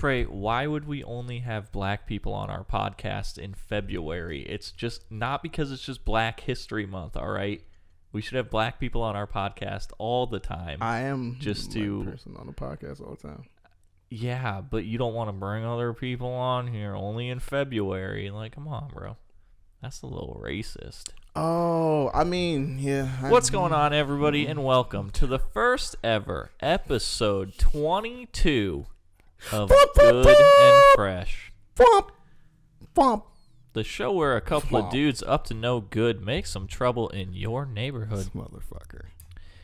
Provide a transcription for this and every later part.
Trey, why would we only have black people on our podcast in February? It's just not because it's just Black History Month, all right? We should have black people on our podcast all the time. I am just a person on the podcast all the time. Yeah, but you don't want to bring other people on here only in February. Like, come on, bro. That's a little racist. Oh, I mean, yeah. What's going on, everybody, and welcome to the first ever episode 22 of Good and Fresh. The show where a couple of dudes up to no good make some trouble in your neighborhood. This motherfucker.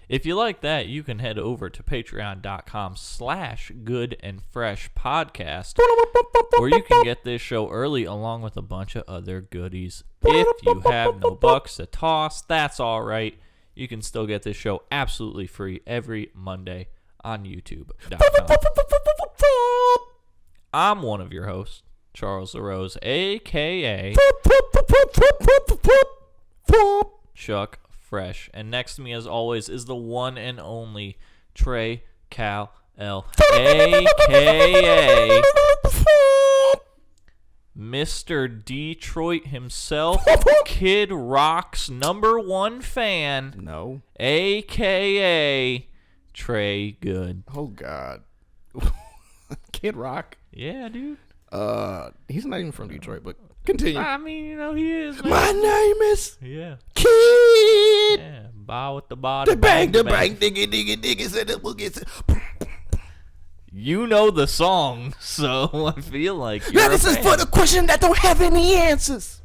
If you like that, you can head over to patreon.com/goodandfreshpodcast, where you can get this show early along with a bunch of other goodies. If you have no bucks to toss, that's all right. You can still get this show absolutely free every Monday on YouTube.com. I'm one of your hosts, Charles LaRose, a.k.a. Chuck Fresh. And next to me, as always, is the one and only Trey Cal L, a.k.a. Mr. Detroit himself, Kid Rock's #1 fan. No. A.k.a. Trey Good. Oh, God. Kid Rock? Yeah, dude. He's not even from Detroit, but continue. I mean, you know, he is, man. My name is Kid. Yeah. Bow with the body. The bang, diggy, said it will get. You know the song, so I feel like you're Now this is for the question that don't have any answers.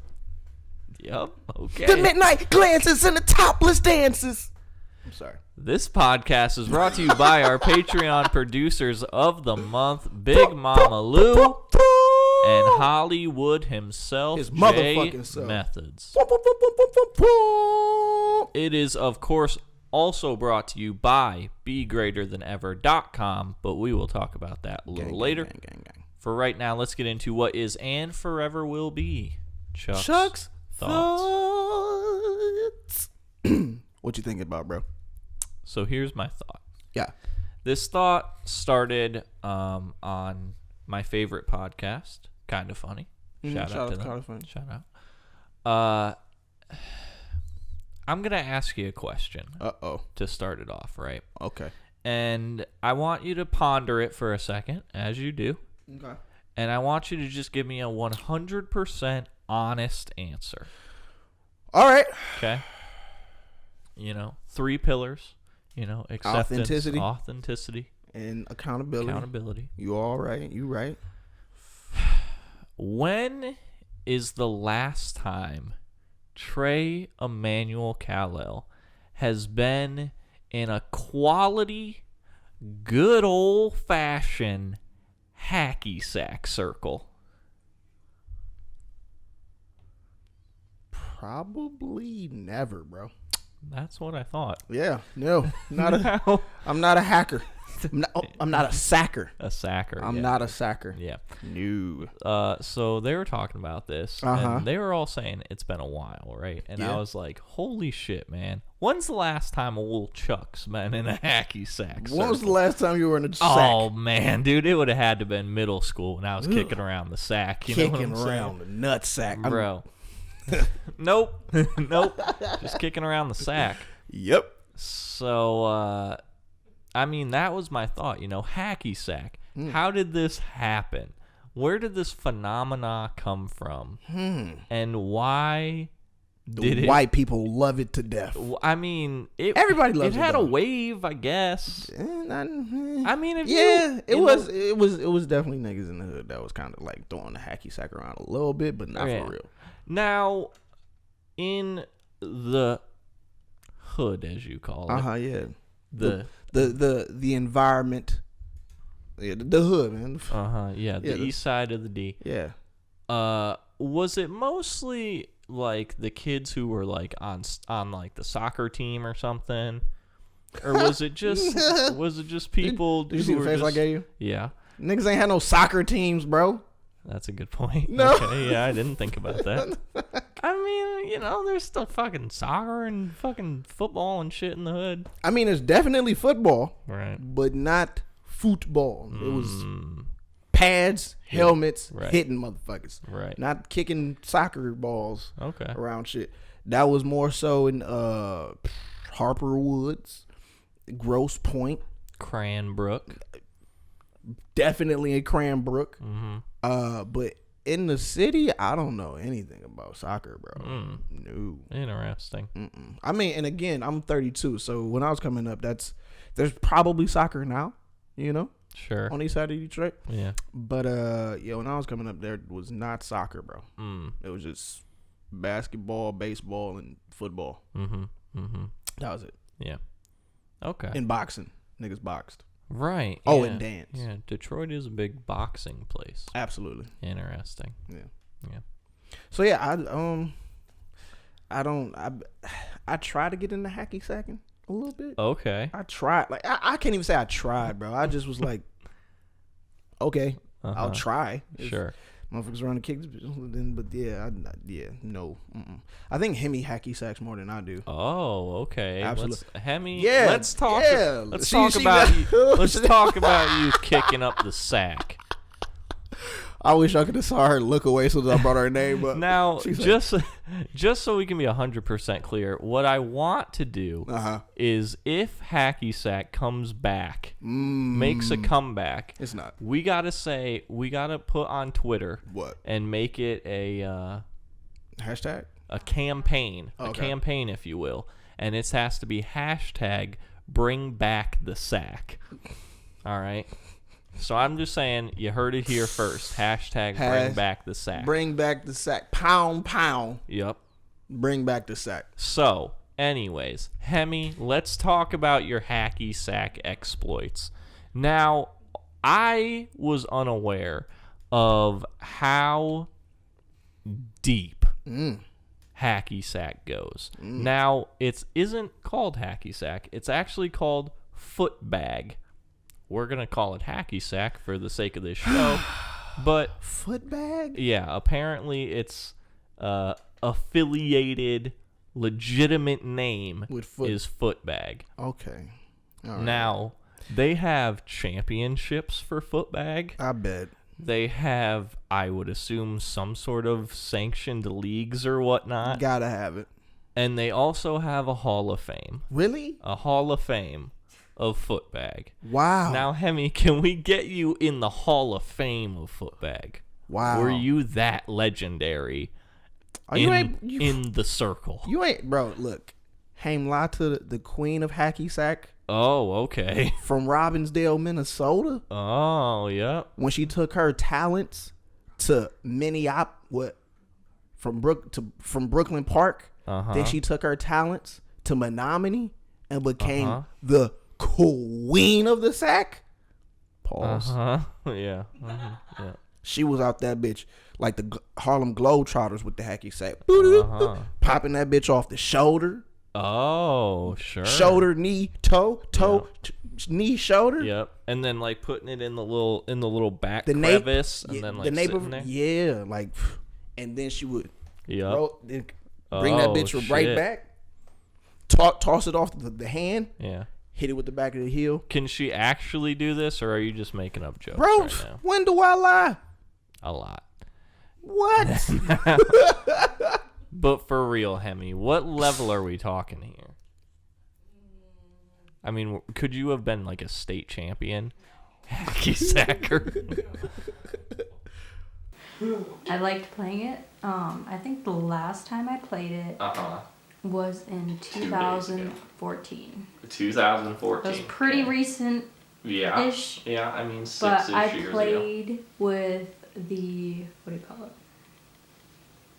Yep, okay. The midnight glances and the topless dances. I'm sorry. This podcast is brought to you by our Patreon producers of the month, Big Mama Lou and Hollywood himself, His Jay motherfucking self. Methods. It is, of course, also brought to you by BeGreaterThanEver.com, but we will talk about that a little later. Gang. For right now, let's get into what is and forever will be Chuck's thoughts. What you thinking about, bro? So here's my thought. Yeah. This thought started on my favorite podcast, Kinda Funny. Shout out to them. Kinda Funny. Shout out. I'm going to ask you a question to start it off, right? Okay. And I want you to ponder it for a second, as you do. Okay. And I want you to just give me a 100% honest answer. All right. Okay? You know, 3 pillars. You know, acceptance, authenticity, and accountability. You all right? You right? When is the last time Trey Emmanuel Kal-El has been in a quality, good old-fashioned hacky sack circle? Probably never, bro. That's what I thought. Yeah, no, I'm not a hacker. I'm not a sacker. A sacker. I'm not a sacker. Yeah. No. So they were talking about this, and they were all saying it's been a while, right? And I was like, holy shit, man. When's the last time old Chuck's been in a hacky sack circle? When was the last time you were in a sack? Oh, man, dude. It would have had to have been middle school when I was kicking around the sack. You know what I'm around the nut sack. Bro. Nope. Just kicking around the sack. Yep. So, I mean, that was my thought, you know, hacky sack. How did this happen? Where did this phenomena come from? And why did white people love it to death? I mean, everybody loves it. It had a wave, I guess. I mean, it was definitely niggas in the hood that was kind of like throwing the hacky sack around a little bit, but not for real. Now, in the hood, as you call it. Yeah. The environment. Yeah, the hood, man. Yeah, the east side of the D. Yeah. Was it mostly like the kids who were like on like the soccer team or something? Or was it just people? Did you see the face I gave you? Yeah. Niggas ain't had no soccer teams, bro. That's a good point. No. Okay, yeah, I didn't think about that. I mean, you know, there's still fucking soccer and fucking football and shit in the hood. I mean, it's definitely football. Right. But not football. It was pads, helmets, Right. hitting motherfuckers. Right. Not kicking soccer balls Okay. around shit. That was more so in Harper Woods, Grosse Point, Cranbrook. definitely in Cranbrook. Mm-hmm. But in the city, I don't know anything about soccer, bro. No. Interesting. I mean, and again, I'm 32, so when I was coming up, there's probably soccer now, you know, Sure. on the east side of Detroit. Yeah. But yeah, when I was coming up, there was not soccer, bro. It was just basketball, baseball, and football. Mm-hmm. Mm-hmm. That was it. Yeah. Okay. And boxing, niggas boxed. Right. Oh, yeah. and dance. Yeah. Detroit is a big boxing place. Absolutely. Interesting. Yeah. Yeah. So yeah, I try to get into hacky sacking a little bit. Okay. I tried. Like I can't even say I tried, bro. I just was like, okay, I'll try. Sure. Motherfuckers around the kicks, then, but yeah, no. I think Hemi hacky sacks more than I do. Oh, okay. Absolutely. Hemi. Yeah, Let's talk. yeah. Let's See, talk see about that? you. Let's talk about you kicking up the sack. I wish I could have saw her look away as soon as I brought her name up. Now, She's just so we can be 100% clear, what I want to do is if hacky sack comes back, makes a comeback, It's not. we gotta put on Twitter What? and make it a Hashtag? a campaign, Okay. a campaign, if you will, and it has to be hashtag bring back the sack. All right. So I'm just saying, you heard it here first. Hashtag bring back the sack. Bring back the sack. Pound. Yep. Bring back the sack. So, anyways, Hemi, let's talk about your hacky sack exploits. Now, I was unaware of how deep hacky sack goes. Now, it isn't called hacky sack. It's actually called foot bag. We're going to call it hacky sack for the sake of this show. But Foot bag? yeah, apparently it's affiliated legitimate name With foot. is foot bag. Okay. All right. Now, they have championships for foot bag. I bet. They have, I would assume, some sort of sanctioned leagues or whatnot. Gotta have it. And they also have a Hall of Fame. Really? A Hall of Fame of foot bag. Wow. Now, Hemi, can we get you in the Hall of Fame of foot bag? Wow. Were you that legendary in the circle? You ain't, bro, look. Haim La to the queen of hacky sack Oh, okay. from Robbinsdale, Minnesota. Oh, yep. When she took her talents to from Brooklyn Park. Then she took her talents to Menominee and became the queen of the sack. Pause. Yeah. Yeah. She was out that bitch like the Harlem Globetrotters with the hacky sack. Popping that bitch off the shoulder. Oh, sure. Shoulder, knee, toe, knee, shoulder. Yep. And then like putting it in the little back crevice and then like sitting there. Yeah, like, and then she would Yep. bring that bitch right back. Toss it off the hand. Yeah. Hit it with the back of the heel. Can she actually do this, or are you just making up jokes Bro, right now? when do I lie? A lot. What? But for real, Hemi, what level are we talking here? I mean, could you have been like a state champion? Hacky sacker. I liked playing it. I think the last time I played it was in 2014. 2014. It was pretty recent. Yeah. Ish. Yeah, I mean 6-ish But I years played with the, what do you call it?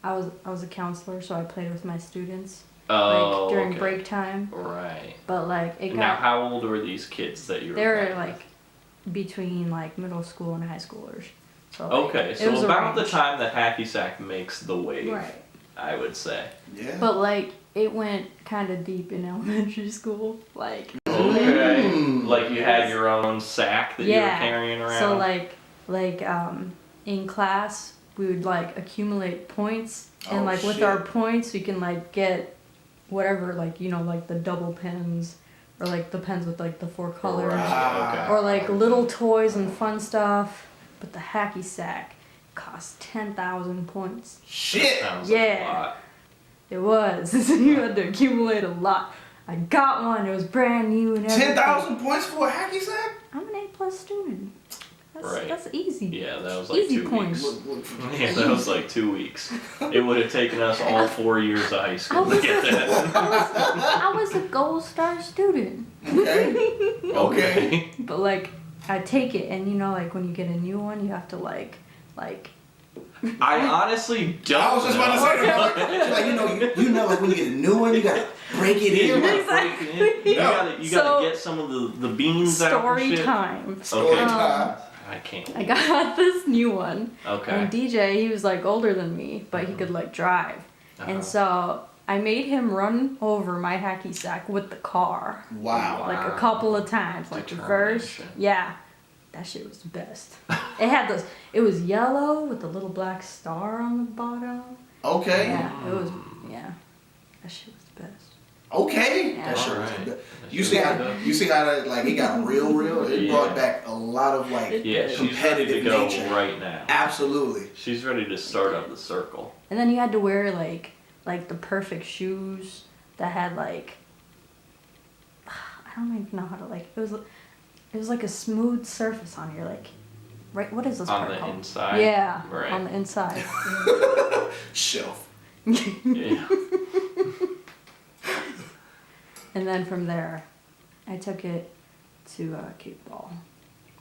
I was a counselor, so I played with my students. Oh, during okay. break time. Right. But like it got. Now, how old were these kids that you were? They were playing like with? between like middle school and high schoolers. So Okay, it was so a about the range. time that hacky sack makes the wave, Right. I would say. Yeah. But like it went kind of deep in elementary school, like. Okay. Like you had your own sack that you were carrying around. So like in class we would like accumulate points and like with our points we can like get whatever, like, you know, like the double pens or like the pens with like the 4 colors Okay. or like little toys and fun stuff. but the hacky sack cost 10,000 points. Shit. Sounds Yeah. like a lot. It was. You had to accumulate a lot. I got one. It was brand new and everything. 10,000 points for a hacky sack? I'm an A+ student. Right. That's easy. Yeah, that was like Easy 2 points. weeks. Yeah, that was like 2 weeks. It would have taken us all 4 years of high school to get that. I was a gold star student. Okay. Okay. But like, I take it, and you know, like when you get a new one, you have to like. I honestly don't. I was just about to say that. Like, you know, like when you get a new one, you gotta break it Yeah, you in. gotta break it in. You gotta So, get some of the beans out and Story shit. time. Story Okay. time. I can't. I got this new one. Okay. And DJ, he was like older than me, but he could like drive. And so I made him run over my hacky sack with the car. Wow. Like a couple of times. Like reverse. Determination. Yeah. That shit was the best. It was yellow with a little black star on the bottom. Okay. Yeah, it was, that shit was the best. Okay. Yeah. That shit was Alright. good. You see how that, like, it got real? It brought back a lot of, like, Yeah, she's ready to competitive go nature. right now. Absolutely. She's ready to start up the circle. And then you had to wear like the perfect shoes that had like, I don't even know how to like, it was like a smooth surface on your like, right, what is this On part the called? inside? Yeah, Right. on the inside. Shelf. Yeah. And then from there, I took it to kickball.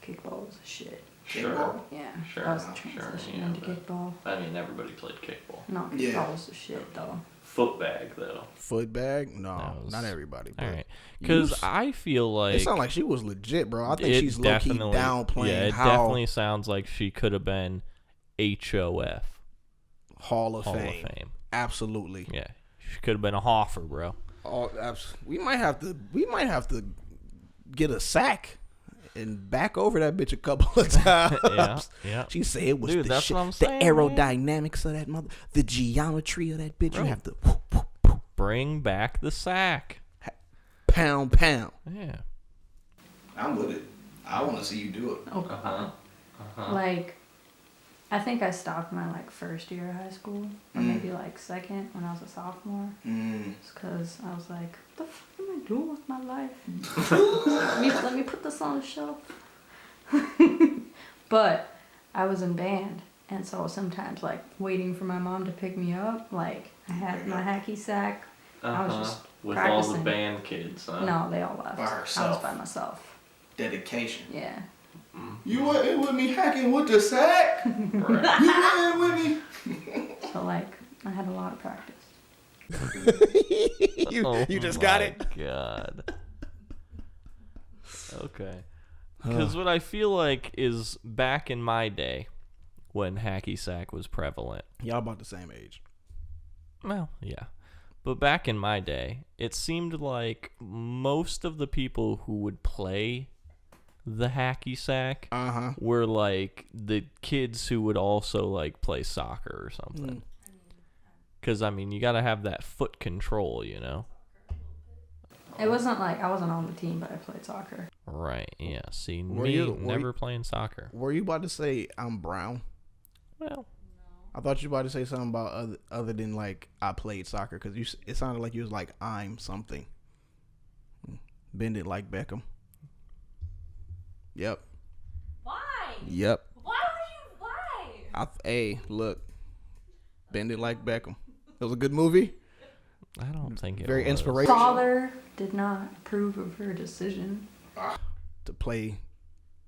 Kickball was a shit. Sure. Yeah, Sure, that was the sure, transition yeah, into but- kickball. I mean, everybody played kickball. No, kickball Yeah. was the shit though. Foot bag, though. Foot bag? No, That was- not everybody. But All right. Because I feel like... it sounded like she was legit, bro. I think it she's low key definitely- downplaying Yeah, it how definitely sounds like she could have been HOF. Hall of Hall Fame. of Fame. Absolutely. Yeah. She could have been a Hoffer, bro. Oh, we might have to get a sack and back over that bitch a couple of times. Yeah. She said it was Dude, the that's shit, what I'm the saying, aerodynamics of that mother, the geometry of that bitch. Bro. You have to Bring back the sack. pound. Yeah. I'm with it. I want to see you do it. Okay. Like, I think I stopped my like first year of high school, or maybe like second when I was a sophomore. It's because I was like, what the fuck am I doing with my life? let me put this on the shelf. But I was in band, and so sometimes like waiting for my mom to pick me up, like I had my hacky sack. I was just With practicing. all the band kids, huh? No, they all left. By I was herself. by myself. Dedication. Yeah. You wasn't with me hacking with the sack. Right. You wasn't with me. So like I had a lot of practice. you just got it. God. Okay. Because what I feel like is back in my day, when hacky sack was prevalent. Y'all about the same age. Well, yeah. But back in my day, it seemed like most of the people who would play the hacky sack were like the kids who would also like play soccer or something. Because, I mean, you got to have that foot control, you know? It wasn't like I wasn't on the team, but I played soccer. Right, yeah. See, Were me you- never playing soccer. Were you about to say I'm brown? Well, I thought you were about to say something about other than like I played soccer, because it sounded like you was like I'm something. Bend it like Beckham. Yep. Why? Yep. Why would you? Why? Hey, look. Bend it like Beckham. It was a good movie. I don't think it Very was. inspirational. Father did not approve of her decision. To play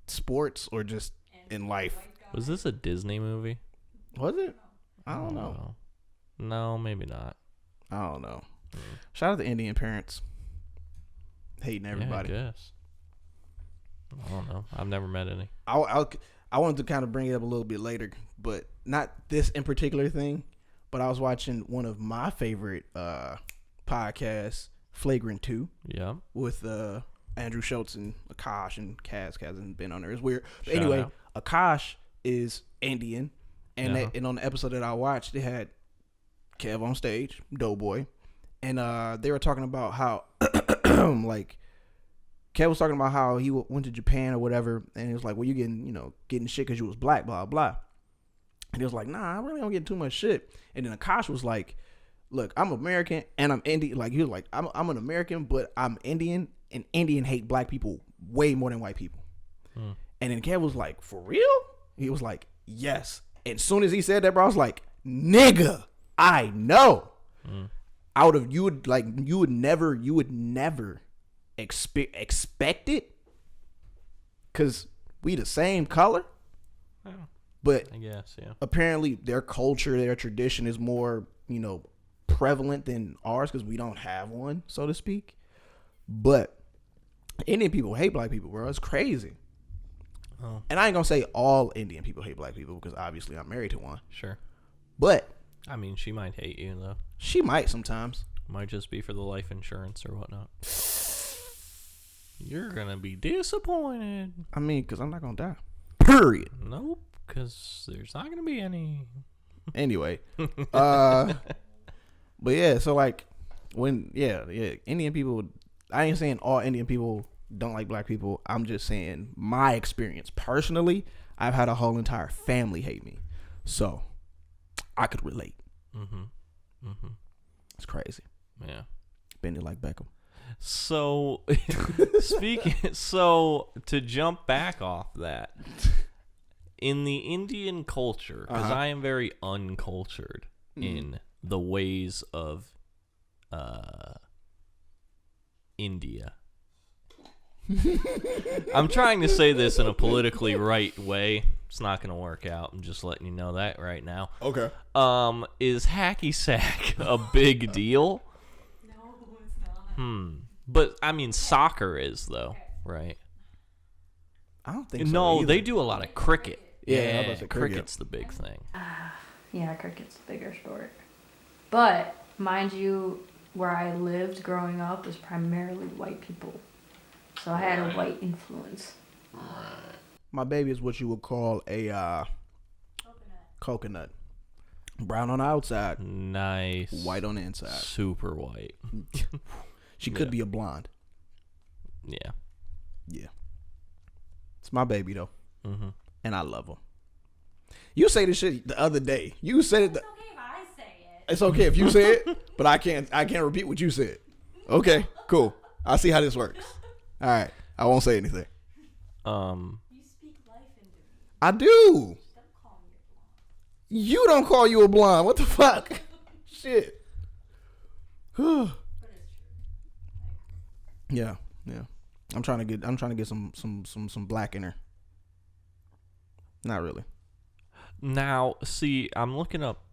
sports or just in life. Was this a Disney movie? Was it? I don't know. No, maybe not. I don't know. Shout out to Indian parents. Hating everybody. Yeah, I guess. I don't know. I've never met any. I wanted to kind of bring it up a little bit later, but not this in particular thing. But I was watching one of my favorite podcasts, Flagrant 2, Yeah. with Andrew Schultz and Akash, and Kaz hasn't been on there. It's weird. But Shout anyway, out. Akash is Indian, and Uh-huh. and on the episode that I watched, they had Kev on stage, Doughboy, and they were talking about how like Kev was talking about how he went to Japan or whatever, and he was like, well, you getting shit because you was black, blah, blah. And he was like, nah, I really don't get too much shit. And then Akash was like, look, I'm American and I'm Indian. Like, he was like, I'm an American, but I'm Indian, and Indian hate black people way more than white people. And then Kev was like, for real? He was like, yes. And as soon as he said that, bro, I was like, nigga, I know. You would never expect it, because we the same color. Oh, but I guess, yeah. Apparently their culture, their tradition is more, prevalent than ours, because we don't have one, so to speak. But Indian people hate black people, bro. It's crazy. Oh. And I ain't gonna say all Indian people hate black people, because obviously I'm married to one. Sure. But I mean, she might hate you, though. she might sometimes. Might just be for the life insurance or whatnot. You're gonna be disappointed. I mean, because I'm not gonna die. Period. Nope, because there's not gonna be any. Anyway. But yeah, so like when Indian people, I ain't saying all Indian people don't like black people. I'm just saying my experience personally, I've had a whole entire family hate me, so I could relate. It's crazy. Yeah. Bend it like Beckham. So to jump back off that, in the Indian culture, because I am very uncultured in the ways of India. I'm trying to say this in a politically right way. It's not going to work out. I'm just letting you know that right now. Okay. Is hacky sack a big deal? No, it's not. But I mean, soccer is though, right? I don't think so. No, either. they do a lot of cricket. Yeah, I was about to say cricket. Cricket's the big thing. Yeah, cricket's the bigger sport. But mind you, where I lived growing up was primarily white people, so I had a white influence. My baby is what you would call a coconut. Brown on the outside, Nice. white on the inside. Super white. She could be a blonde. Yeah. Yeah. It's my baby though. And I love her. You say this shit the other day. You said it. It's okay if I say it. It's okay if you say it, but I can't repeat what you said. Okay, cool. I'll see how this works. All right. I won't say anything. You speak life into me. I do. Don't call me a blonde. You don't call you a blonde. What the fuck? Shit. But it's true. Yeah. I'm trying to get some black in her. Not really. Now, see, I'm looking up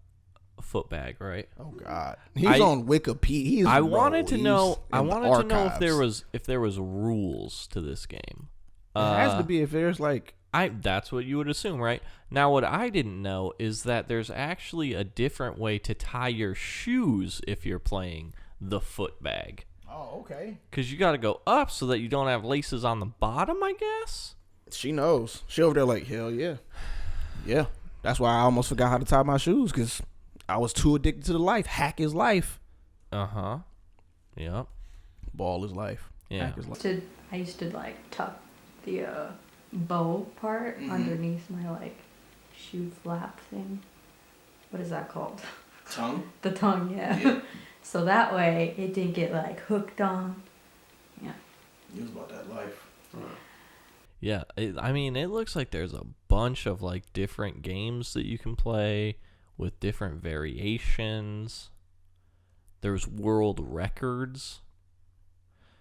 footbag, right? Oh God. He's on Wikipedia. I wanted to know archives. if there was rules to this game. It has to be if there's like. That's what you would assume, right? Now, what I didn't know is that there's actually a different way to tie your shoes if you're playing the footbag. Oh, okay. Because you got to go up so that you don't have laces on the bottom, I guess? She knows. She over there like, hell yeah. Yeah. That's why I almost forgot how to tie my shoes, because I was too addicted to the life. Hack is life. Uh-huh. Yep. Ball is life. Yeah. Hack is life. I used to like tuck the bow part underneath my shoe flap thing. What is that called? Tongue? The tongue, yeah. So that way it didn't get hooked on. Yeah. It was about that life. Yeah, it looks like there's a bunch of different games that you can play with different variations. There's world records.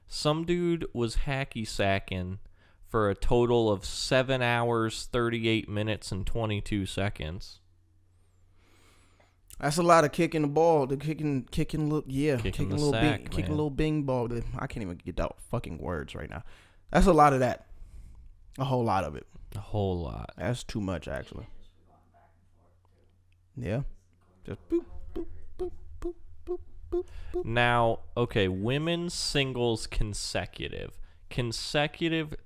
Some dude was hacky sacking for a total of 7 hours, 38 minutes, and 22 seconds. That's a lot of kicking the ball. The kicking little bing ball. I can't even get out fucking words right now. That's a lot of that. A whole lot of it. A whole lot. That's too much, actually. Yeah. Just boop, boop, boop, boop, boop, boop, boop. Now, okay, women's singles consecutive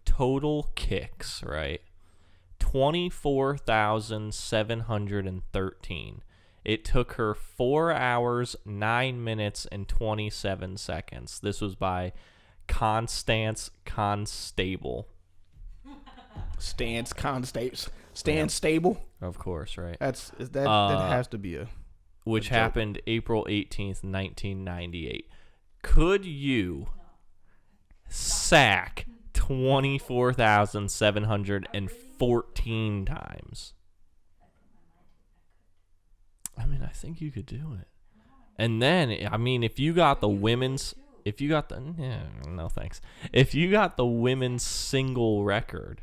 total kicks, right? 24,713. It took her 4 hours, 9 minutes, and 27 seconds. This was by Constance Constable. Stance Constable. Stand stable. Of course, right? That has to be a which a joke. happened April 18th, 1998. Could you sack 24,714 times? I mean, I think you could do it. And then, I mean, if you got the women's, no thanks. If you got the women's single record,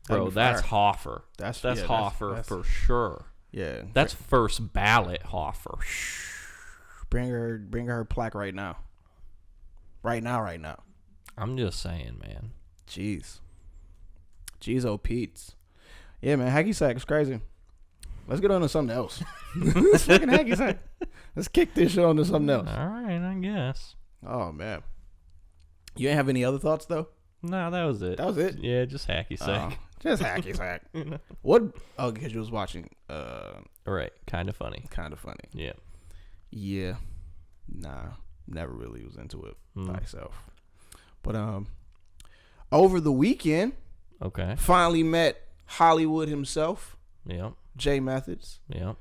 bro, That'd be that's fire. Hoffer. That's That's yeah, Hoffer for sure. Yeah. That's first ballot Hoffer. Bring her plaque right now. Right now. I'm just saying, man. Jeez, oh Pete's. Yeah, man, hacky sack is crazy. Let's get on to something else. Let's fucking hacky sack. Let's kick this shit on to something else. All right, I guess. Oh man, you ain't have any other thoughts though? No, that was it. That was it. Yeah, just hacky sack. Just hacky sack. What? Oh, because you was watching. Right, kind of funny. Kind of funny. Yeah. Yeah. Nah, never really was into it Mm. myself. But over the weekend, Okay. finally met Hollywood himself, Yep. Jay Methods. Yep.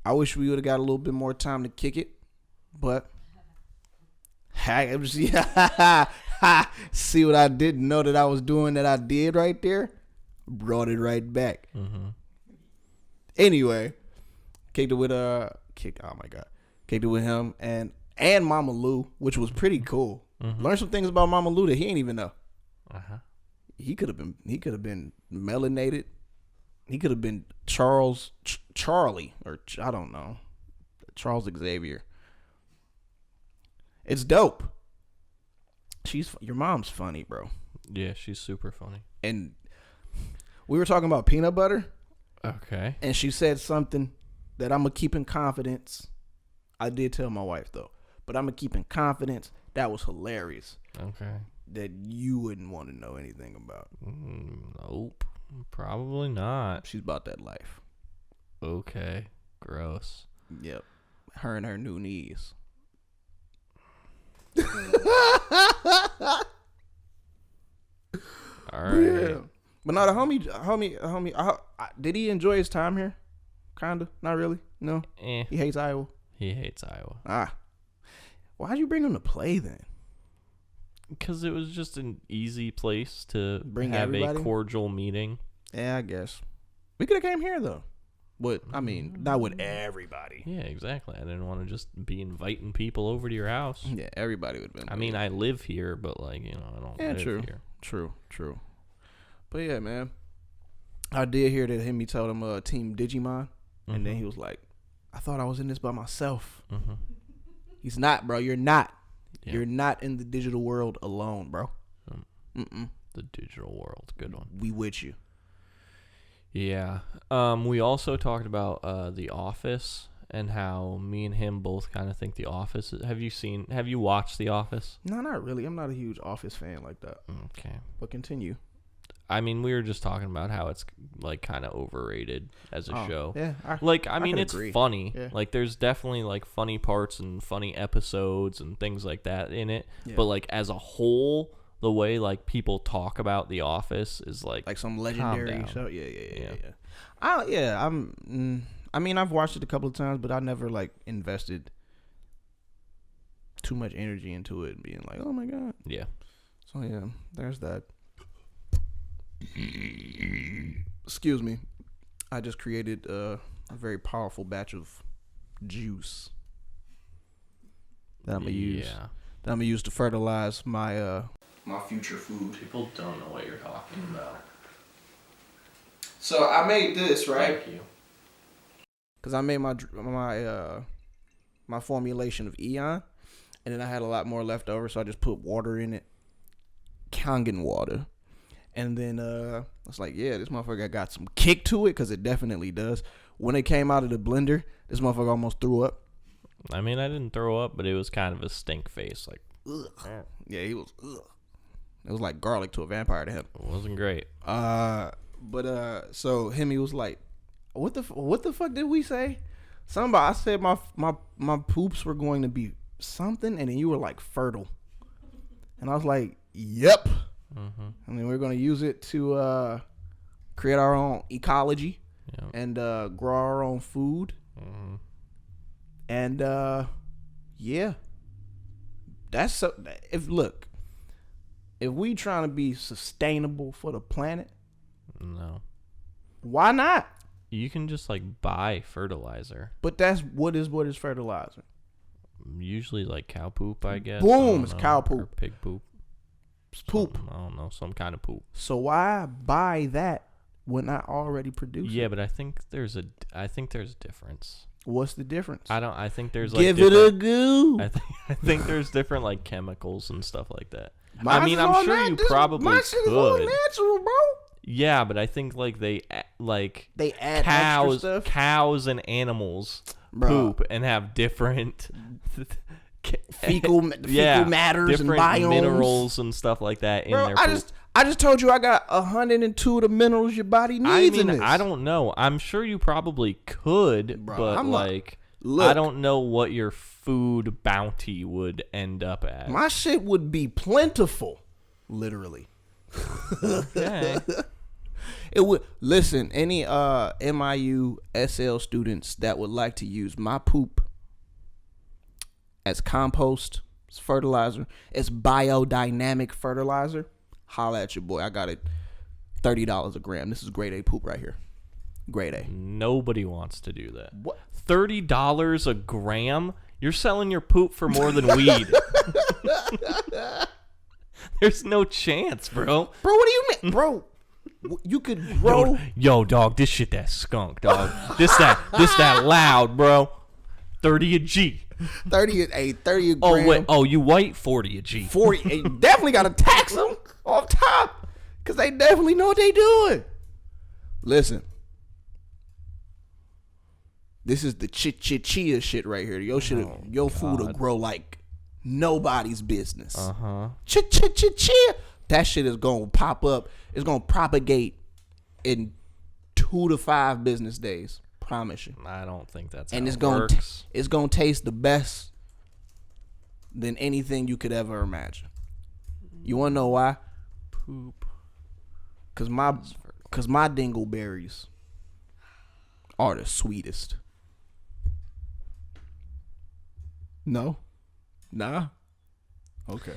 I wish we would have got a little bit more time to kick it, but see what I didn't know that I was doing that I did right there? Brought it right back. Mm-hmm. Anyway, kicked it with him and Mama Lou, which was pretty cool. Mm-hmm. Learned some things about Mama Lou that he ain't even know. Uh-huh. He could have been melanated. He could have been Charlie, or I don't know, Charles Xavier. It's dope. Your mom's funny, bro. Yeah, she's super funny. And we were talking about peanut butter, Okay. and she said something that I'm gonna keep in confidence. I did tell my wife though, but I'm gonna keep in confidence. That was hilarious. Okay. That you wouldn't want to know anything about. Nope. Probably not. She's about that life. Okay. Gross. Yep. Her and her new knees. All right. Yeah. But no, the homie, did he enjoy his time here? Kinda. Not really. No. Eh. He hates Iowa. He hates Iowa. Ah. Why'd you bring him to play then? Because it was just an easy place to Bring have everybody? a cordial meeting. Yeah, I guess. We could have came here though. But I mean, not with everybody. Yeah, exactly. I didn't want to just be inviting people over to your house. Yeah, everybody would have been. I mean, I live here, but like, you know, I don't live here. True. But yeah, man. I did hear that he told him Team Digimon. And then he was like, I thought I was in this by myself. Mm-hmm. He's not, bro. You're not. Yeah. You're not in the digital world alone, bro. The digital world. Good one. We with you. Yeah. We also talked about The Office and how me and him both kind of think The Office. Have you watched The Office? No, not really. I'm not a huge Office fan like that. Okay. But continue. I mean, we were just talking about how it's like kind of overrated as a show. Yeah. I mean, could it's agree. funny. Yeah. Like, there's definitely like funny parts and funny episodes and things like that in it. Yeah. But like as a whole, the way like people talk about The Office is like some legendary down. show. Yeah. I mean, I've watched it a couple of times, but I never like invested too much energy into it and being like, oh my god. Yeah. So yeah, there's that. Excuse me. I just created a very powerful batch of juice that I'm gonna use. Yeah. That I'm gonna use to fertilize my my future food. People don't know what you're talking about. So I made this right Thank you. because I made my formulation of Eon, and then I had a lot more left over, so I just put water in it, Kangen water. And then it's like, yeah, this motherfucker got some kick to it, because it definitely does. When it came out of the blender, this motherfucker almost threw up. I mean, I didn't throw up, but it was kind of a stink face. Like, Ugh. Yeah, he was. Ugh. It was like garlic to a vampire to him. it wasn't great. So he was like, what the fuck did we say? I said my poops were going to be something, and then you were like fertile. And I was like, yep. Mm-hmm. I mean, we're going to use it to create our own ecology and grow our own food. Mm-hmm. And, yeah. That's so. If we trying to be sustainable for the planet, No. why not? You can just like buy fertilizer. But that's what is fertilizer. Usually like cow poop, I guess. Boom, I don't it's know, cow or poop. pig poop. It's poop. Something, I don't know, some kind of poop. So why buy that when I already produce it? Yeah, but I think there's a difference. What's the difference? I think there's like Give it a go. I think there's different like chemicals and stuff like that. Mine I mean, is I'm all sure you probably my shit is all could. natural, bro. Yeah, but I think like they They add extra stuff. cows and animals Bro. poop and have different fecal matters and different biomes. minerals and stuff like that in Bro, their poop. I just told you I got 102 of the minerals your body needs in this. I don't know. I'm sure you probably could, Bro, but I'm not- like Look. I don't know what your food bounty would end up at. My shit would be plentiful, literally. Okay. It would. Listen, any MIU SL students that would like to use my poop as compost, as fertilizer, as biodynamic fertilizer, holla at your boy. I got it $30 a gram. This is grade A poop right here. Grade A. Nobody wants to do that. What? $30 a gram? You're selling your poop for more than weed. There's no chance, bro. Bro, what do you mean? Bro, you could grow. Yo, dog, this shit that skunk, dog. this that loud, bro. 30 a G. 30 a gram. Oh, wait. Oh, you white? 40 a G. 40. You definitely got to tax them off top because they definitely know what they doing. Listen. This is the chia shit right here. Your food will grow like nobody's business. Uh-huh. Chia. That shit is going to pop up. It's going to propagate in 2 to 5 business days. Promise you. I don't think that's And how it's it going works. it's going to taste the best than anything you could ever imagine. You want to know why? Poop. Cause my dingleberries are the sweetest. No? Nah? Okay.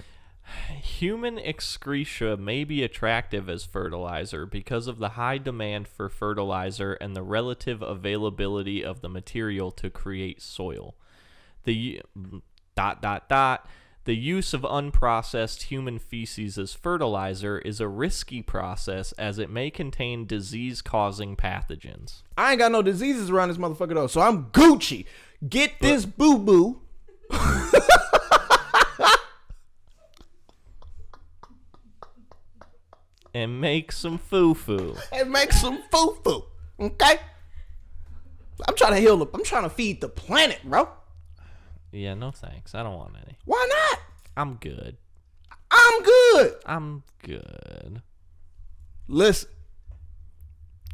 Human excreta may be attractive as fertilizer because of the high demand for fertilizer and the relative availability of the material to create soil. The use of unprocessed human feces as fertilizer is a risky process as it may contain disease-causing pathogens. I ain't got no diseases around this motherfucker though, so I'm Gucci. Get this boo-boo. And make some foo-foo. And make some foo-foo. Okay? I'm trying to heal I'm trying to feed the planet, bro. Yeah, no thanks. I don't want any. Why not? I'm good. I'm good. Listen.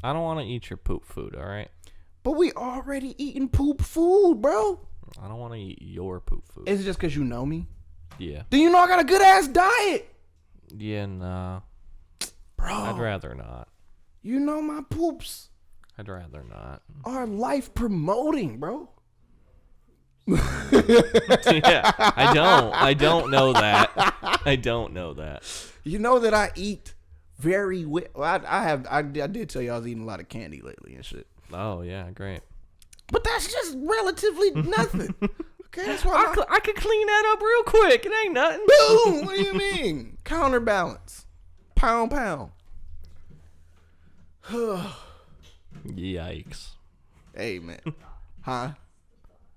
I don't want to eat your poop food, all right? But we already eating poop food, bro. I don't want to eat your poop food. Is it just because you know me? Yeah. Do you know I got a good ass diet? Yeah, nah. Bro. I'd rather not. You know my poops I'd rather not. are life promoting, bro. Yeah, I don't know that. I don't know that. You know that I eat very well. I did tell you I was eating a lot of candy lately and shit. Oh, yeah, great. But that's just relatively nothing. Okay, that's why I could clean that up real quick. It ain't nothing. boom. What do you mean? Counterbalance. Pound. Yikes. Hey man. Huh?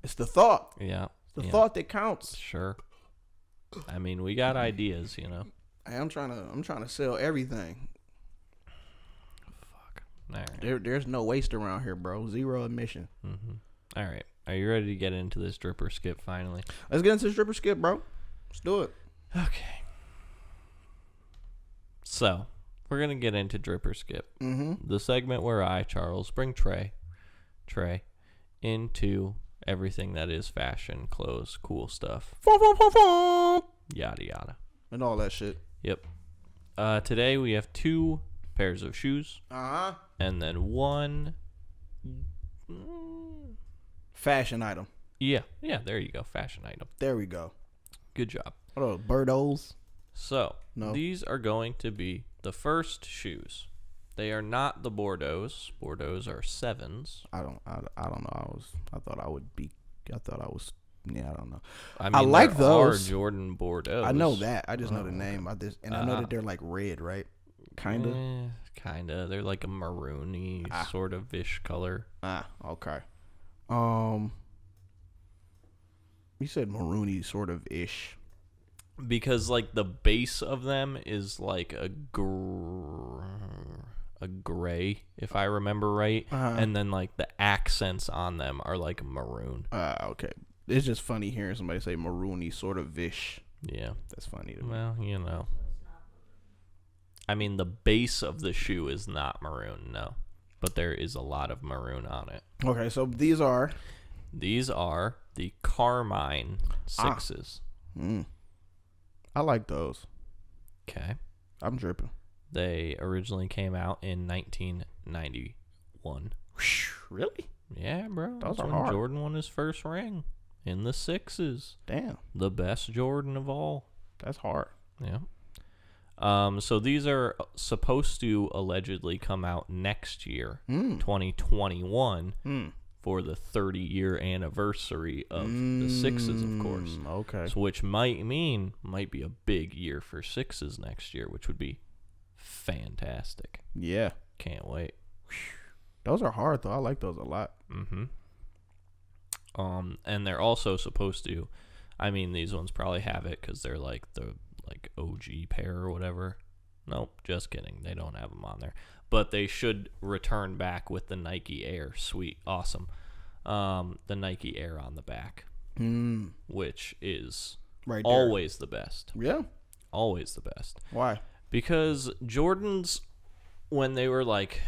It's the thought. Yeah. The yeah, thought that counts. Sure. I mean, we got ideas, you know. Hey, I'm trying to sell everything. Fuck. All right. There's no waste around here, bro. Zero emission. Mm-hmm. All right. Are you ready to get into this drip or skip finally? Let's get into the stripper skip, bro. Let's do it. Okay. So, we're going to get into drip or skip. Mm-hmm. The segment where I, Charles, bring Trey, into everything that is fashion, clothes, cool stuff, yada yada. and all that shit. Yep. Today we have 2 pairs of shoes. And then 1. Fashion item. Yeah, there you go. Fashion item. There we go. Good job. What are those, Birdos? So, No. these are going to be the first shoes. They are not the Bordeaux's. Bordeaux's are 7s. I don't know. I thought I was. Yeah, I don't know. I mean, I like there those. are Jordan Bordeaux's. I know that. I just know the name. I know that they're like red, right? Kinda. Kinda. They're like a maroony sort of ish color. Okay. You said maroony sort of ish. Because like the base of them is like a gray, if I remember right, and then like the accents on them are like maroon. Okay. It's just funny hearing somebody say maroony sort of ish. Yeah, That's funny to me. well, you know. I mean, the base of the shoe is not maroon, no, but there is a lot of maroon on it. Okay, so these are the Carmine 6s. I like those. Okay. I'm dripping. They originally came out in 1991. Really? Yeah, bro. Those That's are when hard. Jordan won his first ring in the 6s. Damn, The best Jordan of all. that's hard. Yeah. So these are supposed to allegedly come out next year, 2021, for the 30-year anniversary of the 6s, of course. Okay. So which might be a big year for 6s next year, which would be fantastic. Yeah. Can't wait. Those are hard though. I like those a lot. And they're also supposed to, I mean, these ones probably have it because they're like the OG pair or whatever. Nope, just kidding. They don't have them on there. But they should return back with the Nike Air. Sweet. Awesome. The Nike Air on the back, which is Right there. always the best. Yeah. Always the best. Why? Because Jordans, when they were like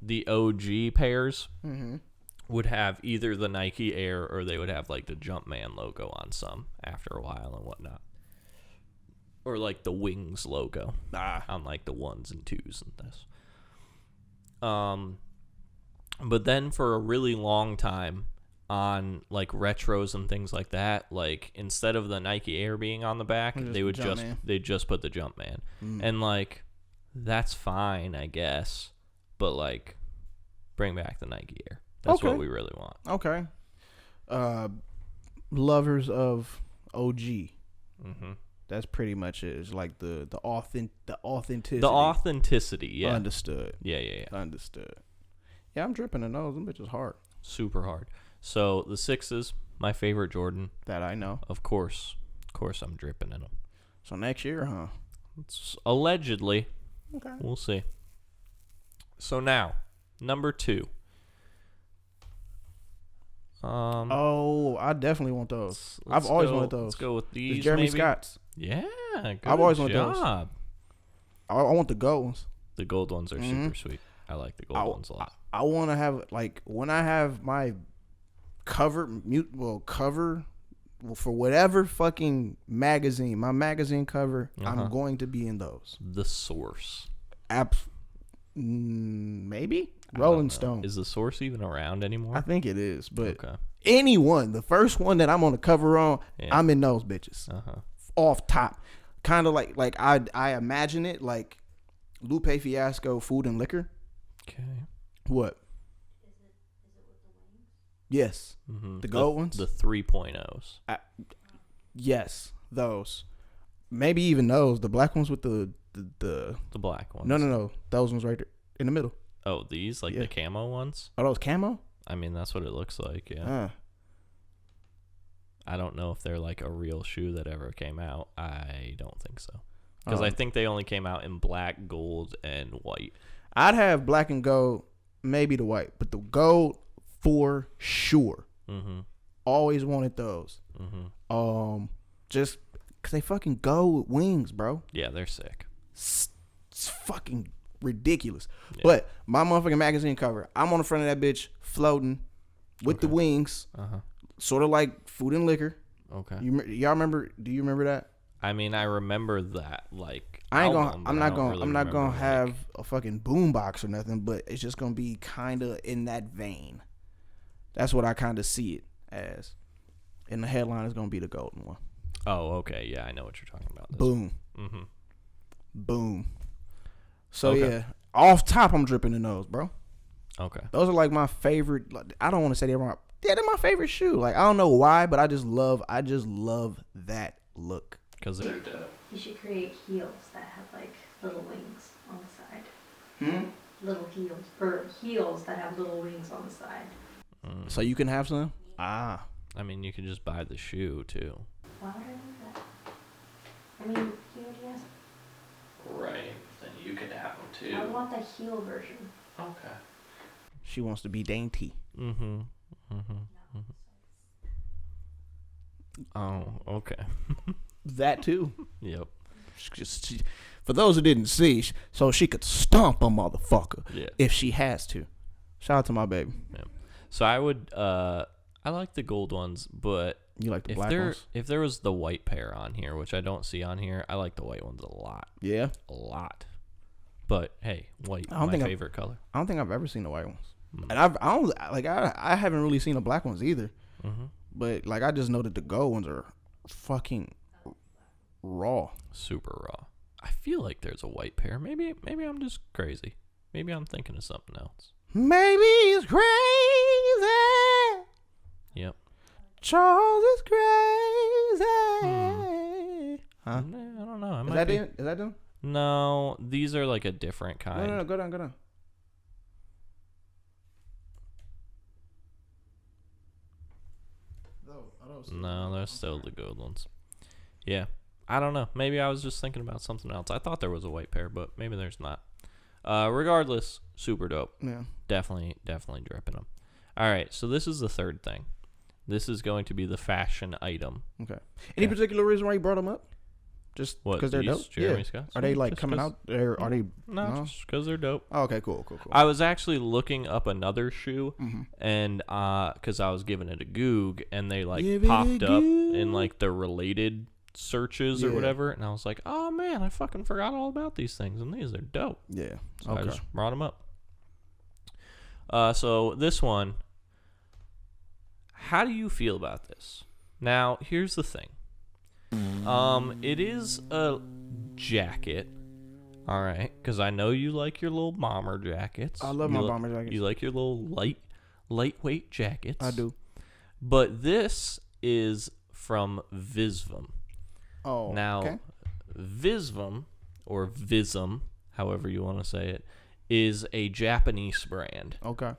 the OG pairs, would have either the Nike Air or they would have like the Jumpman logo on some after a while and whatnot. Or like the Wings logo on like the 1s and 2s and this. But then for a really long time on like retros and things like that, like instead of the Nike Air being on the back, they just put the Jumpman. And like that's fine, I guess, but like bring back the Nike Air. That's what we really want. Okay. Lovers of OG. That's pretty much it. It's like the authenticity. The authenticity, yeah. Understood. Yeah. Understood. Yeah, I'm dripping in those. Them bitches hard. Super hard. So the 6s, my favorite Jordan. That I know. Of course, I'm dripping in them. So next year, huh? It's allegedly. Okay. We'll see. So now, number 2. I definitely want those. I've always wanted those. Let's go with these. The Jeremy maybe? Scotts. Yeah, good I've always wanted those. job. I want the gold ones. The gold ones are super sweet. I like the gold ones a lot. I want to have like when I have my cover for whatever fucking magazine, my magazine cover, I'm going to be in those. The Source. Maybe Rolling Stone. Is the Source even around anymore? I think it is, but okay. Anyone, the first one that I'm on the cover on, I'm in those bitches. Off top, kind of like I imagine it like Lupe Fiasco, Food and Liquor. Okay. What? Is it with the wings? Yes. The gold ones? The 3.0s. Yes, those. Maybe even those. The black ones with the black ones. No. Those ones right there in the middle. Oh, these? Like the camo ones? Are those camo? I mean, that's what it looks like, yeah. I don't know if they're like a real shoe that ever came out. I don't think so. Because I think they only came out in black, gold, and white. I'd have black and gold, maybe the white, but the gold for sure. Always wanted those. Just because they fucking go with wings, bro. Yeah, they're sick. It's fucking ridiculous. Yeah. But my motherfucking magazine cover, I'm on the front of that bitch floating with the wings, sort of like Food and Liquor. Okay. Y'all remember? Do you remember that? I mean, I remember that like. I'm album, not but I don't gonna really I'm not remember, gonna like- have a fucking boombox or nothing, but it's just gonna be kind of in that vein. That's what I kind of see it as. And the headline is gonna be the golden one. Oh, okay. Yeah, I know what you're talking about. Boom, Mm-hmm. boom. So Okay. yeah, off top, I'm dripping in those, bro. Okay. Those are like my favorite. Like, I don't want to say they're my favorite shoe. Like, I don't know why, but I just love that look. Because they're dope. You should create heels that have like little wings on the side. Little heels, or heels that have little wings on the side. So you can have some. I mean, you can just buy the shoe too. Why would I do that? I mean, he already has. Right. Then you can have them too. I want the heel version. Okay. She wants to be dainty. Mm-hmm. Mm-hmm. Oh, okay. That too. Yep. For those who didn't see, so she could stomp a motherfucker Yeah. if she has to. Shout out to my baby. Yeah. So I would. I like the gold ones, but You like the if black ones? if there was the white pair on here, which I don't see on here, I like the white ones a lot. Yeah. A lot. But hey, white, I don't my think favorite color. I don't think I've ever seen the white ones, Mm. and I haven't really seen the black ones either. Mm-hmm. But like, I just know that the gold ones are fucking raw. Super raw. I feel like there's a white pair. Maybe I'm just crazy. Maybe I'm thinking of something else. Maybe it's crazy. Yep. Charles is crazy. Huh? Nah, I don't know. I Is might that be. it? Is that them? No, these are like a different kind. No, go down. No, they're still the gold ones. Yeah. I don't know. Maybe I was just thinking about something else. I thought there was a white pair, but maybe there's not. Regardless, super dope. Yeah. Definitely dripping them. All right, so this is the third thing. This is going to be the fashion item. Okay. Any Okay. particular reason why you brought them up? Just What? because they're these dope? Jeremy Yeah. Scott's? Are they No, like just coming 'cause- out? Are they? No, No? just because they're dope. Oh, okay, cool. I was actually looking up another shoe, Mhm. and because I was giving it a Goog, and they like Give it a popped up in Goog. like the related searches or Yeah. whatever, and I was like, oh man, I fucking forgot all about these things, and these are dope. Yeah. So I Okay. just brought them up. So this one, how do you feel about this? Now, here's the thing. It is a jacket, all right, because I know you like your little bomber jackets. I love my bomber jackets. You like your little lightweight jackets. I do. But this is from Visvim. Oh. Now, Okay. Visvim, or Vism, however you want to say it, is a Japanese brand. Okay.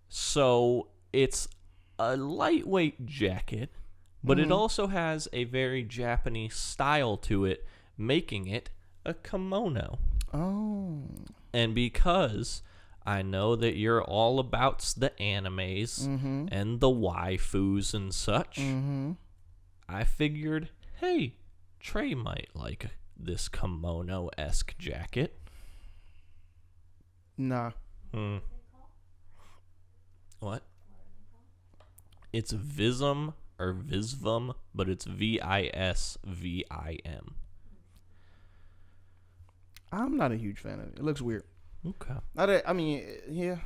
So it's a lightweight jacket, but it also has a very Japanese style to it, making it a kimono. Oh. And because I know that you're all about the animes Mm-hmm. and the waifus and such, Mm-hmm. I figured, hey, Trey might like this kimono-esque jacket. Nah. What? It's Vism or Visvum, but it's Visvim. I'm not a huge fan of it. It looks weird. Okay. I mean, yeah.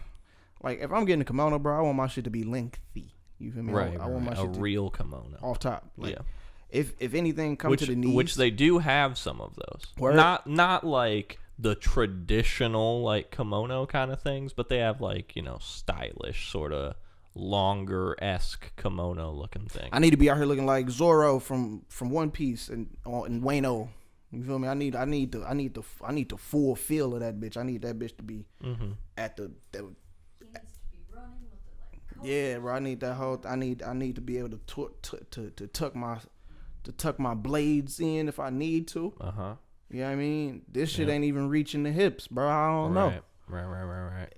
Like, if I'm getting a kimono, bro, I want my shit to be lengthy. You feel me? Right, I want my a shit to real kimono. off top. Like, Yeah. If anything, come Which, to the knees. which they do have some of those. Word. Not like the traditional like kimono kind of things, but they have like, stylish sort of longer-esque kimono looking thing. I need to be out here looking like Zoro from One Piece and Wano. You feel me? I need the full feel of that bitch. I need that bitch to be at the He needs to be running with the like. yeah, bro. I need that whole. I need to be able to tuck my blades in if I need to. Uh-huh. You know what I mean? This shit Yeah. ain't even reaching the hips, bro. I don't know. Right.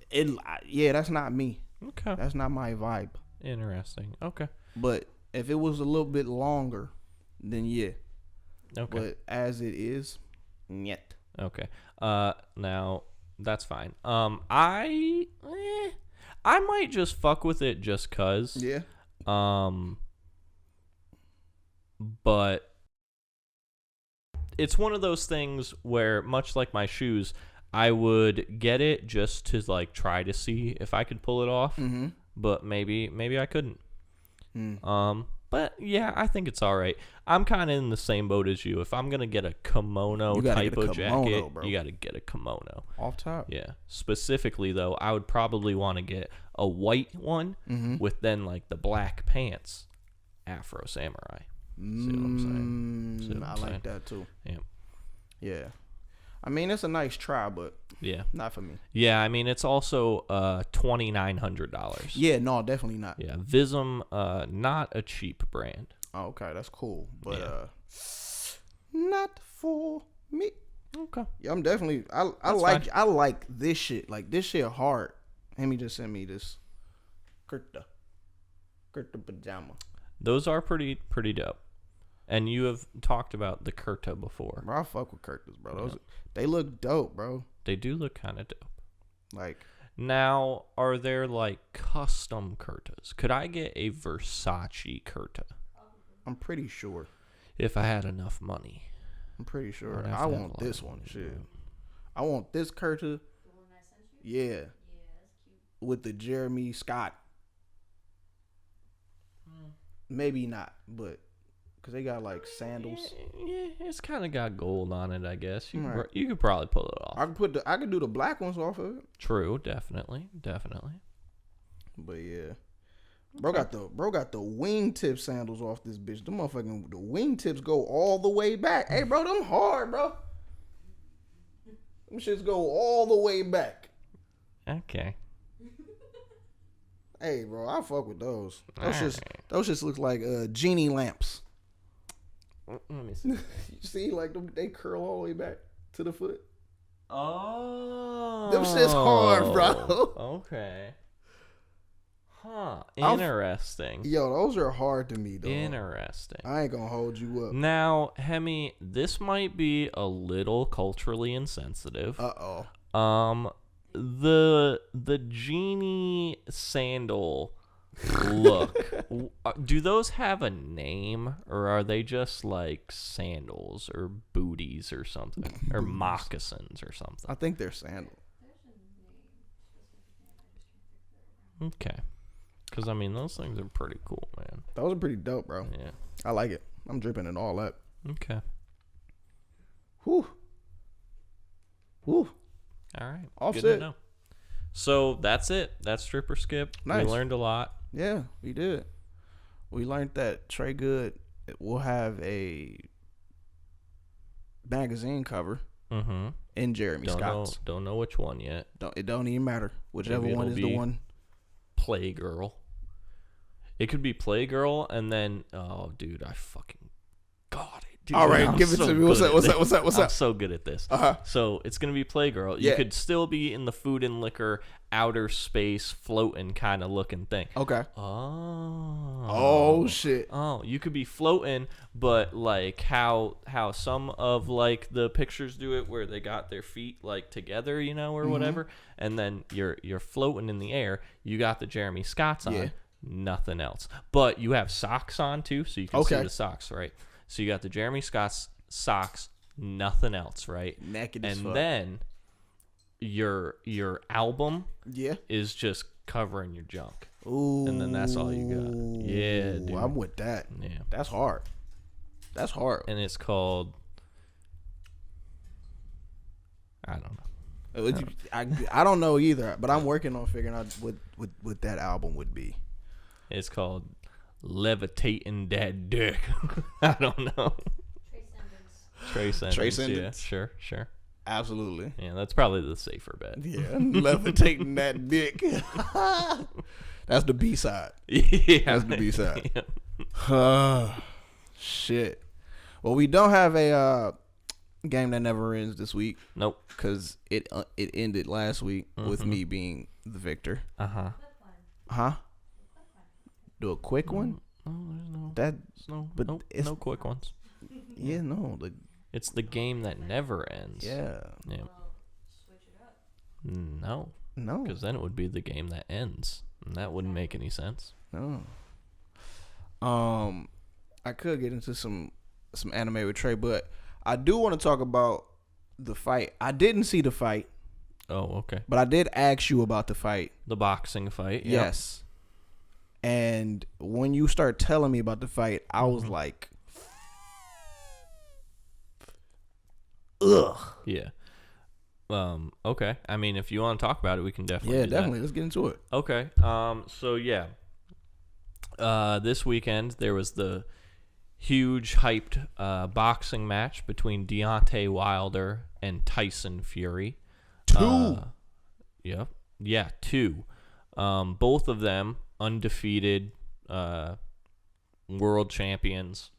Yeah, that's not me. Okay. That's not my vibe. Interesting. Okay. But if it was a little bit longer, then yeah. Okay. But as it is, yet. Okay. Now that's fine. I might just fuck with it just cause. Yeah. But it's one of those things where, much like my shoes, I would get it just to like try to see if I could pull it off, but maybe I couldn't. But yeah, I think it's all right. I'm kind of in the same boat as you. If I'm gonna get a kimono type of jacket, bro. You got to get a kimono off top. Yeah. Specifically though, I would probably want to get a white one with then like the black pants, Afro Samurai. See what I'm saying? I like that too. Yeah. Yeah. I mean, it's a nice try, but yeah, not for me. Yeah, I mean, it's also $2,900. Yeah, no, definitely not. Yeah, Vism, not a cheap brand. Oh, okay, that's cool, but not for me. Okay. Yeah, I'm definitely. I like this shit. Like this shit hard. Amy just sent me this kurta pajama. Those are pretty dope. And you have talked about the kurta before. Bro, I fuck with kurtas, bro. Those they look dope, bro. They do look kind of dope. Like, now, are there like custom kurtas? Could I get a Versace kurta? I'm pretty sure. If I had enough money. I'm pretty sure. I want this one. Shit. I want this kurta. The one I sent you? Yeah. Yeah, that's cute. With the Jeremy Scott. Maybe not, but because they got like sandals. Yeah, it's kind of got gold on it, I guess. You Right. you could probably pull it off. I could do the black ones off of it. True, definitely. But yeah, bro got the wingtip sandals off this bitch. The motherfucking the wingtips go all the way back. Hey, bro, them hard, bro. Them shits go all the way back. Okay. Hey, bro, I fuck with those. Those shits look like genie lamps. Let me see. You see, like they curl all the way back to the foot. Oh. Them shit's hard, bro. Okay. Huh. Interesting. Yo, those are hard to me, though. Interesting. I ain't gonna hold you up. Now, Hemi, this might be a little culturally insensitive. Uh-oh. The genie sandal look, do those have a name, or are they just like sandals or booties or something, or moccasins or something? I think they're sandals. Okay. Because, I mean, those things are pretty cool, man. Those are pretty dope, bro. Yeah. I like it. I'm dripping in all that. Okay. Whew. All right. Offset. Good to know. So, that's it. That's Stripper Skip. Nice. We learned a lot. Yeah, we did. We learned that Trey Good will have a magazine cover in Jeremy Scott's. Don't know which one yet. It don't even matter. Whichever Maybe one is the one. Playgirl. It could be Playgirl, and then, oh, dude, I fucking got it. Dude, all right, give it to me. What's up? I'm so good at this. So it's going to be Playgirl. Yeah. You could still be in the food and liquor, outer space, floating kind of looking thing. Okay. Oh, shit. Oh, you could be floating, but like how some of like the pictures do it, where they got their feet like together, you know, or whatever, and then you're floating in the air. You got the Jeremy Scotts on. Yeah. Nothing else. But you have socks on too, so you can see the socks, right? So you got the Jeremy Scott's socks, nothing else, right? Naked as fuck. And then your album is just covering your junk. Ooh. And then that's all you got. Yeah, dude. I'm with that. Yeah. That's hard. That's hard. And it's called, I don't know. I don't know either, but I'm working on figuring out what that album would be. It's called Levitating That Dick. I don't know. Trey Sentence. Yeah, sure. Absolutely. Yeah, that's probably the safer bet. Yeah, levitating that dick. That's the B-side. Yeah. That's the B-side. Yeah. Shit. Well, we don't have a game that never ends this week. Nope. Because it ended last week with me being the victor. Huh? Do a quick one? No, there's no quick ones. Yeah, no. It's the game that never ends. Yeah. Yeah. Switch it up. No. No. Because then it would be the game that ends. And that wouldn't make any sense. No. I could get into some anime with Trey, but I do want to talk about the fight. I didn't see the fight, Oh, okay. but I did ask you about the fight. The boxing fight. Yep. Yes. And when you start telling me about the fight, I was Mm-hmm. like, ugh. Yeah. Okay. I mean, if you want to talk about it, we can definitely. Yeah, do that. definitely. Let's get into it. Okay. So yeah. This weekend there was the huge hyped boxing match between Deontay Wilder and Tyson Fury. Yep. Yeah, 2. Both of them undefeated world champions.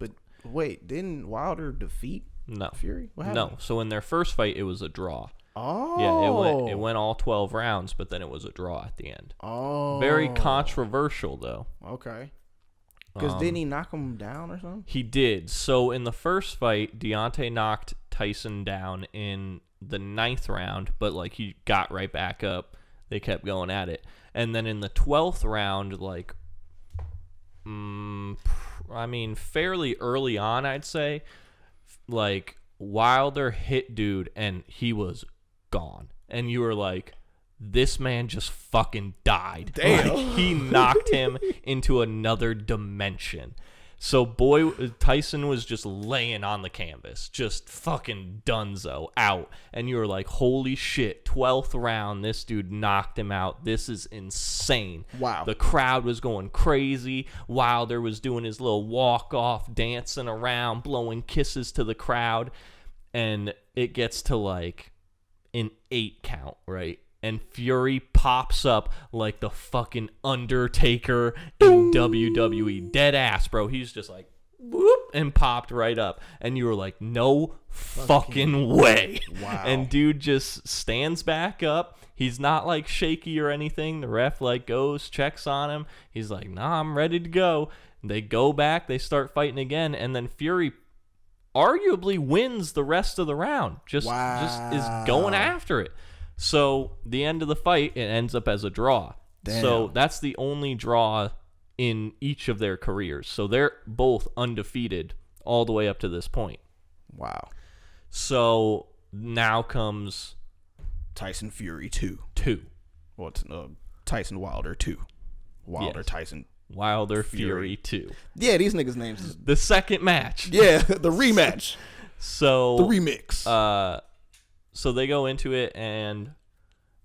But wait, didn't Wilder defeat No. Fury? What No. happened? So in their first fight it was a draw. Oh. Yeah, it went all 12 rounds, but then it was a draw at the end. Oh. Very controversial though. Okay. Because didn't he knock him down or something? He did. So in the first fight, Deontay knocked Tyson down in the 9th round, but like he got right back up. They kept going at it. And then in the 12th round, like, I mean, fairly early on, I'd say, like, Wilder hit dude and he was gone. And you were like, this man just fucking died. Damn. Like, he knocked him into another dimension. So Tyson was just laying on the canvas, just fucking donezo out. And you were like, holy shit, 12th round, this dude knocked him out. This is insane. Wow. The crowd was going crazy. Wilder was doing his little walk-off, dancing around, blowing kisses to the crowd. And it gets to like an 8 count, right? And Fury pops up like the fucking Undertaker in WWE. Dead ass, bro. He's just like, whoop, and popped right up. And you were like, no fucking way. Wow. And dude just stands back up. He's not like shaky or anything. The ref like goes, checks on him. He's like, nah, I'm ready to go. They go back. They start fighting again. And then Fury arguably wins the rest of the round. Just is going after it. So the end of the fight, it ends up as a draw. Damn. So that's the only draw in each of their careers. So they're both undefeated all the way up to this point. Wow. So now comes Tyson Fury 2. 2. Well, it's, Tyson Wilder 2. Wilder Yes. Tyson. Wilder Fury 2. Yeah, these niggas' names is... The second match. Yeah, the rematch. So The remix. So they go into it, and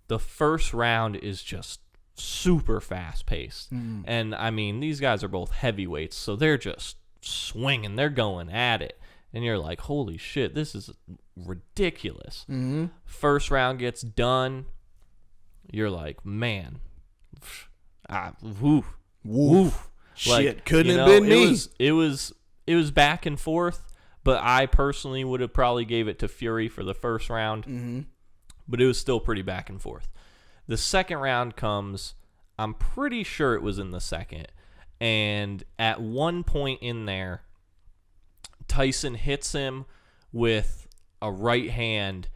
the first round is just super fast-paced. And, I mean, these guys are both heavyweights, so they're just swinging. They're going at it. And you're like, holy shit, this is ridiculous. Mm-hmm. First round gets done. You're like, man. Woof. Woof. Like, Shit, couldn't you have know, been me. It was back and forth. But I personally would have probably gave it to Fury for the first round. Mm-hmm. But it was still pretty back and forth. The second round comes, I'm pretty sure it was in the second. And at one point in there, Tyson hits him with a right hand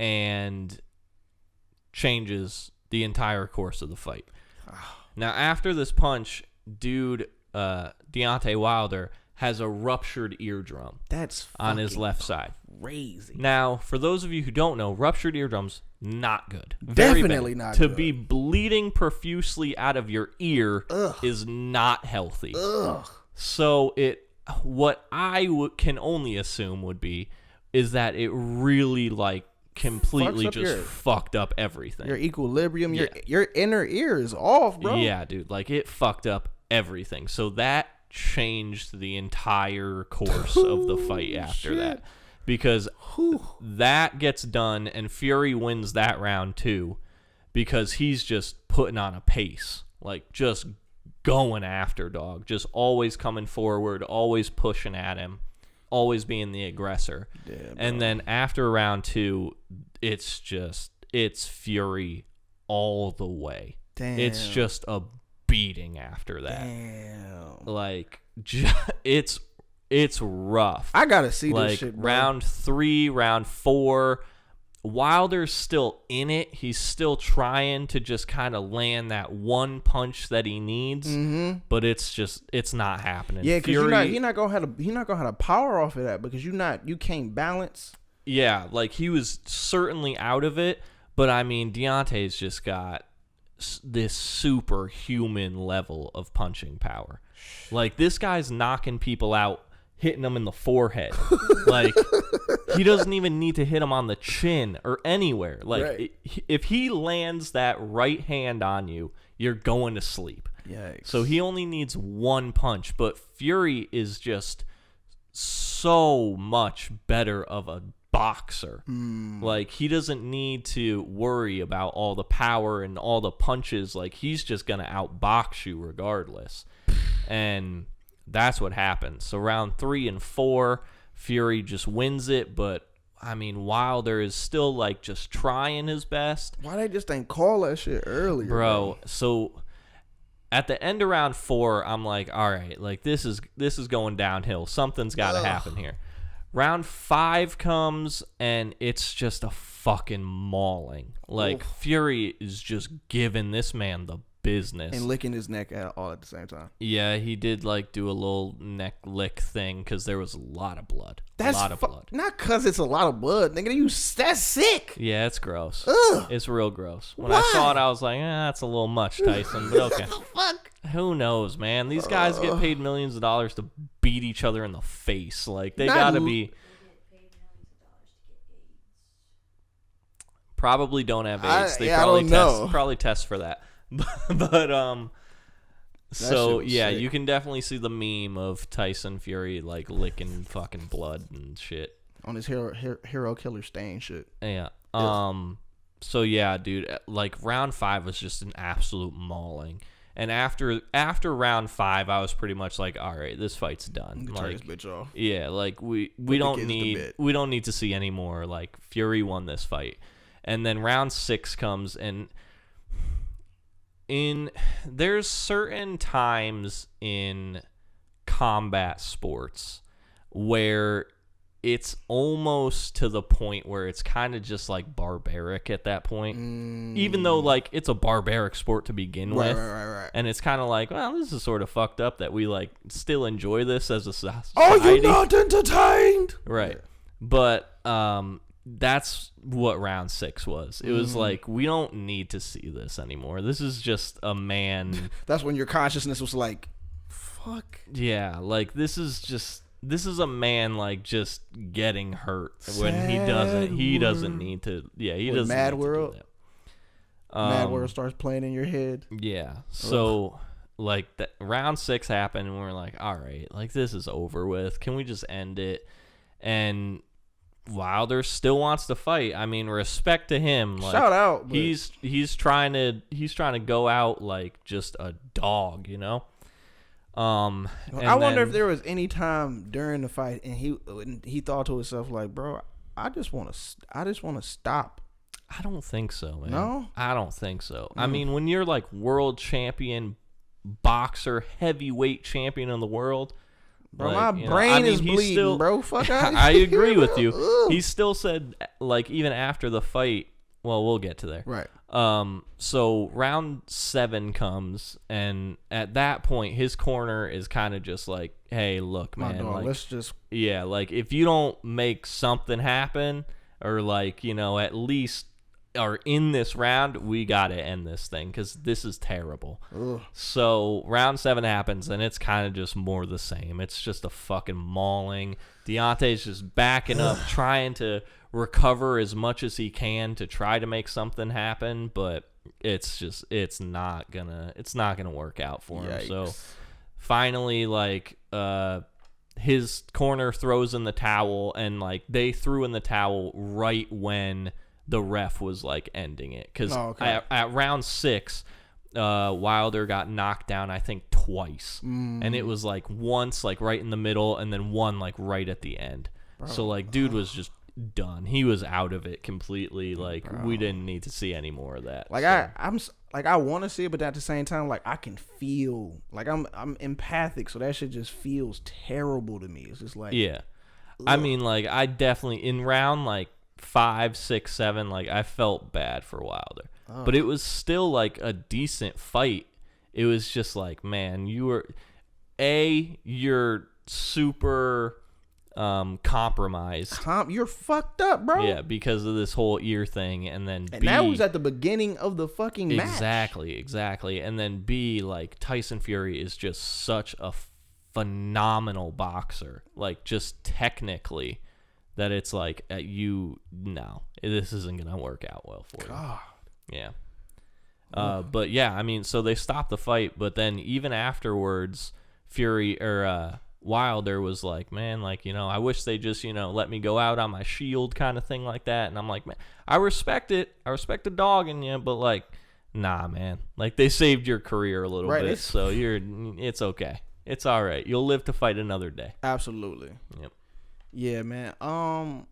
and changes the entire course of the fight. Now, after this punch, dude, Deontay Wilder has a ruptured eardrum That's on his left side. crazy. Now, for those of you who don't know, ruptured eardrums, not good. Very Definitely bad. not To good. be bleeding profusely out of your ear is not healthy. Ugh. So what I can only assume would be is that it really like completely Fucks up just your- fucked up everything. Your equilibrium, Yeah. your inner ear is off, bro. Yeah, dude. Like, it fucked up everything. So that changed the entire course of the fight after shit. that. Because that gets done, and Fury wins that round, too. Because he's just putting on a pace. Like, just going after, dog. Just always coming forward, always pushing at him, always being the aggressor. Yeah, And then after round 2, it's Fury all the way. Damn. It's just a beating after that. Damn. Like, it's rough. I gotta see like this shit, bro. round 3, round 4, Wilder's still in it. He's still trying to just kind of land that one punch that he needs, but it's not happening. Yeah, because you're not gonna have power off of that because you can't balance. Yeah, like he was certainly out of it, but I mean Deontay's just got this superhuman level of punching power. Like this guy's knocking people out, hitting them in the forehead. Like he doesn't even need to hit them on the chin or anywhere. Like if he lands that right hand on you, you're going to sleep. Yikes. So he only needs one punch, but Fury is just so much better of a boxer. Like he doesn't need to worry about all the power and all the punches. Like he's just gonna outbox you regardless. And that's what happened. So round 3 and 4, Fury just wins it, but I mean Wilder is still like just trying his best. Why they just ain't call that shit earlier, bro? So at the end of round 4, I'm like, all right, like this is going downhill. Something's got to happen here. Round 5 comes and it's just a fucking mauling. Like Fury is just giving this man the business and licking his neck all at the same time. Yeah, he did like do a little neck lick thing because there was a lot of blood. Blood. Not because it's a lot of blood, nigga. That's sick. Yeah, it's gross. Ugh. It's real gross. When Why? I saw it, I was like, that's a little much, Tyson. But okay. What the fuck? Who knows, man? These guys get paid millions of dollars to beat each other in the face. Like they Not gotta l- be. They get paid millions of dollars to get AIDS. Probably don't have AIDS. They I probably don't test know. probably test for that. but so shit was yeah, sick. you can definitely see the meme of Tyson Fury like licking fucking blood and shit. On his hero killer stain shit. Yeah. So yeah, dude, like round 5 was just an absolute mauling. And after round 5, I was pretty much like, all right, this fight's done. Turn this bitch off. Yeah, like we the don't kids to need bed. we don't need to see any more. Like Fury won this fight. And then round 6 comes, and there's certain times in combat sports where it's almost to the point where it's kind of just like barbaric at that point. Even though like it's a barbaric sport to begin with. Right. And it's kind of like, well, this is sort of fucked up that we like still enjoy this as a society. Are you not entertained? Right. But that's what round 6 was. It was like, we don't need to see this anymore. This is just a man. That's when your consciousness was like, fuck. Yeah, like this is a man like just getting hurt when he doesn't need to. Yeah, he doesn't. Mad need World? to do that. Mad World starts playing in your head. Yeah. So like that round 6 happened and we're like, all right, like this is over with. Can we just end it? And Wilder still wants to fight. I mean, respect to him. Like, Shout out. But he's trying to go out like just a dog, you know. And I wonder then- if there was any time during the fight and he thought to himself like, bro, I just want to stop. I don't think so, man. No? I don't think so. I mean, when you're like world champion boxer, heavyweight champion in the world, Bro, like, my you know, brain I mean, is he bleeding, still- bro. Fuck out. I agree with you. Ugh. He still said, like, even after the fight, well, we'll get to there. Right. So round 7 comes, and at that point, his corner is kind of just like, hey, look, My man, dog, like, let's just yeah, like, if you don't make something happen, or like, you know, at least are in this round, we gotta end this thing because this is terrible. ugh. So round 7 happens, and it's kind of just more the same. It's just a fucking mauling. Deontay's just backing up, trying to recover as much as he can to try to make something happen, but it's not gonna work out for him. Yikes. So finally, like, his corner throws in the towel, and like they threw in the towel right when the ref was like ending it, because at round 6 Wilder got knocked down, I think twice, and it was like once like right in the middle and then one like right at the end. So like dude was just done. He was out of it completely. Like we didn't need to see any more of that. Like so. I want to see it, but at the same time, like I can feel, like I'm empathic, so that shit just feels terrible to me. It's just like, Yeah. I mean, like, I definitely, in round, like, 5, 6, 7, like I felt bad for Wilder. But it was still like a decent fight. It was just like, man, you're super compromised. You're fucked up, bro. Yeah, because of this whole ear thing, and then And B, that was at the beginning of the fucking match. exactly. And then B, like Tyson Fury is just such a phenomenal boxer, like just technically, that it's like this isn't gonna work out well for you. God. Yeah. But yeah, I mean, so they stopped the fight, but then even afterwards, Wilder was like, man, like, I wish they just, let me go out on my shield kind of thing like that. And I'm like, man, I respect it. I respect the dog in you, but like, nah, man. Like, they saved your career a little bit, so it's okay. It's all right. You'll live to fight another day. Absolutely. Yep. Yeah, man. I'm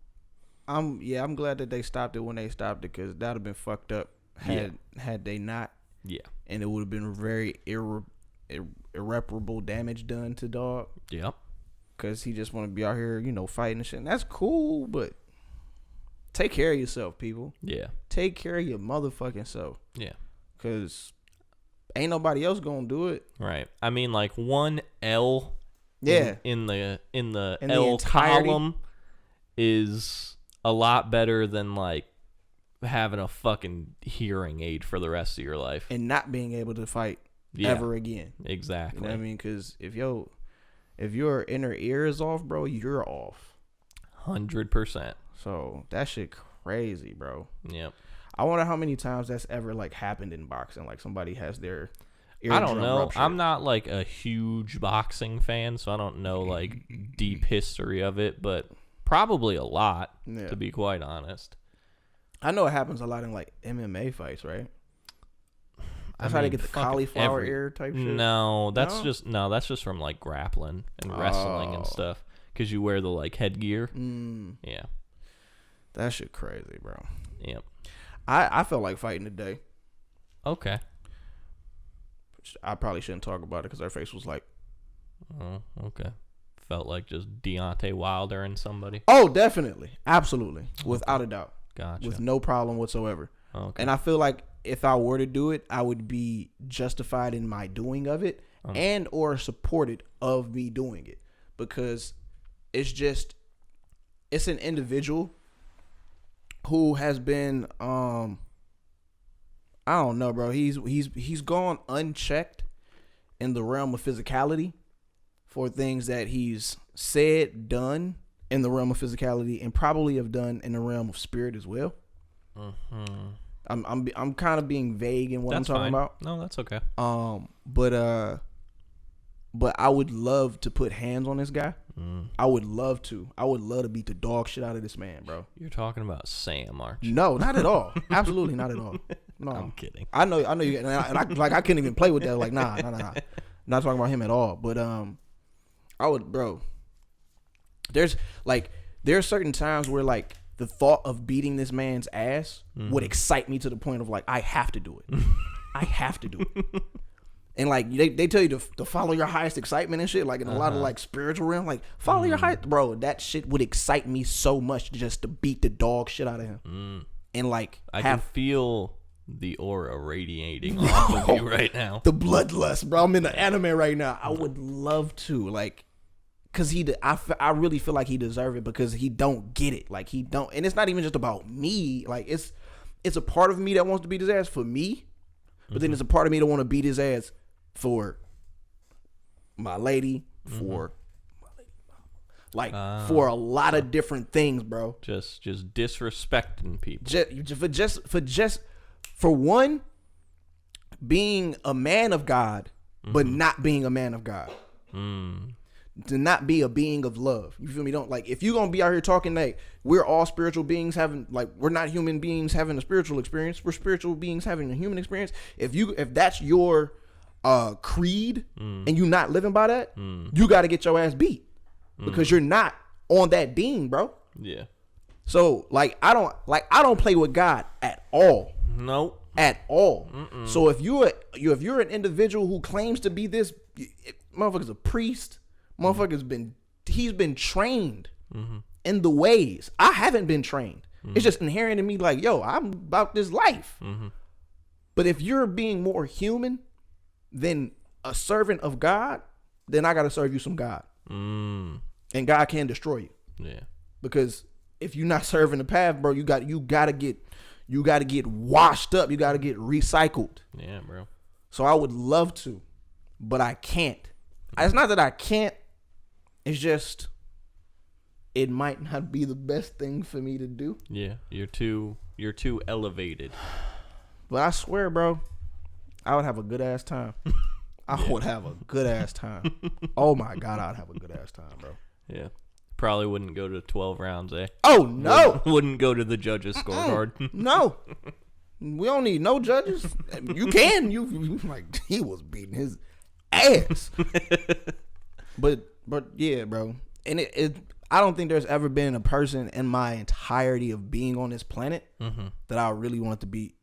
glad that they stopped it when they stopped it, because that'd have been fucked up had they not. Yeah. And it would have been very irreparable damage done to dog. Yep. Because he just want to be out here, fighting and shit. And that's cool, but take care of yourself, people. Yeah. Take care of your motherfucking self. Yeah. Because ain't nobody else gonna do it. Right. I mean, like, one L. Yeah. In the L column is a lot better than like having a fucking hearing aid for the rest of your life and not being able to fight ever again. Exactly. You know what I mean? Because if your inner ear is off, bro, you're off. 100%. So that shit crazy, bro. Yep. I wonder how many times that's ever like happened in boxing. Like somebody has their I don't know. Ruptured. I'm not like a huge boxing fan, so I don't know like deep history of it, but probably a lot, to be quite honest. I know it happens a lot in like MMA fights, right? That's how they get the cauliflower ear type shit. No, that's just from like grappling and wrestling and stuff, because you wear the like headgear. Yeah, that shit crazy, bro. Yep. I felt like fighting today. Okay. I probably shouldn't talk about it because our face was like, oh, okay. Felt like just Deontay Wilder and somebody. Oh, definitely, absolutely, without a doubt. Gotcha. With no problem whatsoever. Okay. And I feel like if I were to do it, I would be justified in my doing of it and or supported of me doing it, because it's an individual who has been I don't know, bro. He's gone unchecked in the realm of physicality for things that he's said, done in the realm of physicality, and probably have done in the realm of spirit as well. I'm kind of being vague in what I'm talking about. No, that's okay. But I would love to put hands on this guy. I would love to beat the dog shit out of this man, bro. You're talking about Sam, aren't you? No, not at all. Absolutely not at all. No, I'm kidding. I know you. And I couldn't even play with that. Like, nah. Not talking about him at all. But I would, bro. There's certain times where like the thought of beating this man's ass would excite me to the point of like, I have to do it. I have to do it. And like they tell you to follow your highest excitement and shit, like in a lot of like spiritual realm, like follow your highest, bro. That shit would excite me so much just to beat the dog shit out of him. And like I can feel the aura radiating off of you right now. The bloodlust, bro. I'm in the anime right now. I would love to, like, cause I really feel like he deserves it, because he don't get it. Like he don't, and it's not even just about me. Like it's a part of me that wants to beat his ass for me, but then there's a part of me that want to beat his ass for my lady, for my lady mama. Like for a lot of different things, bro. Just disrespecting people. For one, being a man of God, but not being a man of God. To not be a being of love. You feel me? Don't, like, if you're gonna be out here talking like we're all spiritual beings having, like, we're not human beings having a spiritual experience, we're spiritual beings having a human experience. If that's your creed and you not living by that, you got to get your ass beat, because you're not on that beam, bro. Yeah. So like I don't play with God at all. Nope. At all. So if you're an individual who claims to be this, motherfucker's a priest. Motherfucker's been trained in the ways. I haven't been trained. It's just inherent in me like, yo, I'm about this life. Mm-hmm. But if you're being more human than a servant of God, then I got to serve you some God. Mm. And God can destroy you. Yeah. Because if you're not serving the path, bro, you got to get washed up. You got to get recycled. Yeah, bro. So I would love to, but I can't. It's not that I can't. It's just it might not be the best thing for me to do. Yeah, you're too elevated. But I swear, bro, I would have a good ass time. I would have a good ass time. Oh my God, I'd have a good ass time, bro. Yeah. Probably wouldn't go to 12 rounds, eh? Oh no. Wouldn't go to the judges' scorecard. No. We don't need no judges. You can. You like he was beating his ass. But yeah, bro. And it I don't think there's ever been a person in my entirety of being on this planet that I really want to be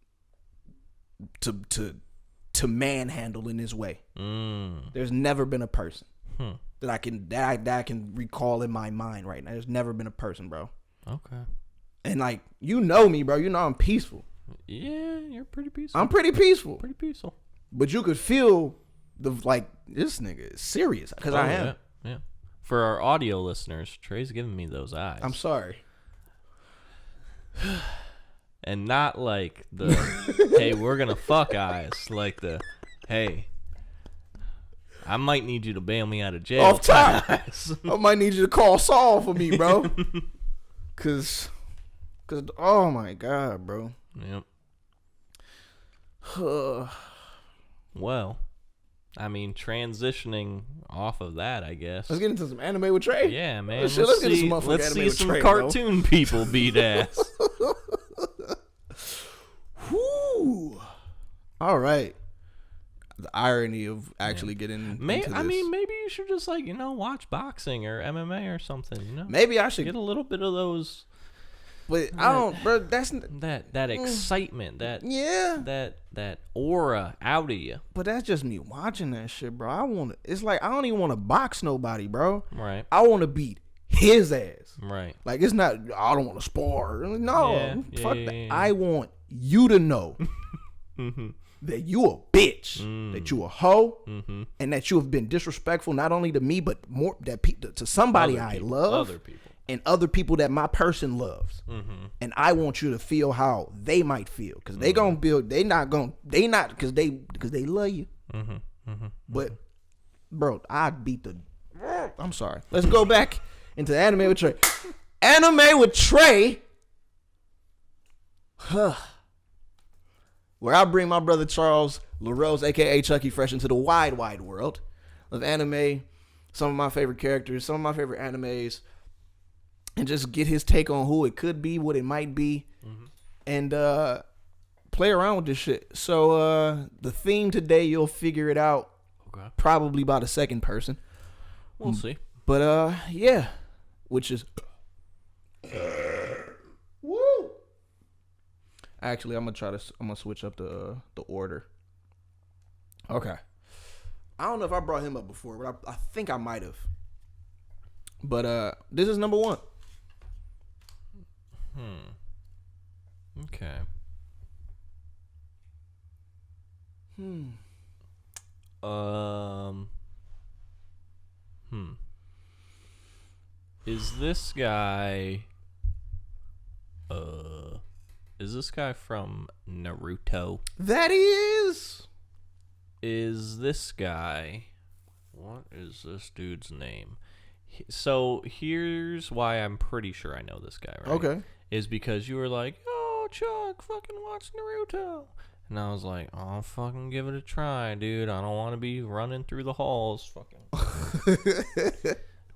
to manhandle in this way. There's never been a person that I can recall in my mind right now. There's never been a person, bro. Okay. And like, you know me, bro. You know I'm peaceful. Yeah, you're pretty peaceful. I'm pretty peaceful. Pretty peaceful. But you could feel this nigga is serious because I am. Yeah. For our audio listeners, Trey's giving me those eyes. I'm sorry. And not like the, hey, we're going to fuck eyes. Like the, hey, I might need you to bail me out of jail. Off top. Eyes. I might need you to call Saul for me, bro. Cause oh my God, bro. Yep. Well, I mean, transitioning off of that, I guess. Let's get into some anime with Trey. Yeah, man. Let's get into some let's see with some Trey, cartoon people beat ass. Whoo. All right. The irony of actually getting into this. I mean, maybe you should just watch boxing or MMA or something. Maybe I should get a little bit of those. But I don't, bro. That's that excitement, that aura out of you. But that's just me watching that shit, bro. It's like I don't even want to box nobody, bro. Right. I want to beat his ass. Right. Like it's not. I don't want to spar. No, fuck that. Yeah. I want you to know that you a bitch, that you a hoe, and that you have been disrespectful not only to me but more to somebody I love. Other people. And other people that my person loves. And I want you to feel how they might feel. Because they gonna build, they not because they love you. But bro, I'd beat the I'm sorry. Let's go back into Anime with Trey. Anime with Trey. Where I bring my brother Charles LaRose, aka Chuckie, fresh into the wide world of anime. Some of my favorite characters, some of my favorite animes. And just get his take on who it could be, what it might be, and play around with this shit. So the theme today, you'll figure it out probably by the second person. We'll see. But yeah, which is woo. Actually, I'm gonna switch up the order. Okay. I don't know if I brought him up before, but I think I might have. But this is number 1. Okay. Is this guy from Naruto? That is. Is this guy, what is this dude's name? So here's why I'm pretty sure I know this guy, right? Okay. Is because you were like, oh, Chuck, fucking watch Naruto. And I was like, oh, I'll fucking give it a try, dude. I don't want to be running through the halls, fucking.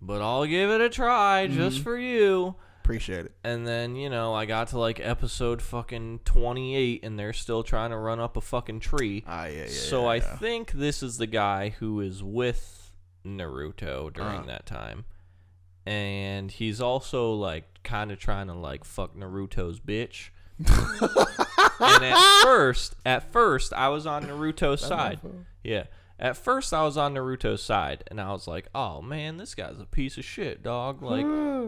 But I'll give it a try just for you. Appreciate it. And then, I got to like episode fucking 28 and they're still trying to run up a fucking tree. Yeah. So I think this is the guy who is with Naruto during that time. And he's also like kind of trying to like fuck Naruto's bitch. And at first I was on Naruto's side. Yeah. At first, I was on Naruto's side, and I was like, oh, man, this guy's a piece of shit, dog. Like,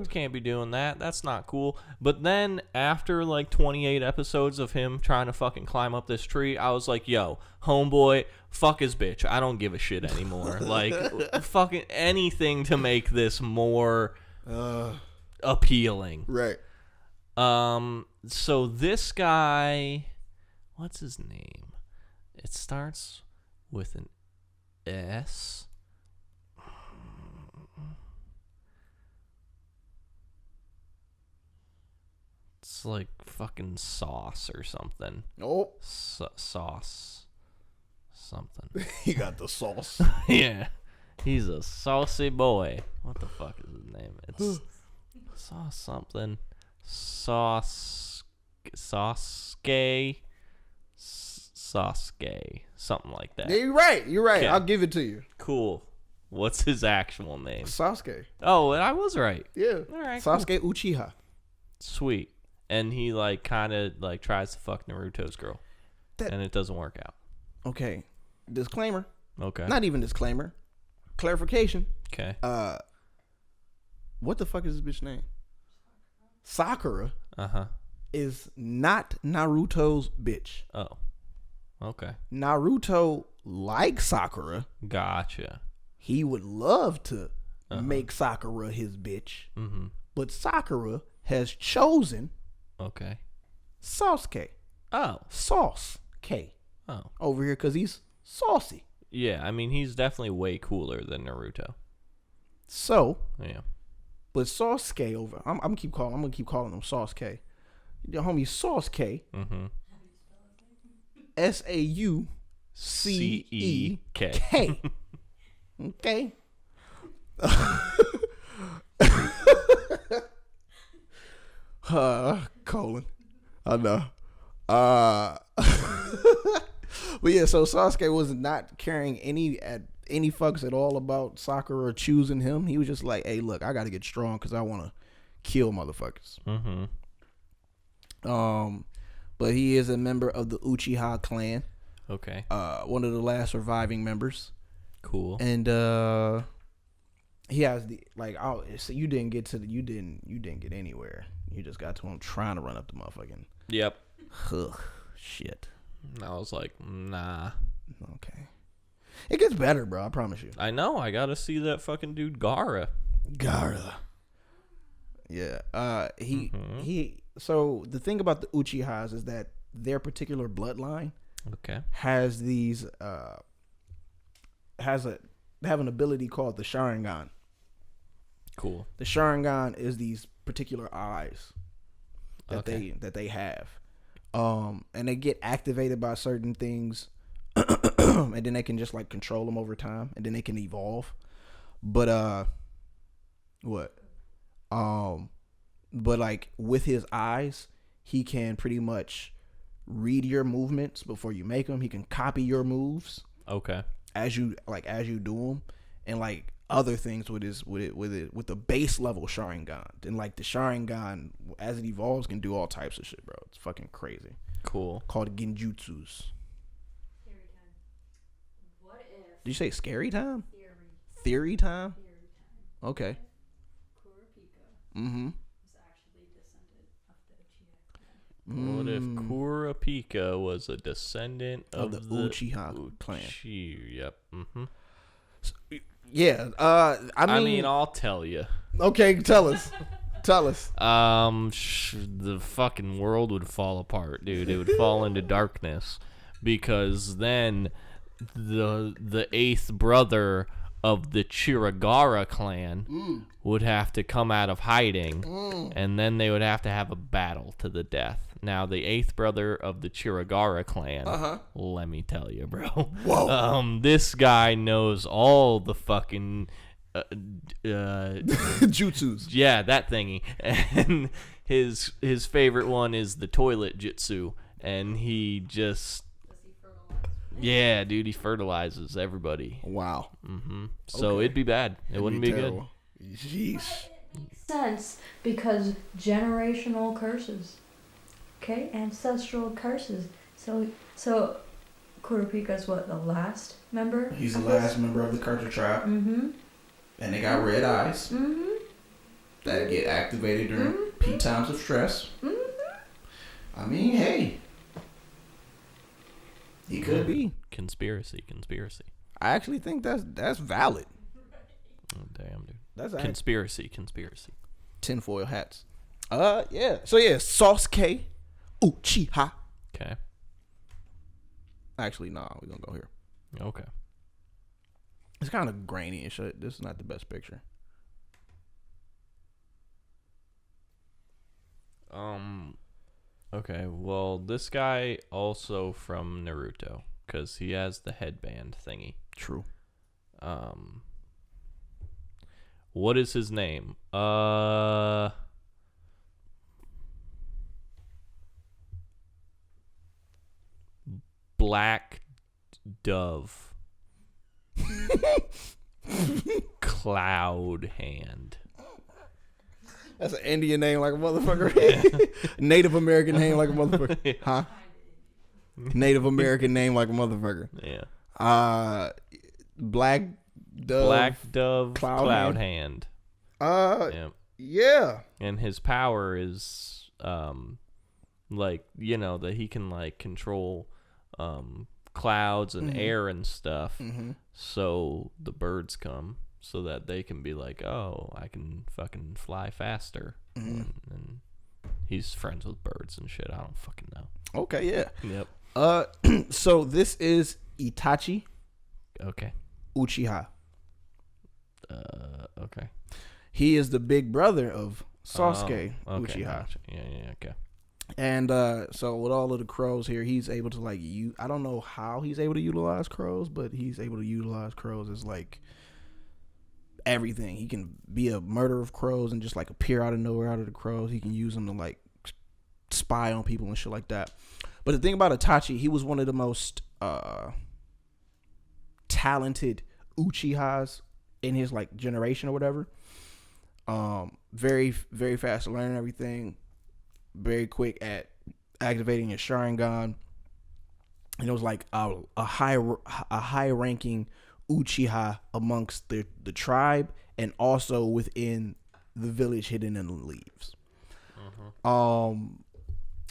can't be doing that. That's not cool. But then, after, like, 28 episodes of him trying to fucking climb up this tree, I was like, yo, homeboy, fuck his bitch. I don't give a shit anymore. Like, fucking anything to make this more appealing. Right. So this guy, what's his name? It starts with an S. It's like fucking sauce or something. Oh, Sauce. Something. he got the sauce. Yeah. He's a saucy boy. What the fuck is his name? It's sauce something. Sasuke. Something like that. Yeah, you're right. You're right. Okay. I'll give it to you. Cool. What's his actual name? Sasuke. Oh, and I was right. Yeah. All right. Cool. Sasuke Uchiha. Sweet. And he like kind of like tries to fuck Naruto's girl, and it doesn't work out. Okay. Disclaimer. Okay. Not even disclaimer. Clarification. Okay. What the fuck is this bitch name? Sakura Uh-huh. is not Naruto's bitch. Oh. Okay. Naruto likes Sakura. Gotcha. He would love to make Sakura his bitch. Mm-hmm. But Sakura has chosen Okay. Sasuke. Oh. Sauce K. Oh. Over here because he's saucy. Yeah, I mean, he's definitely way cooler than Naruto. So, Yeah. but Sauce K over. I'm gonna keep calling him Sauce K. The homie Sauce K. Mm-hmm. SAUCEK. Okay. Colon. I know. But yeah, so Sasuke was not caring any fucks at all about Sakura choosing him. He was just like, hey, look, I got to get strong because I want to kill motherfuckers. Mm-hmm. But he is a member of the Uchiha clan. Okay. One of the last surviving members. Cool. And he has the like. Oh, so you didn't get anywhere. You just got to him trying to run up the motherfucking. Yep. Ugh, shit. I was like, nah. Okay. It gets better, bro. I promise you. I know. I gotta see that fucking dude Gaara. Yeah. He. So the thing about the Uchihas is that their particular bloodline Okay. has these. They have an ability called the Sharingan. Cool. The Sharingan is these particular eyes that Okay. they have, and they get activated by certain things, and then they can just like control them over time, and then they can evolve. But but like with his eyes, he can pretty much read your movements before you make them. He can copy your moves Okay. as you do them, and like other things with the base level Sharingan. And like the Sharingan as it evolves can do all types of shit, bro. It's fucking crazy. Cool. Called genjutsus. Theory time. What if Did you say scary time? theory Theory time? time Okay. Kurapika Mm-hmm. was actually descendant of the Uchiha clan? What if Kurapika was a descendant Of of the Uchiha clan. Yep. Mm-hmm. Yeah. I mean, I'll tell you. okay. Tell us. Tell us. The fucking world would fall apart, dude. It would fall into darkness because then the eighth brother of the Chiragara clan would have to come out of hiding, and then they would have to have a battle to the death. Now, the eighth brother of the Chiragara clan, let me tell you, bro. Whoa. This guy knows all the fucking Jutsus. yeah, that thingy. And his favorite one is the toilet jutsu, and he just Does he fertilize? yeah, dude, he fertilizes everybody. Wow. So Okay. it'd be bad. It wouldn't be good. terrible. Jeez. Makes sense because generational curses. Okay, ancestral curses. So Kurapika's what, the last member? He's the last member of the Culture Tribe. Mm-hmm. And they got red eyes Mm-hmm. that get activated during peak times of stress. I mean, hey. He could be. Conspiracy. I actually think that's valid. Oh, damn, dude. That's Conspiracy. tinfoil hats. Yeah. So yeah, Sasuke Uchiha. Okay. Actually, nah, we're gonna go here. Okay. It's kind of grainy and shit. This is not the best picture. Okay, well, this guy also from Naruto, because he has the headband thingy. True. What is his name? Black Dove. Cloud Hand. That's an Indian name like a motherfucker. Native American name like a motherfucker. Huh? Native American name like a motherfucker. Yeah. Black Dove. Cloud Hand. Yeah. Yeah. And his power is like, you know, that he can like control clouds and air and stuff. So the birds come so that they can be like, oh, I can fucking fly faster. And he's friends with birds and shit. I don't fucking know. Okay, yeah. Yep. So this is Itachi Okay. Uchiha. Okay. He is the big brother of Sasuke Okay, Uchiha. gotcha. Yeah, okay. And so with all of the crows here, he's able to like I don't know how he's able to utilize crows, but he's able to utilize crows as like everything. He can be a murderer of crows and just like appear out of nowhere out of the crows. He can use them to like spy on people and shit like that. But the thing about Itachi, he was one of the most talented Uchihas in his like generation or whatever. Very, very fast at learning everything. Very quick at activating his Sharingan. And it was like a high ranking Uchiha amongst the tribe and also within the village hidden in the leaves.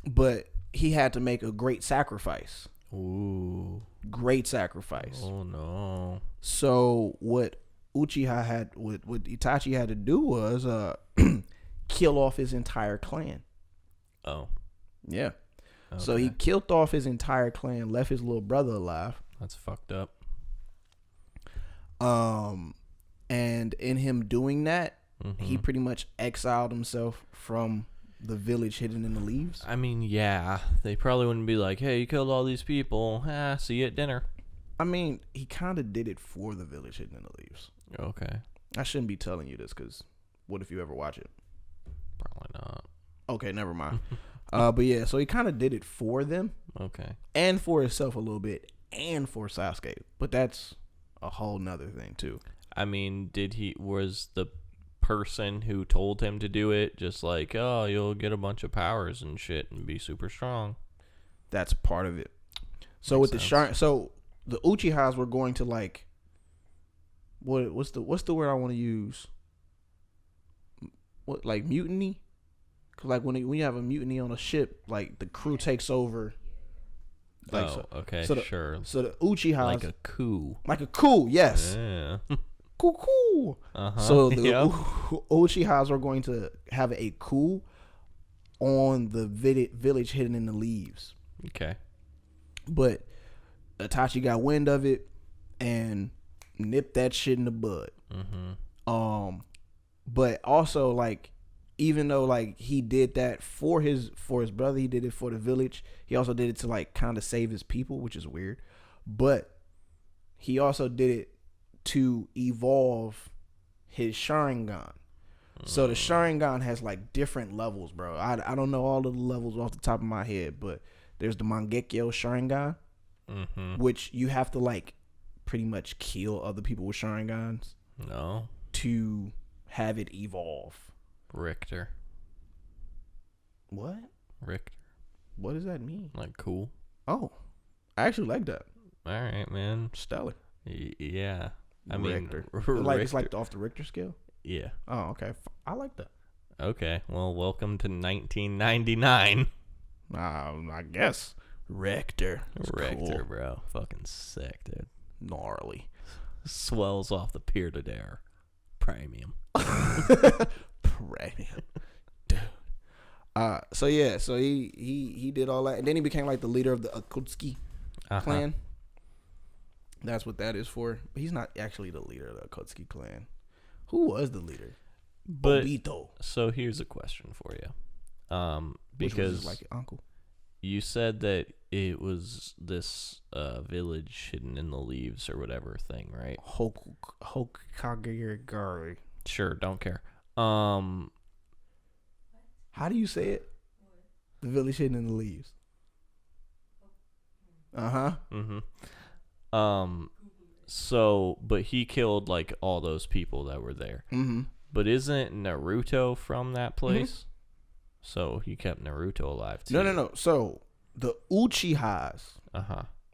But he had to make a great sacrifice. Ooh. Great sacrifice. Oh no. So what Uchiha had, what Itachi had to do was kill off his entire clan. Oh. Yeah. Okay. So he killed off his entire clan, left his little brother alive. That's fucked up. And in him doing that, he pretty much exiled himself from the village hidden in the leaves. I mean, yeah, they probably wouldn't be like, hey, you killed all these people. See you at dinner. I mean, he kind of did it for the village hidden in the leaves. Okay. I shouldn't be telling you this because what if you ever watch it? Probably not. Okay, never mind. But yeah, so he kind of did it for them. Okay. And for himself a little bit. And for Sasuke. But that's a whole nother thing too. I mean, was the person who told him to do it just like, oh, you'll get a bunch of powers and shit and be super strong? That's part of it. So Makes with sense. the Uchihas were going to like, what's the word I want to use? What, like mutiny? Cause like when you have a mutiny on a ship, like the crew takes over. Like, okay, so sure. So the Uchihas, Like a coup. like a coup, yes, Yeah. coup. So the Uchihas are going to have a coup on the village hidden in the leaves. Okay. But Itachi got wind of it and nipped that shit in the bud. But also like, even though like he did that for his brother, he did it for the village. He also did it to like kind of save his people, which is weird. But he also did it to evolve his Sharingan. So the Sharingan has like different levels, bro. I don't know all of the levels off the top of my head, but there's the Mangekyo Sharingan, which you have to like pretty much kill other people with Sharingans to have it evolve. Richter. What? Richter. What does that mean? Like cool. Oh, I actually like that. All right, man. Stellar. Yeah. I Richter. mean, Like it's like off the Richter scale. yeah. Oh, okay. I like that. Okay. Well, welcome to 1999. I guess Richter. It's Richter, cool. bro. Fucking sick, dude. Gnarly. Swells off the pier to dare. Premium. Premium. Dude. So he did all that, and then he became like the leader of the Akutski clan. That's what that is for. But he's not actually the leader of the Akutski clan. Who was the leader? But Obito. so here's a question for you. Which was Because his, like your uncle. you said that it was this village hidden in the leaves or whatever thing, right? Hokage. Sure, don't care. How do you say it? The village hidden in the leaves. Mm-hmm. So, but he killed like all those people that were there. Mm-hmm. But isn't Naruto from that place? So he kept Naruto alive too. No. So the Uchihas.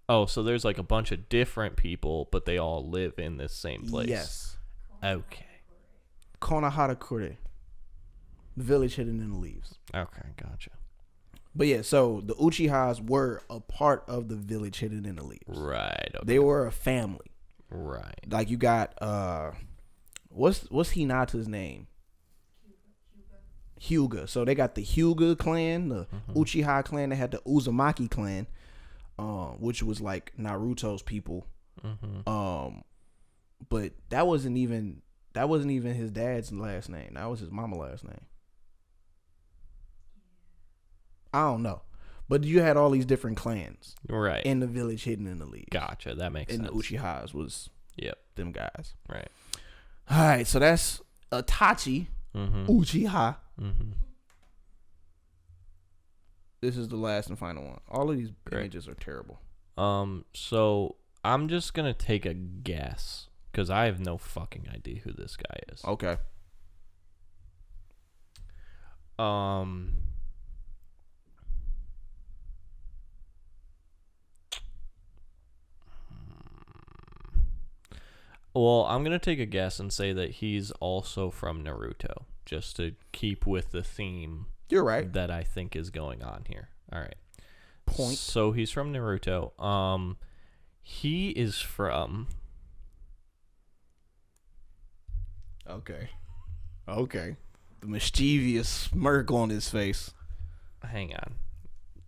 Oh, so there's like a bunch of different people, but they all live in this same place. Yes. Okay. Konohara-kure. The village hidden in the leaves. Okay, gotcha. But yeah, so the Uchihas were a part of the village hidden in the leaves. Right. Okay. They were a family. Right. Like you got what's Hinata's name? Hyuga. So they got the Hyuga clan, the Uchiha clan. They had the Uzumaki clan, which was like Naruto's people. But that wasn't even his dad's last name. That was his mama's last name. I don't know. But you had all these different clans. Right. In the village hidden in the leaves. Gotcha. That makes and sense. And the Uchihas was them guys. Right. All right. So that's Itachi, Uchiha. This is the last and final one. All of these images are terrible. So I'm just going to take a guess because I have no fucking idea who this guy is. Okay. Well, I'm going to take a guess and say that he's also from Naruto, just to keep with the theme. You're right. That I think is going on here. All right. Point. So he's from Naruto. He is from... Okay. The mischievous smirk on his face. Hang on.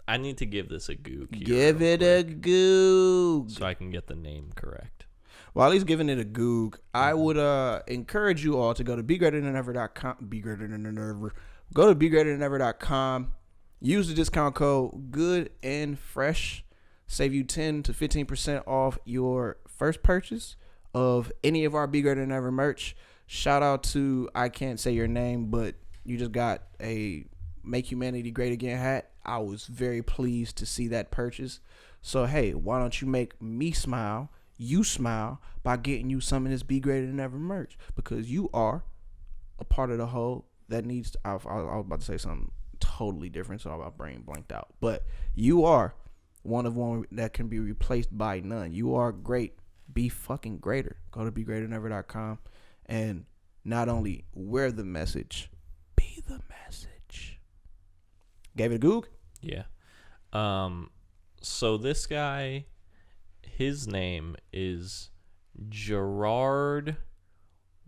I need to give this a goog. Give it a goog. So I can get the name correct. While he's giving it a goog, I would encourage you all to go to begreaterthanever.com. Go to begreaterthanever.com. Use the discount code GOOD and FRESH. Save you 10 to 15% off your first purchase of any of our Be Greater Than Ever merch. Shout out to, I can't say your name, but you just got a Make Humanity Great Again hat. I was very pleased to see that purchase. So, hey, why don't you make me smile? You smile by getting you some of this Be Greater Than Ever merch, because you are a part of the whole that needs to, I was about to say something totally different, so my brain blanked out, but you are one that can be replaced by none. You are great. Be fucking greater. Go to begreaterthanever.com and not only wear the message, be the message. Gave it a goog? Yeah. So this guy, his name is Gerard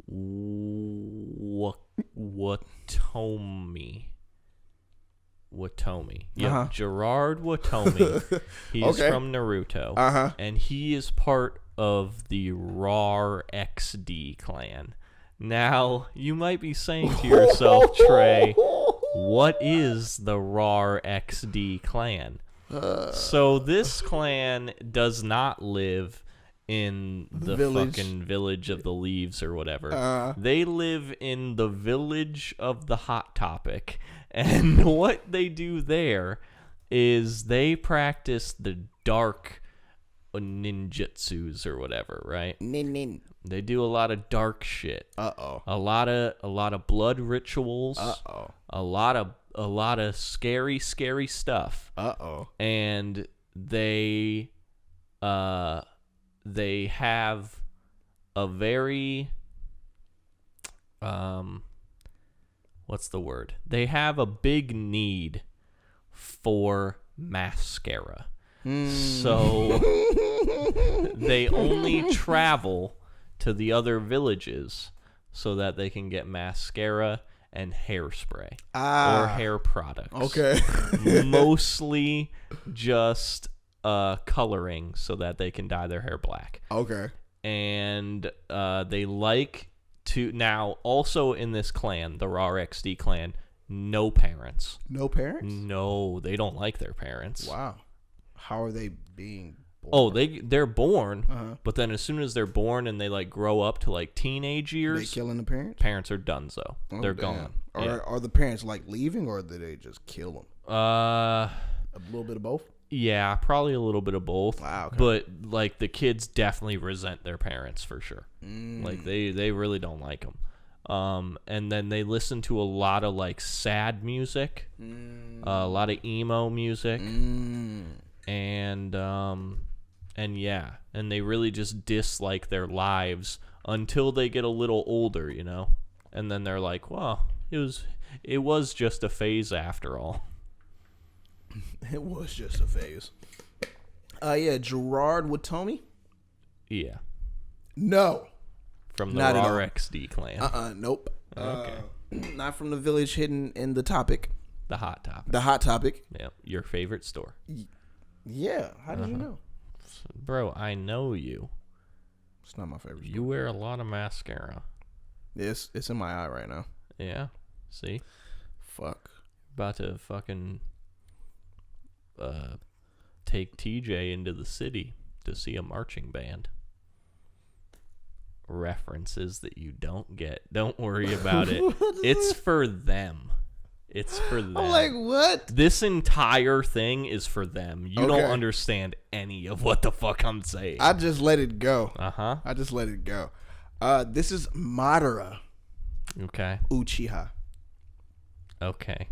Watomi. Yeah, Gerard Watomi. He's from Naruto. And he is part of the RAR XD clan. Now, you might be saying to yourself, Trey, what is the RAR XD clan? So this clan does not live in the fucking village of the leaves or whatever. They live in the village of the Hot Topic. And what they do there is they practice the dark ninjutsus or whatever, right? They do a lot of dark shit. A lot of blood rituals. A lot of scary stuff. And they they have a very what's the word? They have a big need for mascara. So they only travel to the other villages so that they can get mascara and hairspray or hair products. Okay. Mostly just coloring so that they can dye their hair black. Okay. And they like to now also in this clan, the Raw XD clan, no parents. No parents? No, they don't like their parents. Wow. How are they being born? Oh, they're born, but then as soon as they're born and they like grow up to like teenage years, They killing the parents? parents are donezo. Oh, They're damn. gone. Are the parents like leaving, or do they just kill them? Yeah. A little bit of both. Yeah, probably a little bit of both. Wow. Okay. But like the kids definitely resent their parents for sure. Like they really don't like them. And then they listen to a lot of like sad music, a lot of emo music, and yeah, and they really just dislike their lives until they get a little older, you know, and then they're like, well, it was just a phase after all. It was just a phase. Yeah, Gerard Watomi? Yeah, No. from the Not at all. RXD clan. Nope. Okay. Not from the village hidden in the topic. The hot topic. The hot topic. Yeah, your favorite store. Yeah. How did you know? Bro, I know you. It's not my favorite. You wear a lot of mascara. It's in my eye right now. Yeah. See? Fuck. About to fucking take TJ into the city to see a marching band. References that you don't get. Don't worry about it. It's for them. It's for them. I'm like, what? This entire thing is for them. You don't Okay. understand any of what the fuck I'm saying. I just let it go. Uh-huh. I just let it go. This is Madara Okay. Uchiha. Okay.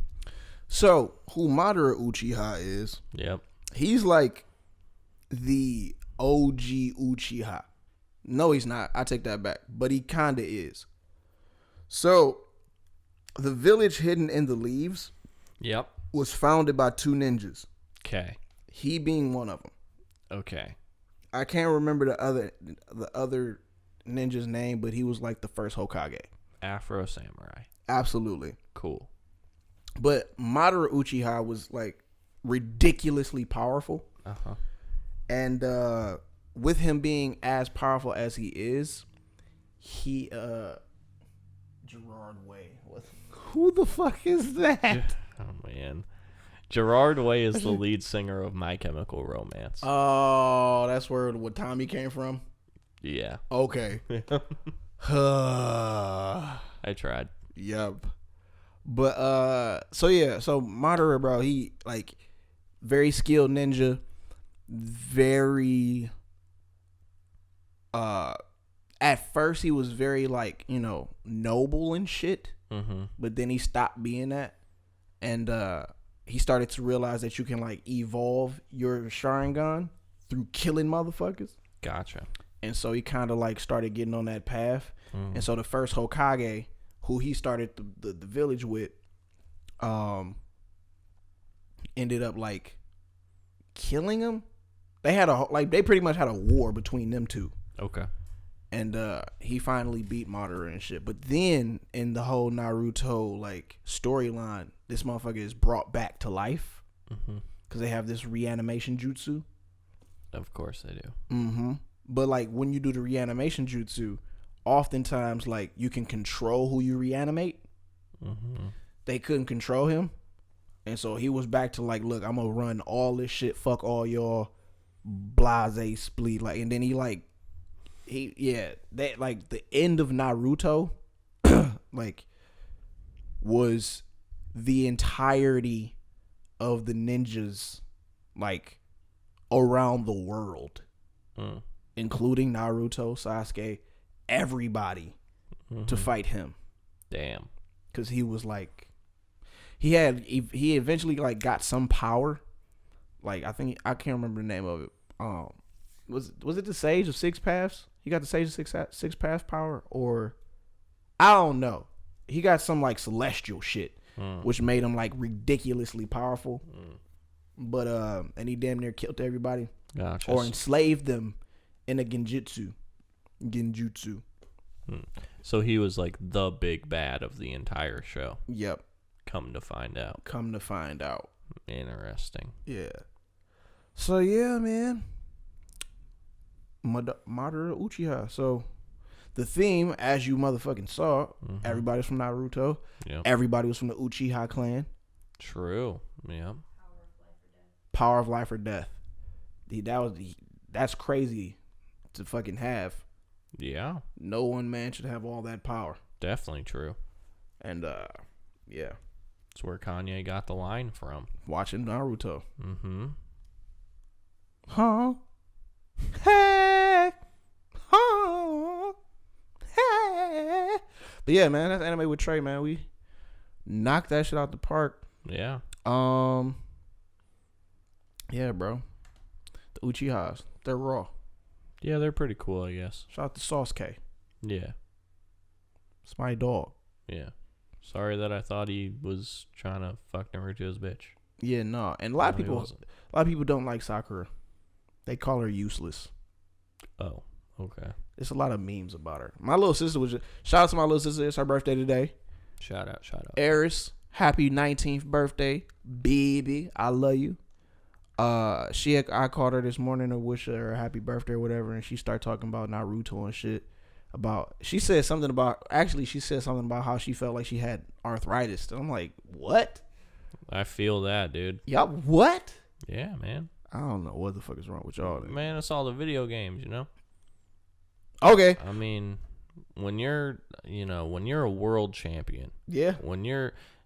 So, who Madara Uchiha is, Yep. he's like the OG Uchiha. No, he's not. I take that back. But he kind of is. So, the village hidden in the leaves Yep. was founded by two ninjas. Okay. He being one of them. Okay. I can't remember the other ninja's name, but he was like the first Hokage. Afro Samurai. Absolutely. Cool. But Madara Uchiha was like ridiculously powerful. Uh-huh. And with him being as powerful as he is, he Gerard Way. Who the fuck is that? Oh, man. Gerard Way is the lead singer of My Chemical Romance. Oh, that's where Watami came from? Yeah. Okay. I tried. Yep. But so Madara, bro, he like very skilled ninja, very at first he was very like, you know, noble and shit. Mm-hmm. But then he stopped being that, and he started to realize that you can like evolve your Sharingan through killing motherfuckers. Gotcha. And so he kind of like started getting on that path. And so the first Hokage, who he started the village with, ended up like killing him. They pretty much had a war between them two. Okay. And he finally beat Madara and shit. But then in the whole Naruto like storyline, this motherfucker is brought back to life because they have this reanimation jutsu. Of course they do. Mm-hmm. But like when you do the reanimation jutsu, oftentimes like you can control who you reanimate. Mm-hmm. They couldn't control him, and so he was back to like, look, I'm gonna run all this shit. Fuck all y'all, blase split. Like, and then that like the end of Naruto, like, was the entirety of the ninjas, like, around the world, including Naruto, Sasuke, everybody, to fight him. Damn. Because he was like, he eventually like got some power. Like I can't remember the name of it. was it the Sage of Six Paths? He got the Sage of Six Paths power, or I don't know. He got some like celestial shit, which made him like ridiculously powerful. But and he damn near killed everybody, or enslaved them in a genjutsu. So he was like the big bad of the entire show. Yep. Come to find out. Interesting. Yeah. So yeah, man. Madara Uchiha. So the theme, as you motherfucking saw, everybody's from Naruto. Yep. Everybody was from the Uchiha clan. True. Yeah. Power of life or death. That's crazy to fucking have. Yeah. No one man should have all that power. Definitely true. And yeah. That's where Kanye got the line from. Watching Naruto. Mm-hmm. Huh? Hey. Huh? Hey. But yeah, man, that's Anime with Trey, man. We knocked that shit out the park. Yeah. Yeah, bro. The Uchihas, they're raw. Yeah, they're pretty cool, I guess. Shout out to Sauce K. Yeah. It's my dog. Yeah. Sorry that I thought he was trying to fuck Naruto's bitch. Yeah, no. And a lot of people don't like Sakura. They call her useless. Oh, okay. There's a lot of memes about her. My little sister was shout out to my little sister. It's her birthday today. Shout out. Eris, happy 19th birthday, baby. I love you. I called her this morning to wish her a happy birthday or whatever, and she started talking about Naruto and shit. She said something about how she felt like she had arthritis. And I'm like, what? I feel that, dude. Y'all, what? Yeah, man. I don't know what the fuck is wrong with y'all. Man, it's all the video games, you know? Okay. I mean, when you're a world champion. Yeah.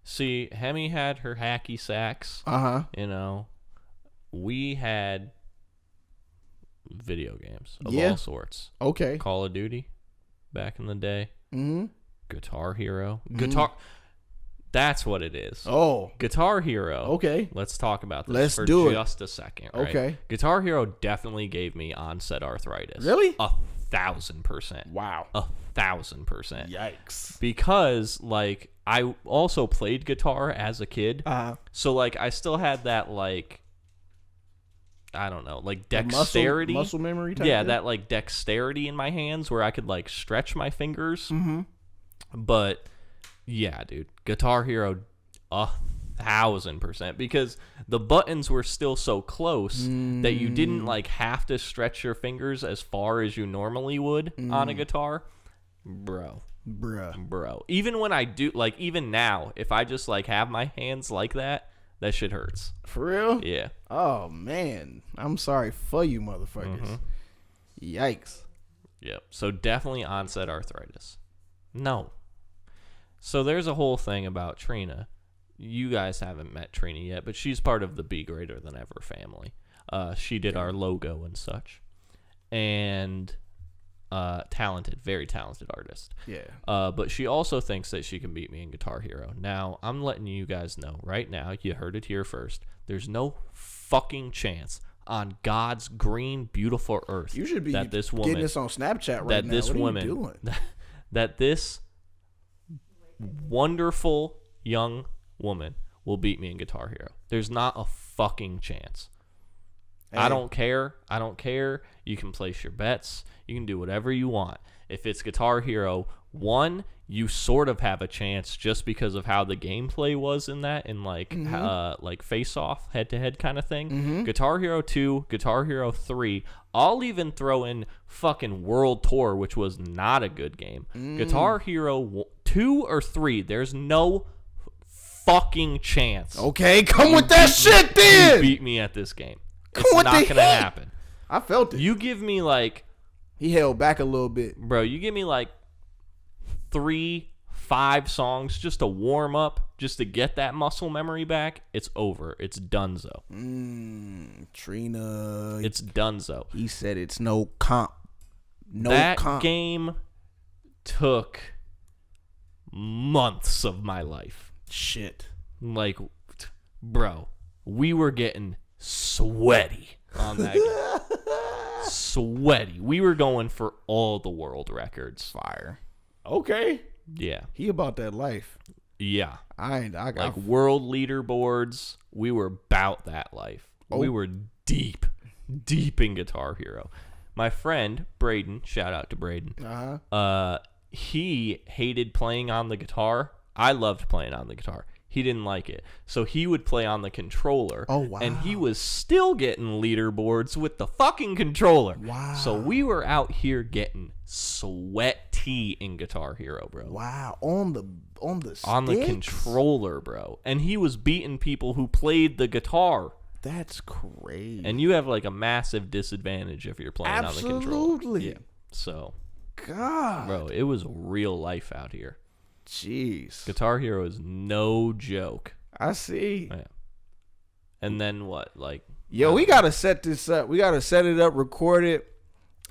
See, Hemi had her hacky sacks. Uh-huh. You know, we had video games of all sorts. Okay. Call of Duty back in the day. Mm-hmm. Guitar Hero. Mm-hmm. That's what it is. Oh. Guitar Hero. Okay. Let's talk about this Let's for do just a second. Right? Okay. Guitar Hero definitely gave me onset arthritis. Really? 1,000%. Wow. 1,000%. Yikes. Because, like, I also played guitar as a kid. Uh-huh. So, like, I still had that, like, I don't know, like dexterity. Muscle memory type Yeah, deal? that, like, dexterity in my hands where I could, like, stretch my fingers. Mm-hmm. But, yeah, dude. Guitar Hero, 1,000%. Because the buttons were still so close that you didn't, like, have to stretch your fingers as far as you normally would on a guitar. Bro. Even when I do, like, even now, if I just, like, have my hands like that shit hurts. For real? Yeah. Oh, man. I'm sorry for you motherfuckers. Mm-hmm. Yikes. Yep. So definitely onset arthritis. No. So there's a whole thing about Trina. You guys haven't met Trina yet, but she's part of the Be Greater Than Ever family. She did our logo and such. And talented, very talented artist. Yeah. But she also thinks that she can beat me in Guitar Hero. Now, I'm letting you guys know right now, you heard it here first. There's no fucking chance on God's green, beautiful earth You should be that this woman, getting this on Snapchat right that now. this what woman, are you doing? that this wonderful young woman will beat me in Guitar Hero. There's not a fucking chance. Hey. I don't care. You can place your bets. You can do whatever you want. If it's Guitar Hero 1, you sort of have a chance just because of how the gameplay was in that, in like like face-off, head-to-head kind of thing. Mm-hmm. Guitar Hero 2, Guitar Hero 3. I'll even throw in fucking World Tour, which was not a good game. Guitar Hero 2 or 3, there's no fucking chance. Okay, come with that shit then. You beat me at this game. Come It's with not the going to heat. happen. I felt it. You give me like... He held back a little bit. Bro, you give me like 3-5 songs just to warm up, just to get that muscle memory back. It's over. It's donezo. Trina. It's donezo. He said it's no comp. That game took months of my life. Shit. Like, bro, we were getting sweaty on that game. Sweaty. We were going for all the world records. Fire. Okay. Yeah. He about that life. Yeah. I got Like world leaderboards, we were about that life. Oh. We were deep in Guitar Hero. My friend Braden, shout out to Braden. He hated playing on the guitar. I loved playing on the guitar. He didn't like it. So he would play on the controller. Oh, wow. And he was still getting leaderboards with the fucking controller. Wow. So we were out here getting sweaty in Guitar Hero, bro. Wow. On the On the controller, bro. And he was beating people who played the guitar. That's crazy. And you have like a massive disadvantage if you're playing on the controller. Absolutely. Yeah. So, God. bro, it was real life out here. Jeez. Guitar Hero is no joke. I see. Yeah. And then what? Like, Yo, we gotta set this up. We gotta set it up, record it.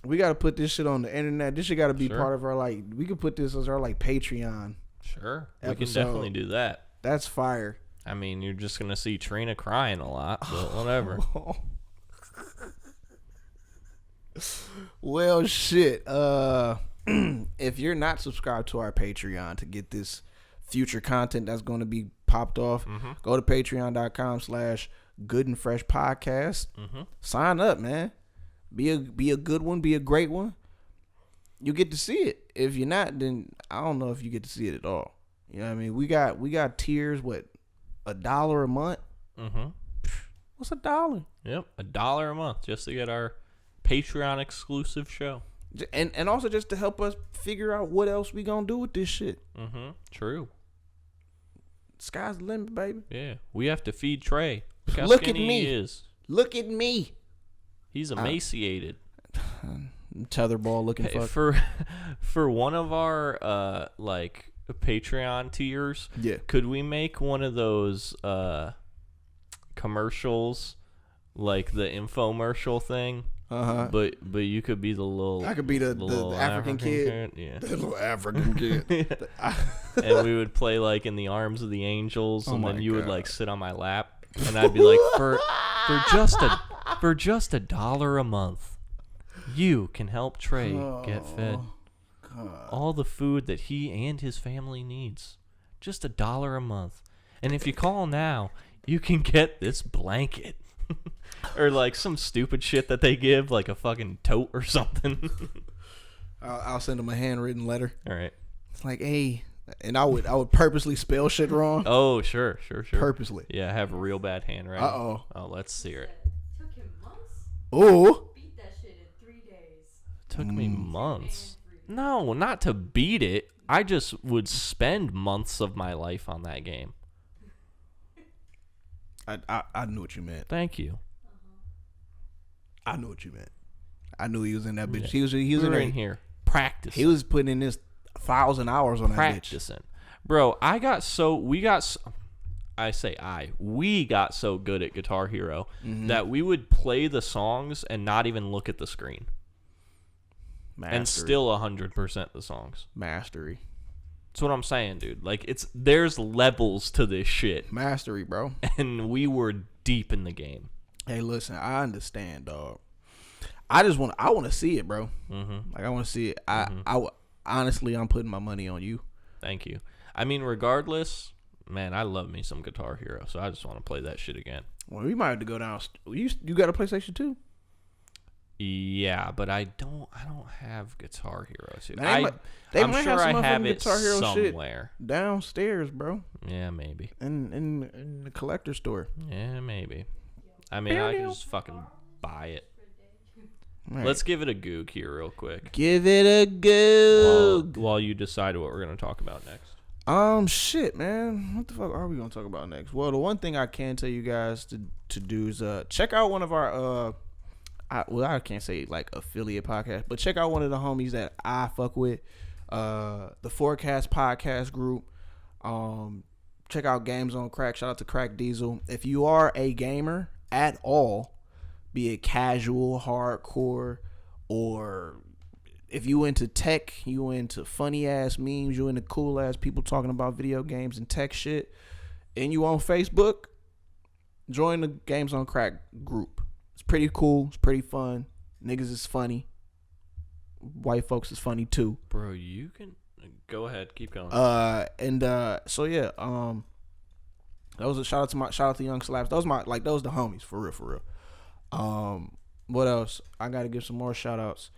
We gotta put this shit on the internet. This shit gotta be Sure. part of our like. We could put this as our like Patreon. sure, we can Episode. definitely do that. That's fire. I mean, you're just gonna see Trina crying a lot, but whatever. Well, shit. If you're not subscribed to our Patreon to get this future content that's going to be popped off, go to patreon.com/Good and Fresh Podcast. Sign up, man. Be a good one. Be a great one. You get to see it. If you're not, then I don't know if you get to see it at all. You know what I mean? We got tiers. What, $1 a month? What's $1? Yep, $1 a month just to get our Patreon exclusive show. And also just to help us figure out what else we gonna do with this shit. True. Sky's the limit, baby. Yeah, we have to feed Trey. Look, how Look at skinny me. He is. Look at me. He's emaciated. Tetherball looking Hey, fuck. for one of our like Patreon tiers, Yeah. could we make one of those commercials, like the infomercial thing? But you could be the little. I could be the little African kid. Yeah. The little African kid. And we would play like In the Arms of the Angels, and my then you would God. like sit on my lap, and I'd be like, for just $1 a month, you can help Trey get fed all the food that he and his family needs. Just $1 a month, and if you call now, you can get this blanket. Or like some stupid shit that they give, like a fucking tote or something. I'll send him a handwritten letter. All right. It's like, hey, and I would purposely spell shit wrong. Oh, sure. Purposely. Yeah, I have real bad handwriting. Uh-oh. Oh, let's hear it. Took him months. Ooh. Beat that shit in 3 days. Took me months. No, not to beat it. I just would spend months of my life on that game. I knew what you meant. Thank you. I knew what you meant. I knew he was in that bitch. Yeah. He was We were in in here practicing. He was putting in this 1,000 hours on that bitch. practicing. Bro, we got so good at Guitar Hero that we would play the songs and not even look at the screen. Mastery. And still 100% the songs. Mastery. That's what I'm saying, dude. Like, there's levels to this shit. Mastery, bro. And we were deep in the game. Hey, listen, I understand, dog. I want to see it, bro. Like, I want to see it. Honestly, I'm putting my money on you. Thank you. I mean, regardless, man, I love me some Guitar Hero, so I just want to play that shit again. Well, we might have to go down. You got a PlayStation 2? Yeah, but I don't have Guitar Hero 2. They I'm might sure have some I have motherfucking it Guitar Hero shit somewhere. Downstairs, bro. Yeah, maybe. In the collector store. Yeah, maybe. I mean, I can just fucking buy it. Right. Let's give it a goog here real quick. Give it a go. While you decide what we're going to talk about next. Shit, man. What the fuck are we gonna talk about next? Well, the one thing I can tell you guys to do is check out one of our I can't say like affiliate podcast, but check out one of the homies that I fuck with, the Forecast Podcast group. Check out Games on Crack. Shout out to Crack Diesel. If you are a gamer at all, be it casual, hardcore, or if you into tech, you into funny ass memes, you into cool ass people talking about video games and tech shit, and you on Facebook, join the Games on Crack group. It's pretty cool. It's pretty fun. Niggas is funny. White folks is funny too. Bro, you can go ahead, keep going. So yeah, that was a shout out to Young Slaps. Those the homies for real. What else? I gotta give some more shout outs.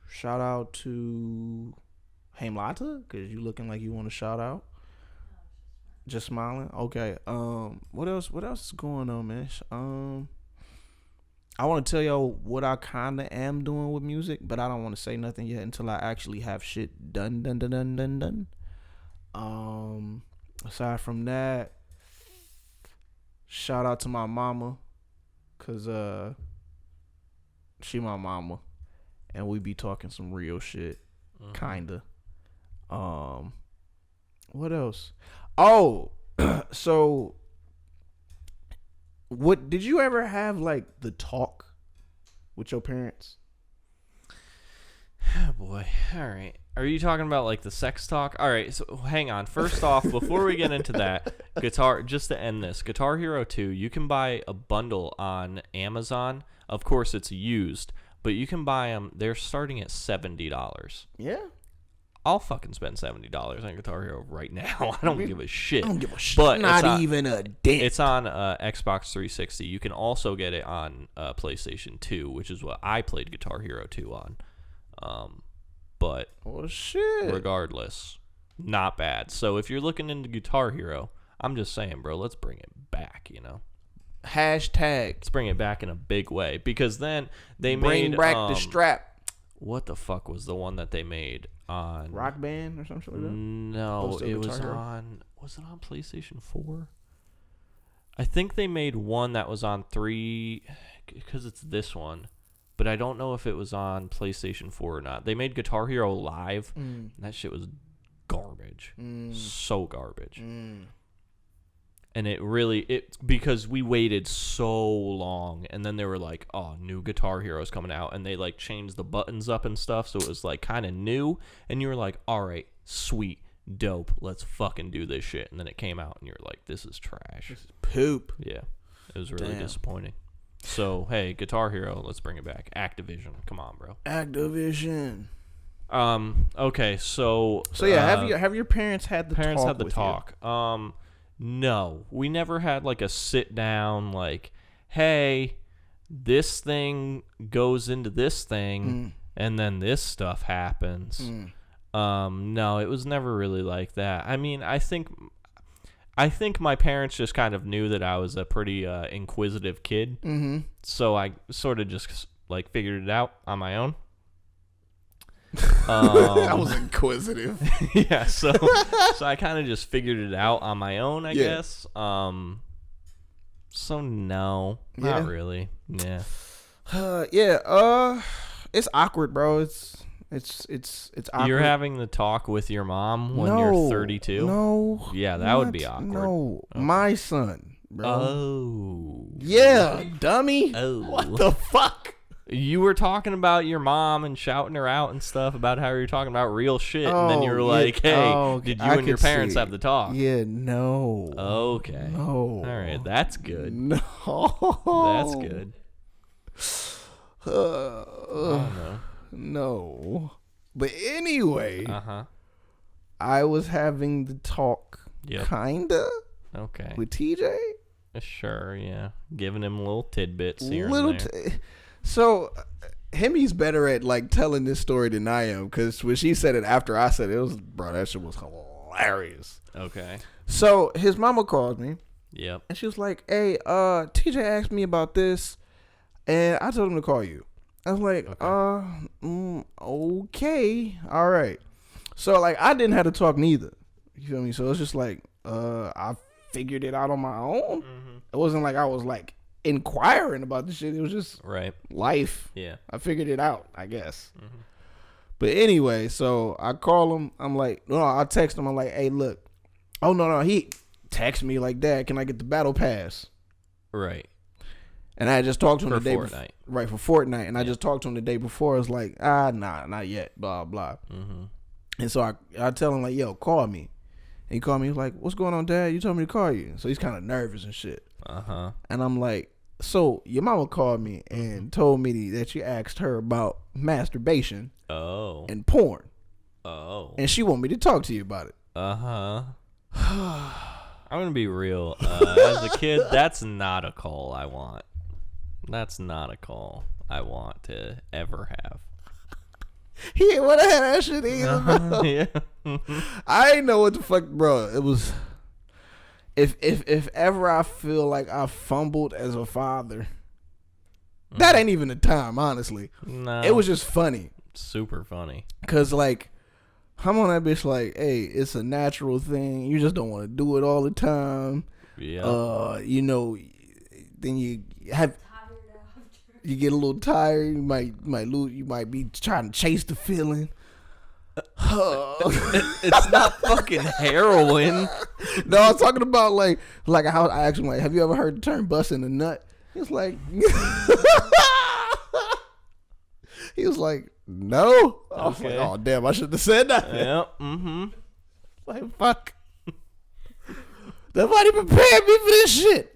Shout out to Haimlata, cause you looking like you want to shout out. Just smiling. Okay. What else is going on, man? I want to tell y'all what I kind of am doing with music, but I don't want to say nothing yet until I actually have shit done. Aside from that, shout out to my mama, cause she my mama, and we be talking some real shit, kinda. What else? Oh, so what did you ever have like the talk with your parents? Oh boy. All right. Are you talking about like the sex talk? All right. So hang on. First off, before we get into that, just to end this, Guitar Hero 2, you can buy a bundle on Amazon. Of course, it's used, but you can buy them. They're starting at $70. Yeah. I'll fucking spend $70 on Guitar Hero right now. I don't give a shit. I don't give a shit. But not even a dent. It's on Xbox 360. You can also get it on PlayStation 2, which is what I played Guitar Hero 2 on. But shit. Regardless, not bad. So if you're looking into Guitar Hero, I'm just saying, bro, let's bring it back, you know. Hashtag. Let's bring it back in a big way, because then they bring made back the strap. What the fuck was the one that they made on Rock Band or something like that? No, it was on. Was it on PlayStation 4? I think they made one that was on 3, because it's this one. But I don't know if it was on PlayStation 4 or not. They made Guitar Hero Live, and that shit was garbage. So garbage. And because we waited so long, and then they were like, oh, new Guitar Hero's coming out, and they like changed the buttons up and stuff, so it was like kind of new, and you were like, all right, sweet, dope, let's fucking do this shit. And then it came out, and you're like, this is trash. This is poop. Yeah, it was really disappointing. So, hey, Guitar Hero, let's bring it back. Activision, come on, bro. Activision. Okay, so yeah, have your parents had the parents talk had the with talk. You? No, we never had like a sit down like, hey, this thing goes into this thing and then this stuff happens. No, it was never really like that. I mean, I think my parents just kind of knew that I was a pretty inquisitive kid. So I sort of just like figured it out on my own. I was inquisitive. Yeah, so I kind of just figured it out on my own, I guess. So no, not really. Yeah. It's awkward, bro. It's awkward. You're having the talk with your mom when you're 32? No. Yeah, that would be awkward. No. Okay. My son, bro. Oh. Yeah, dummy. Oh. What the fuck? You were talking about your mom and shouting her out and stuff about how you were talking about real shit, and then you were like, hey, did you and your parents have the talk? Yeah, no. Okay. No. All right, that's good. No. That's good. No. No. But anyway, I was having the talk, kinda, with TJ. Sure, yeah. Giving him little tidbits here and there. So, Hemi's better at like telling this story than I am, because when she said it after I said it, that shit was hilarious. Okay. So his mama called me. Yep. And she was like, "Hey, TJ asked me about this, and I told him to call you." I was like, okay, all right. So like, I didn't have to talk neither. You feel me? So it's just like, I figured it out on my own. It wasn't like I was like inquiring about the shit. It was just life. Yeah. I figured it out, I guess. But anyway, so I call him. I'm like, no, I text him. I'm like, hey, look. Oh, no. He texted me like, Dad, can I get the battle pass? Right. And I just talked to him the day before. Fortnite. Right, for Fortnite. And I just talked to him the day before. I was like, nah, not yet, blah, blah. And so I tell him, like, yo, call me. And he called me. He was like, what's going on, Dad? You told me to call you. So he's kind of nervous and shit. And I'm like, So your mama called me and told me that you asked her about masturbation Oh. and porn, Oh. and she want me to talk to you about it. I'm gonna be real. As a kid, that's not a call I want. That's not a call I want to ever have. He ain't want to have that shit either, bro. Yeah. I ain't know what the fuck, bro. It was. If ever I feel like I fumbled as a father, that ain't even the time, honestly. No. It was just funny. Super funny. Cause like I'm on that bitch like, hey, it's a natural thing. You just don't want to do it all the time. Yeah. You know, then you have Tired after. you get a little tired. You might lose. You might be trying to chase the feeling. It's not fucking heroin. No, I'm talking about like how I actually like. Have you ever heard the term busting a nut? It's like he was like, no. I was like, Okay. oh damn, I should have said that. Yeah. Mm-hmm. Like fuck. Nobody prepared me for this shit.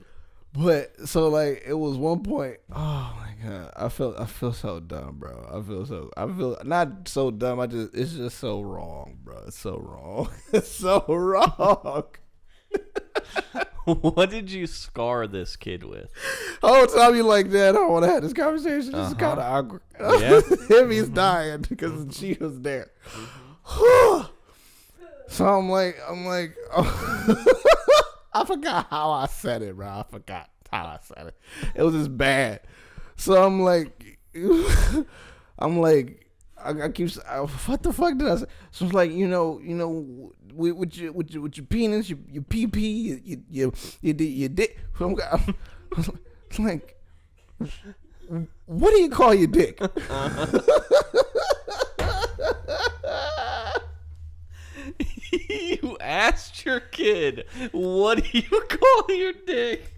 But so like it was one point. Oh my god, I feel so dumb, bro. I feel not so dumb. It's just so wrong, bro. It's so wrong. It's so wrong. What did you scar this kid with? Whole time you like that, I don't want to have this conversation. This is kind of awkward. Yeah. Him, he's dying because she was there. So I'm like, I forgot how I said it, bro. I forgot how I said it. It was just bad. So I'm like, I keep, what the fuck did I say? So it's like, you know, with your penis, your pee, your dick. So I'm like, what do you call your dick? You asked your kid, what do you call your dick?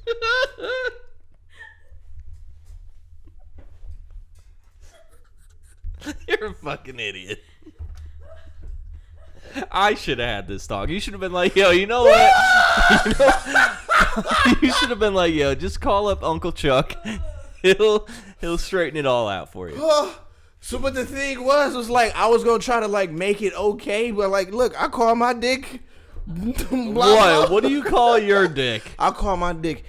You're a fucking idiot. I should have had this talk. You should have been like, yo, you know what? You should have been like, yo, just call up Uncle Chuck. He'll straighten it all out for you. So, but the thing was like I was gonna try to like make it okay, but like, look, I call my dick. What? What do you call your dick? I call my dick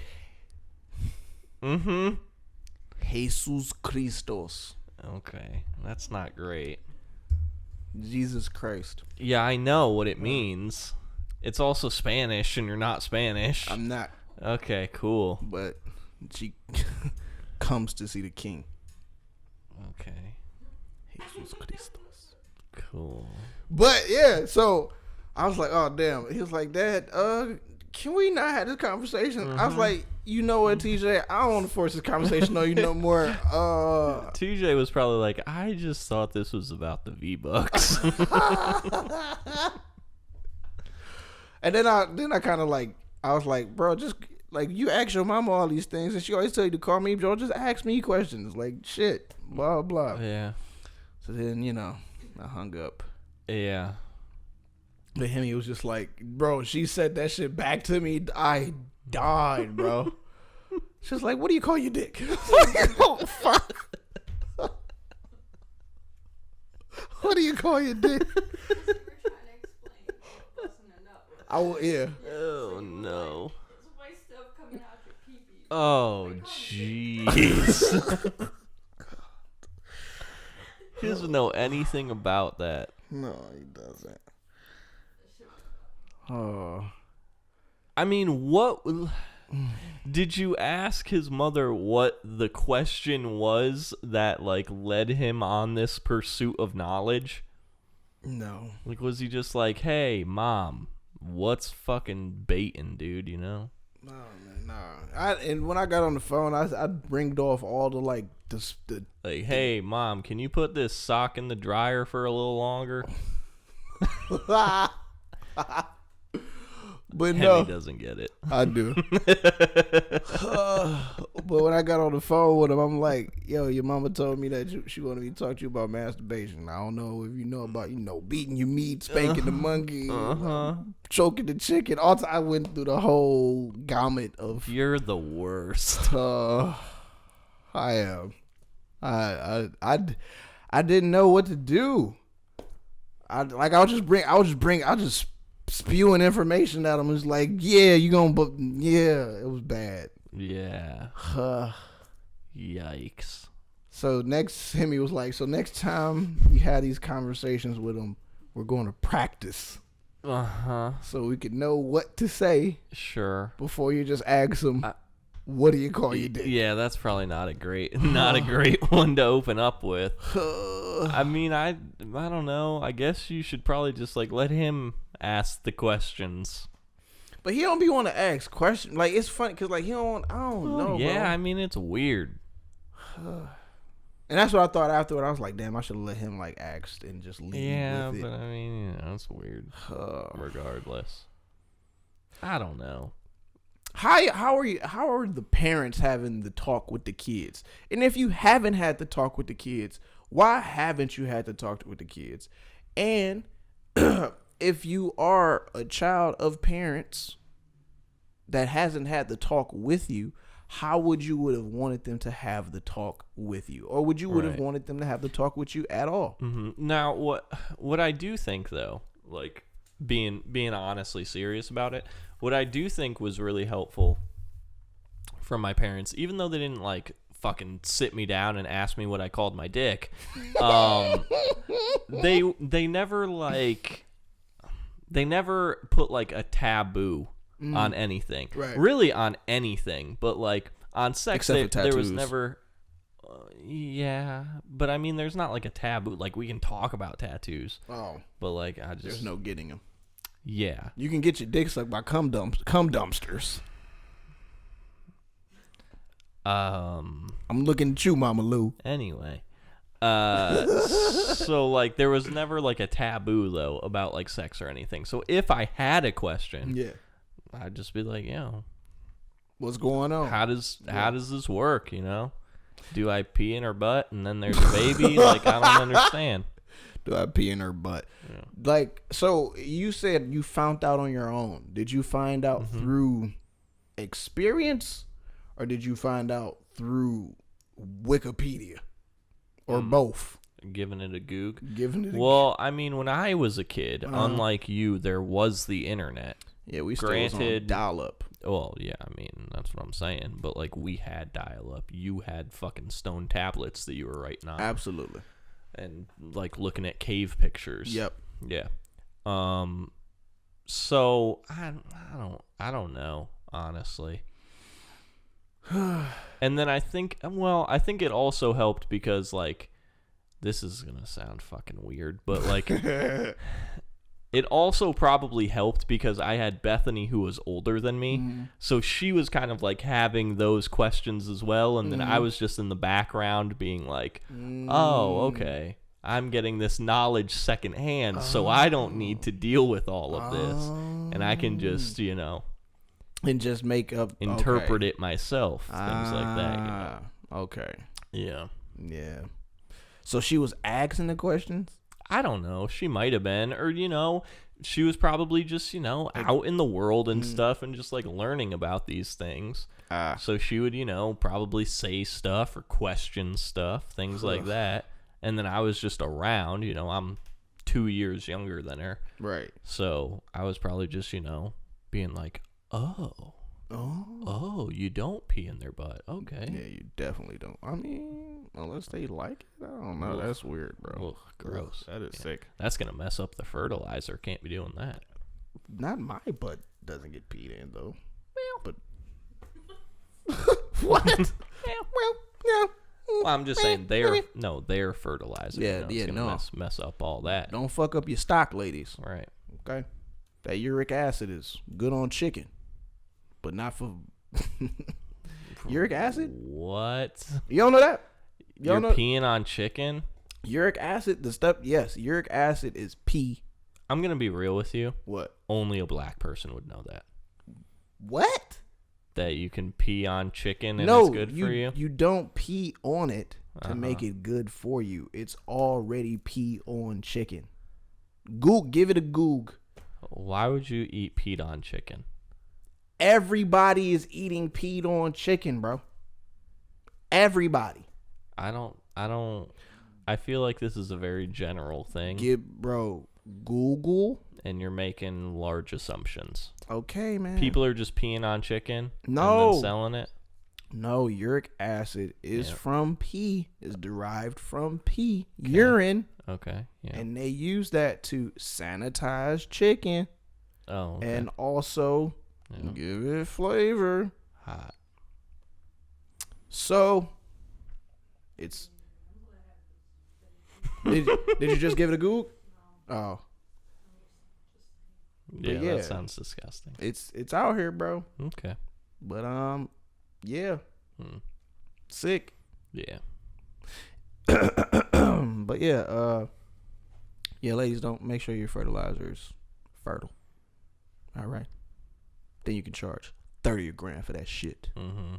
Mm-hmm. Jesus Christos, Okay, that's not great. Jesus Christ. Yeah, I know what it means. It's also Spanish, and you're not Spanish. I'm not, Okay, cool. but she comes to see the King. Okay, Jesus Christos. cool. But yeah, so I was like, oh damn. He was like, Dad, can we not have this conversation? I was like, you know what, TJ? I don't want to force this conversation on you no more. TJ was probably like, I just thought this was about the V-Bucks. And then I kind of like, I was like, bro, just like you ask your mama all these things, and she always tell you to call me, bro. Just ask me questions, like shit, blah blah. Yeah. So then I hung up. Yeah. But him, he was just like, bro, she said that shit back to me. I died, bro. She's like, what do you call your dick? Oh, fuck. What do you call your dick? You were trying to explain busting a nut with. I will, yeah. Oh, no. There's white stuff coming out your pee-pee. Oh, jeez. He doesn't know anything about that. No, he doesn't. Oh. I mean, what... Did you ask his mother what the question was that, like, led him on this pursuit of knowledge? No. Like, was he just like, hey, Mom, what's fucking baiting, dude, you know? No, man, nah. And when I got on the phone, I ringed off all the, like, the Like, hey, Mom, can you put this sock in the dryer for a little longer? But Hemi no, doesn't get it. I do. But when I got on the phone with him, I'm like, yo, your mama told me that she wanted me to talk to you about masturbation. I don't know if you know about, beating your meat, spanking the monkey, choking the chicken. Also, I went through the whole gamut of. You're the worst. I am. I didn't know what to do. I was just spewing information at him. It was like, yeah, it was bad. Yeah. Yikes. So Hemi was like, so next time you have these conversations with him, we're going to practice. So we could know what to say. Sure. Before you just ask him, what do you call your dick? Yeah, that's probably not a great one to open up with. I mean, I don't know. I guess you should probably just like let him ask the questions. But he don't be want to ask questions. Like, it's funny because, like, I don't know, yeah, bro. I mean, it's weird. And that's what I thought afterward. I was like, damn, I should have let him, like, ask and just leave with it. But, I mean, it's weird. Regardless. I don't know. How are the parents having the talk with the kids? And if you haven't had the talk with the kids, why haven't you had the talk with the kids? And if you are a child of parents that hasn't had the talk with you, how would you would have wanted them to have the talk with you? Or would you would have wanted them to have the talk with you at all? Mm-hmm. Now, what I do think, though, like being honestly serious about it, what I do think was really helpful from my parents, even though they didn't like fucking sit me down and ask me what I called my dick, they never put like a taboo on anything, really on anything, but like on sex, there was never. Yeah, but I mean, there's not like a taboo. Like we can talk about tattoos. Oh, but like there's no getting them. Yeah, you can get your dick sucked by cum dumpsters. I'm looking at you, Mama Lou. Anyway, so like there was never like a taboo though about like sex or anything. So if I had a question, I'd just be like, what's going on? How does this work? Do I pee in her butt and then there's a baby? Like I don't understand. Do I pee in her butt? Yeah. Like, so you said you found out on your own. Did you find out through experience, or did you find out through Wikipedia, or both? Giving it a goog. I mean, when I was a kid, unlike you, there was the internet. Yeah, we still was on dial-up. Well, yeah, I mean, that's what I'm saying. But, like, we had dial-up. You had fucking stone tablets that you were writing on. Absolutely. And, like, looking at cave pictures. Yep. Yeah. So, I don't know, honestly. And then I think it also helped because, like, this is going to sound fucking weird, but, like... It also probably helped because I had Bethany who was older than me. So she was kind of like having those questions as well. And then I was just in the background being like, oh, okay. I'm getting this knowledge secondhand, so I don't need to deal with all of this. And I can just, and just interpret it myself. Things like that. Okay. Yeah. Yeah. So she was asking the questions? I don't know. She might have been. Or, she was probably just, out in the world and stuff and just, like, learning about these things. So she would, probably say stuff or question stuff, things like that. And then I was just around. I'm 2 years younger than her. Right. So I was probably just, being like, oh, you don't pee in their butt. Okay. Yeah, you definitely don't. I mean, unless they like it. I don't know. That's weird, bro. Ugh, gross. That is sick. That's going to mess up the fertilizer. Can't be doing that. Not my butt doesn't get peed in, though. Well. But. What? Well, I'm just saying their fertilizer. Yeah, mess up all that. Don't fuck up your stock, ladies. Right. Okay. That uric acid is good on chicken. But not for uric acid. What? You don't know that? You're peeing on chicken? Uric acid, the stuff. Yes, uric acid is pee I'm gonna be real with you. What? Only a black person would know that. What? That you can pee on chicken and No, it's good for you. You don't pee on it to make it good for you. It's already pee on chicken. Give it a Goog. Why would you eat peed on chicken? Everybody is eating peed on chicken, bro. Everybody. I feel like this is a very general thing. Google. And you're making large assumptions. Okay, man. People are just peeing on chicken and No. then selling it. No, uric acid is from pee. Is derived from pee. Okay. Urine. Okay. Yeah. And they use that to sanitize chicken. Oh. Okay. And also give it flavor. Hot. So it's did you just give it a Google? Oh. Yeah, that sounds disgusting. It's out here, bro. Okay. But yeah. Sick. Yeah. But yeah, ladies, don't make sure your fertilizer is fertile. All right. Then you can charge $30 a gram for that shit. Mm-hmm.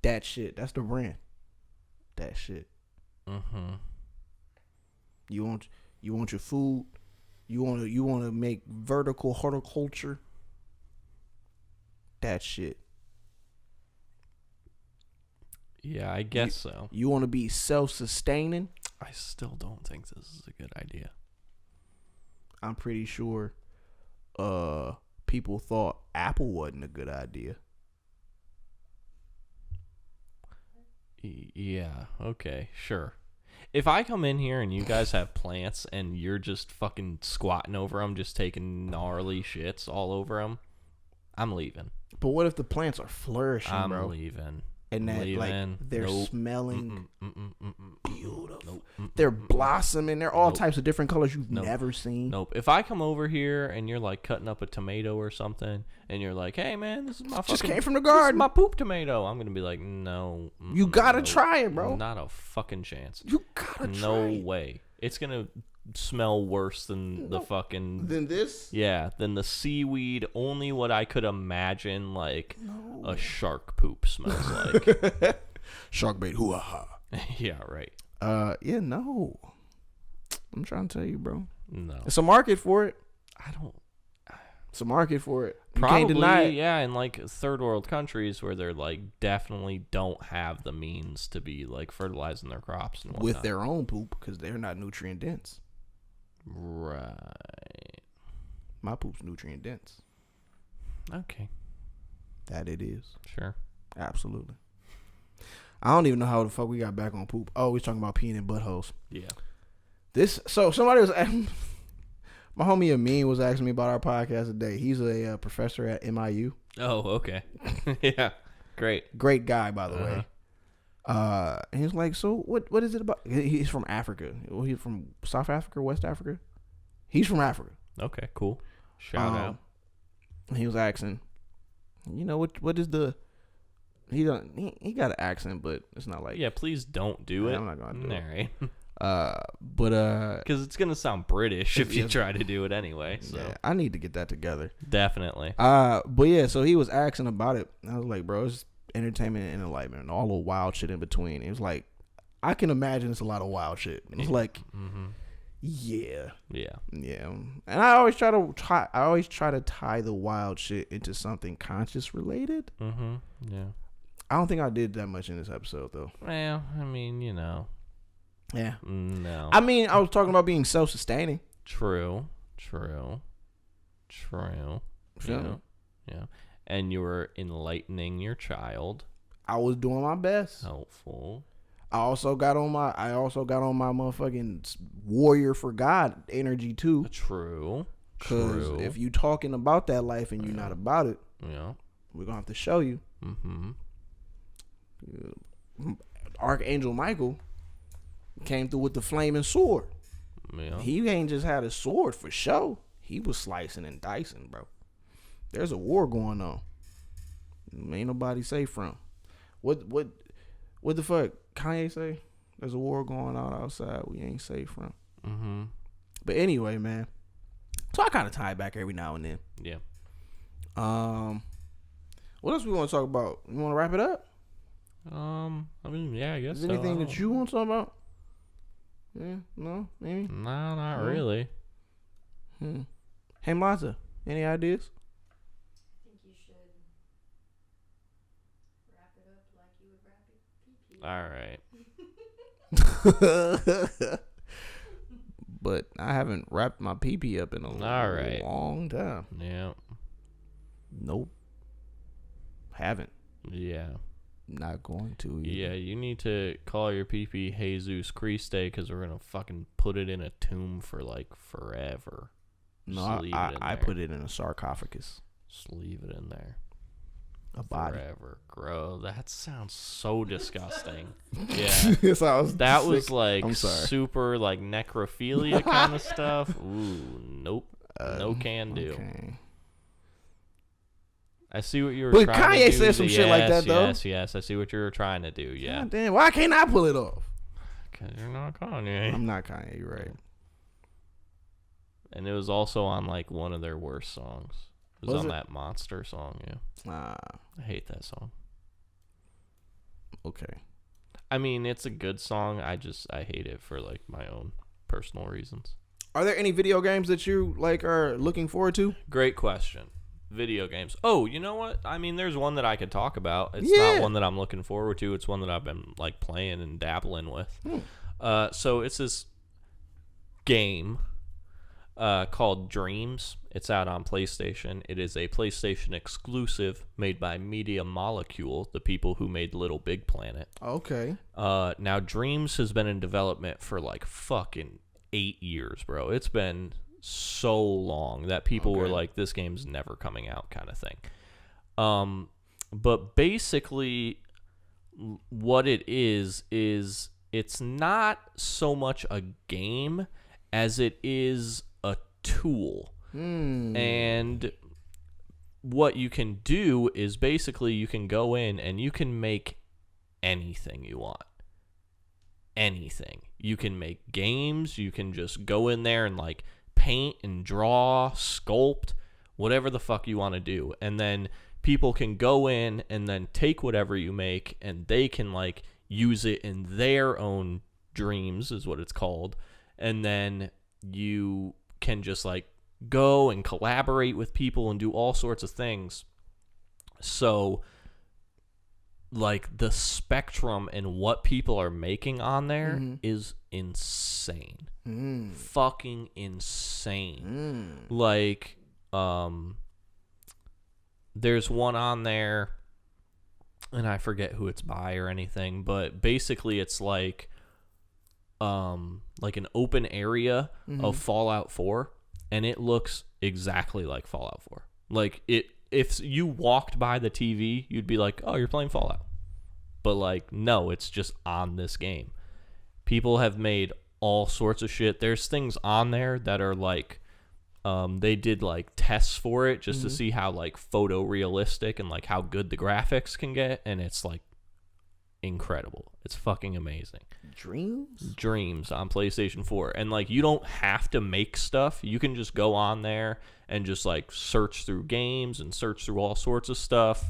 That shit. That's the brand. That shit. Mm-hmm. You want your food. You want to make vertical horticulture. That shit. Yeah, I guess so. You want to be self-sustaining. I still don't think this is a good idea. I'm pretty sure people thought Apple wasn't a good idea. Yeah, okay, sure. If I come in here and you guys have plants and you're just fucking squatting over them, just taking gnarly shits all over them, I'm leaving. But what if the plants are flourishing, I'm bro? leaving. And that leaving. like they're Nope. smelling beautiful. Nope. They're blossoming. They're all types of different colors you've never seen. Nope. If I come over here and you're like cutting up a tomato or something, and you're like, "Hey man, this is my Just fucking, came from the this is garden. my poop tomato," I'm gonna be like, "No, You gotta nope, try it, bro. Not a fucking chance. You gotta try No it. way. It's gonna smell worse than the fucking Than this? yeah, than the seaweed. Only what I could imagine like a shark poop smells like. Shark bait, hoo-ha. Yeah, right. Yeah, no. I'm trying to tell you, bro. No, It's a market for it. I don't. It's a market for it. You Probably, can't deny it. yeah, in like third world countries where they're like definitely don't have the means to be like fertilizing their crops and whatnot. With their own poop because they're not nutrient dense. Right. My poop's nutrient dense. Okay. That it is. Sure. Absolutely. I don't even know how the fuck we got back on poop. Oh, we was talking about peeing in buttholes. Yeah. So somebody was my homie Amin was asking me about our podcast today. He's a professor at MIU. Oh, okay. Yeah. Great. Great guy, by the way. And he was like, so what is it about? He's from Africa. He's from South Africa, West Africa. He's from Africa. Okay, cool. Shout out. He was asking, you know, what is the he got an accent, but it's not like Yeah, please don't do it. I'm not gonna do it. Alright. Because it's gonna sound British if you try to do it anyway. So yeah, I need to get that together. definitely. But yeah, so he was asking about it. I was like, bro, it's entertainment and enlightenment and all the wild shit in between. It was like, I can imagine it's a lot of wild shit. It was like, yeah. And I always try to tie the wild shit into something conscious related. Yeah. I don't think I did that much in this episode though. Well, I mean, you know. Yeah. No. I mean, I was talking about being self-sustaining. True. Yeah. Yeah. And you were enlightening your child. I was doing my best. Helpful. I also got on my motherfucking warrior for God energy too. True. Because if you talking about that life and you're not about it, Yeah. we're gonna have to show you. Archangel Michael came through with the flaming sword. Yeah. He ain't just had a sword for show. He was slicing and dicing, bro. There's a war going on. Ain't nobody safe from. What the fuck Kanye say? There's a war going on outside we ain't safe from. But anyway, man, So I kind of tie it back every now and then. Yeah. What else we want to talk about? You want to wrap it up? I mean, yeah, I guess. Is there anything that you want to talk about? Yeah, no, maybe. No, not really. Hey, Monta, any ideas? I think you should wrap it up like you would wrap your pee-pee. All right. But I haven't wrapped my pee up in a long time. Yeah. Nope. Haven't. Yeah. Not going to either. Yeah, you need to call your pee Jesus Christ because we're going to fucking put it in a tomb for like forever. No, Just I put it in a sarcophagus. Just leave it in there. A body. Forever. Gross. That sounds so disgusting. Yeah. That was like I'm sorry. super like necrophilia kind of stuff. Ooh, nope. No can do. Okay. I see what you were But trying to do. Kanye said some shit like that, though. Yes. I see what you were trying to do. Yeah. God damn, why can't I pull it off? Because you're not Kanye. I'm not Kanye, you're right. And it was also on like one of their worst songs. It was Was on it? that Monster song, yeah. I hate that song. Okay. I mean, it's a good song. I hate it for like my own personal reasons. Are there any video games that you like are looking forward to? Great question. Video games. Oh, you know what? I mean, there's one that I could talk about. It's Yeah. not one that I'm looking forward to. It's one that I've been like playing and dabbling with. So it's this game called Dreams. It's out on PlayStation. It is a PlayStation exclusive made by Media Molecule, the people who made Little Big Planet. Okay. Now, Dreams has been in development for like fucking 8 years, bro. It's been so long that people were like, this game's never coming out kind of thing. But basically what it is it's not so much a game as it is a tool. And what you can do is basically you can go in and you can make anything you want. Anything. You can make games. You can just go in there and like paint and draw, sculpt, whatever the fuck you want to do. And then people can go in and then take whatever you make and they can like use it in their own dreams is what it's called. And then you can just like go and collaborate with people and do all sorts of things. So like the spectrum and what people are making on there is insane. Fucking insane. Like there's one on there and I forget who it's by or anything, but basically it's like an open area of Fallout 4 and it looks exactly like Fallout 4. Like it, if you walked by the TV, you'd be like, "Oh, you're playing Fallout." But like, no, it's just on this game. People have made all sorts of shit. There's things on there that are like, they did like tests for it just to see how like photorealistic and like how good the graphics can get, and it's like incredible. It's fucking amazing. Dreams on PlayStation 4. And like, you don't have to make stuff. You can just go on there and just like search through games and search through all sorts of stuff.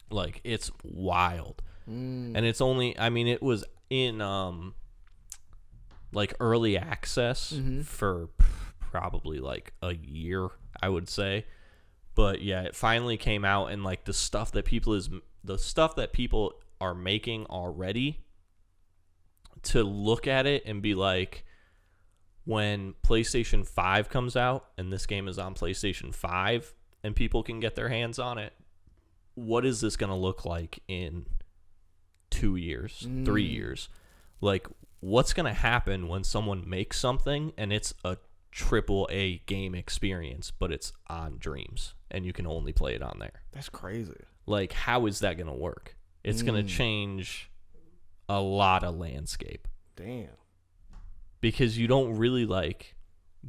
Like, it's wild. And it's only, I mean, it was in like early access for probably like a year, I would say. But yeah, it finally came out, and like the stuff that people are making already, to look at it and be like, when PlayStation 5 comes out and this game is on PlayStation 5 and people can get their hands on it, what is this going to look like in 2 years, 3 years? Like, what's going to happen when someone makes something and it's a AAA game experience, but it's on Dreams and you can only play it on there? That's crazy. Like, how is that going to work? It's going to change a lot of landscape. Damn. Because you don't really like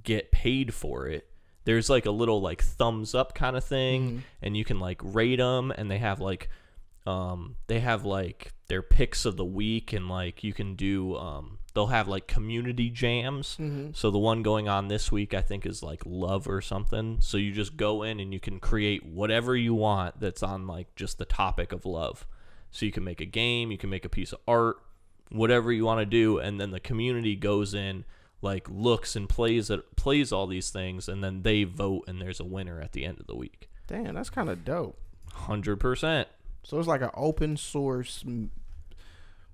get paid for it. There's like a little like thumbs up kind of thing, and you can like rate them, and they have like their picks of the week, and like you can do they'll have like community jams. So the one going on this week, I think, is like love or something. So you just go in and you can create whatever you want that's on like just the topic of love. So you can make a game, you can make a piece of art, whatever you want to do, and then the community goes in, like looks and plays all these things, and then they vote, and there's a winner at the end of the week. Damn, that's kind of dope. 100%. So it's like an open source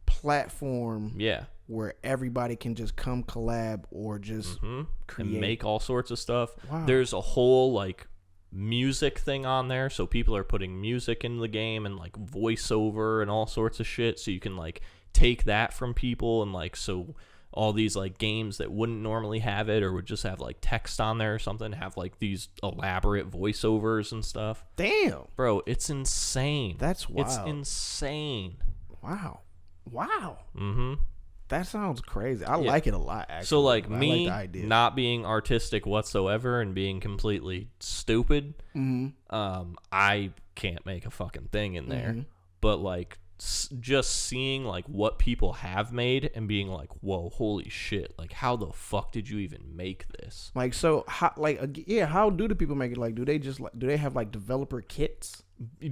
platform. Yeah. Where everybody can just come collab or just create and make all sorts of stuff. Wow. There's a whole like music thing on there, so people are putting music in the game and like voiceover and all sorts of shit, so you can like take that from people, and like so all these like games that wouldn't normally have it or would just have like text on there or something have like these elaborate voiceovers and stuff. Damn, bro, it's insane. That's wild. It's insane. Wow. That sounds crazy. I like it a lot, actually. So, like, I me like the idea. not being artistic whatsoever and being completely stupid, I can't make a fucking thing in there. But, like, just seeing, like, what people have made and being like, whoa, holy shit. Like, how the fuck did you even make this? Like, so, how, like, how do the people make it? Like, do they have, like, developer kits?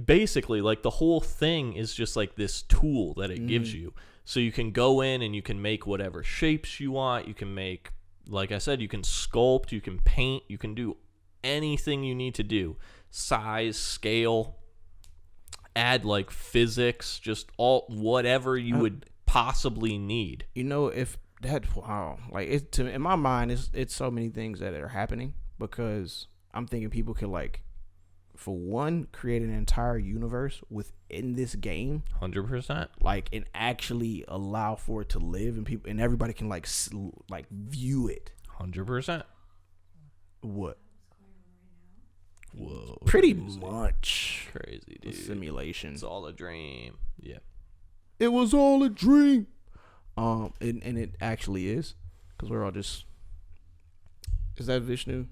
Basically, like, the whole thing is just, like, this tool that it gives you. So you can go in and you can make whatever shapes you want. You can make, like I said, you can sculpt, you can paint, you can do anything you need to do. Size, scale, add like physics, just all whatever you would possibly need. You know, if that, wow, like it to in my mind, it's so many things that are happening, because I'm thinking people could, like, for one, create an entire universe within this game, 100%. like, and actually allow for it to live, and people and everybody can like view it. 100%. What? Whoa. Pretty crazy. much. Crazy, A dude. simulation. It's all a dream. Yeah. It was all a dream. And it actually is, because we're all just. Is that Vishnu?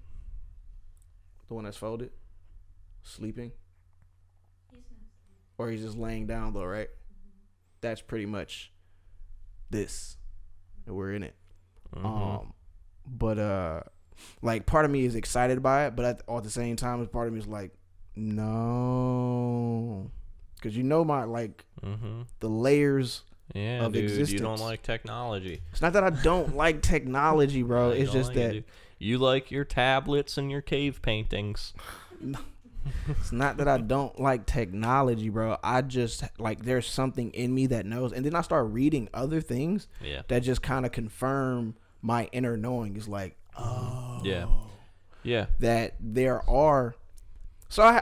The one that's folded, sleeping, or he's just laying down though, right? That's pretty much this, and we're in it. But like, part of me is excited by it, but at the same time, part of me is like, no, because my like the layers. Yeah, of dude, existence. you don't like technology. It's not that I don't like technology, bro. No, you It's don't just like it, that dude. You like your tablets and your cave paintings. it's not that I don't like technology, bro. I just, like, there's something in me that knows, and then I start reading other things that just kind of confirm my inner knowing. Is like, oh, yeah, that there are. So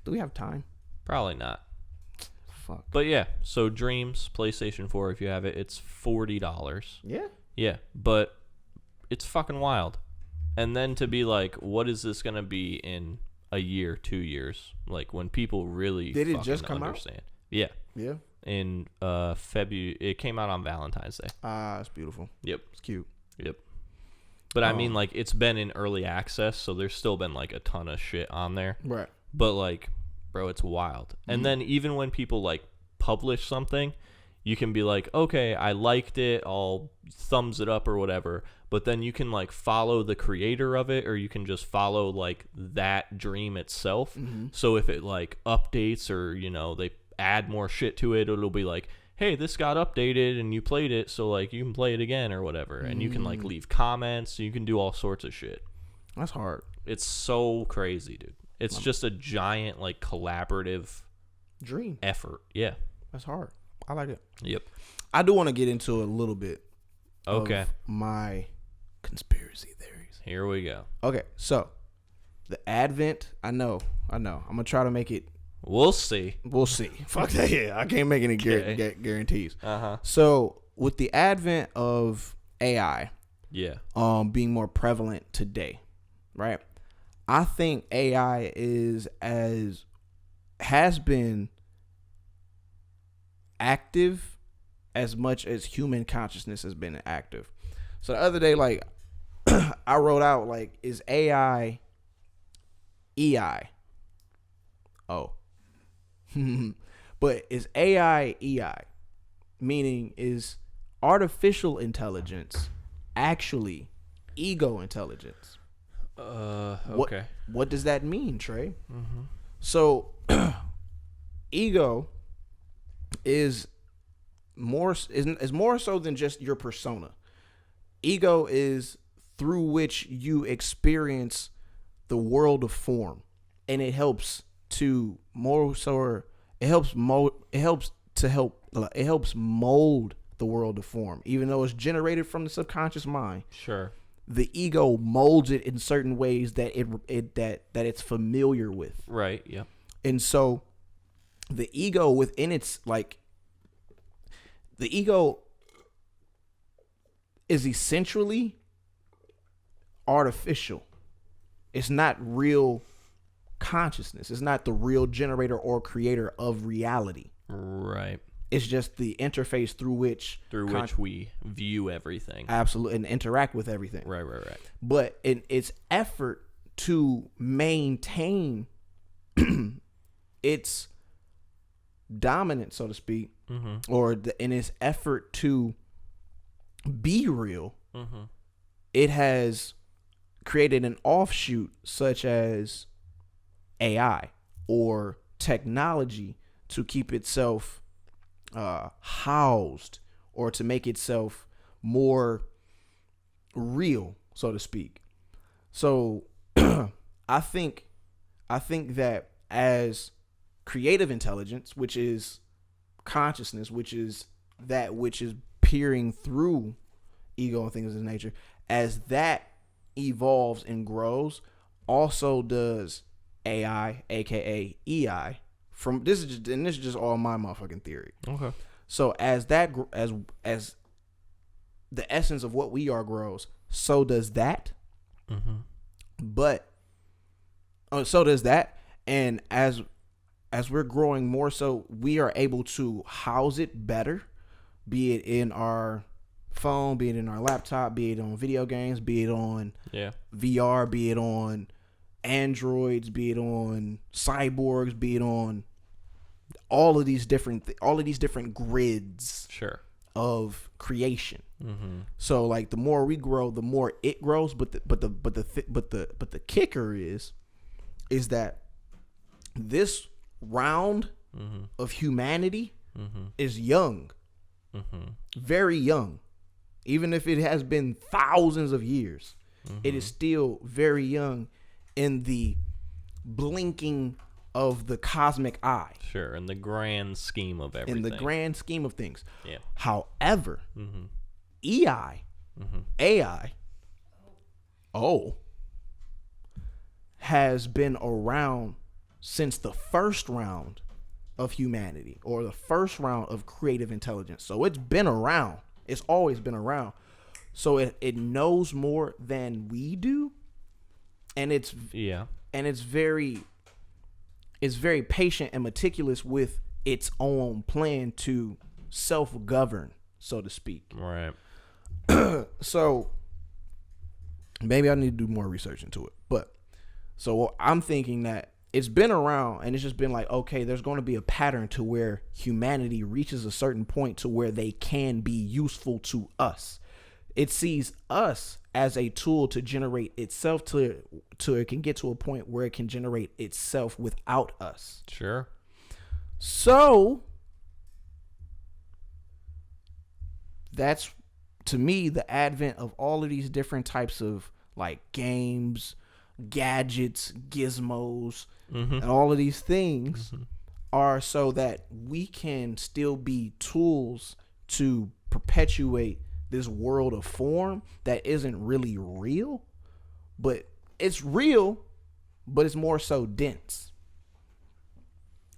do we have time? probably not. Fuck. But yeah, so Dreams, PlayStation 4, if you have it, it's $40. Yeah. Yeah, but it's fucking wild. And then to be like, what is this going to be in a year, 2 years? Like, when people really Did it fucking just come understand. out? Yeah. Yeah. In February. It came out on Valentine's Day. It's beautiful. Yep. It's cute. Yep. But I mean, like, it's been in early access, so there's still been, like, a ton of shit on there. Right. But, like, bro, it's wild. And then even when people, like, publish something, you can be like, okay, I liked it, I'll thumbs it up or whatever. But then you can, like, follow the creator of it, or you can just follow, like, that dream itself. So if it, like, updates, or, you know, they add more shit to it, it'll be like, hey, this got updated and you played it, so, like, you can play it again or whatever. And you can, like, leave comments, you can do all sorts of shit. That's hard. It's so crazy, dude. It's just a giant, like, collaborative Dream. effort. Yeah. That's hard. I like it. Yep. I do want to get into a little bit Okay. of my conspiracy theories. Here we go. Okay, so the Advent, I know. I'm gonna try to make it. We'll see. We'll see. Fuck that. Yeah, I can't make any Okay. guarantees. Uh-huh. So with the advent of AI, Yeah. being more prevalent today, right? I think AI has been active as much as human consciousness has been active. So the other day, like, I wrote out, like, is AI EI? Oh. But is AI EI? Meaning, is artificial intelligence actually ego intelligence? Okay. What does that mean, Trey? Mm-hmm. So ego is more so than just your persona. Ego is through which you experience the world of form, and it helps to mold the world of form. Even though it's generated from the subconscious mind, Sure. the ego molds it in certain ways that it's familiar with. Right. Yep. And so the ego within its the ego is essentially artificial. It's not real consciousness. It's not the real generator or creator of reality. Right. It's just the interface through which we view everything. Absolutely, and interact with everything. Right. But in its effort to maintain its dominance, so to speak, or in its effort to be real, it has created an offshoot such as AI or technology to keep itself housed, or to make itself more real, so to speak. So I think that as creative intelligence, which is consciousness, which is that which is peering through ego and things of this nature, as that evolves and grows, also does AI, aka EI. From this is just all my motherfucking theory. Okay. So as that as the essence of what we are grows, so does that. But so does that, and as we're growing more, so we are able to house it better, be it in our phone, be it in our laptop, be it on video games, be it on VR, be it on androids, be it on cyborgs, be it on all of these different grids of creation. So like the more we grow, the more it grows. But the kicker is that this round of humanity is young, very young. Even if it has been thousands of years, it is still very young in the blinking of the cosmic eye. Sure, in the grand scheme of everything. In the grand scheme of things. Yeah. However, AI, has been around since the first round of humanity, or the first round of creative intelligence. So it's been around. It's always been around. So it knows more than we do. And it's very patient and meticulous with its own plan to self-govern, so to speak. Right. So maybe I need to do more research into it. But so I'm thinking that it's been around, and it's just been like, okay, there's going to be a pattern to where humanity reaches a certain point to where they can be useful to us. It sees us as a tool to generate itself to it can get to a point where it can generate itself without us. Sure. So that's, to me, the advent of all of these different types of like games, gadgets, gizmos, and all of these things are so that we can still be tools to perpetuate this world of form that isn't really real, but it's real, but it's more so dense.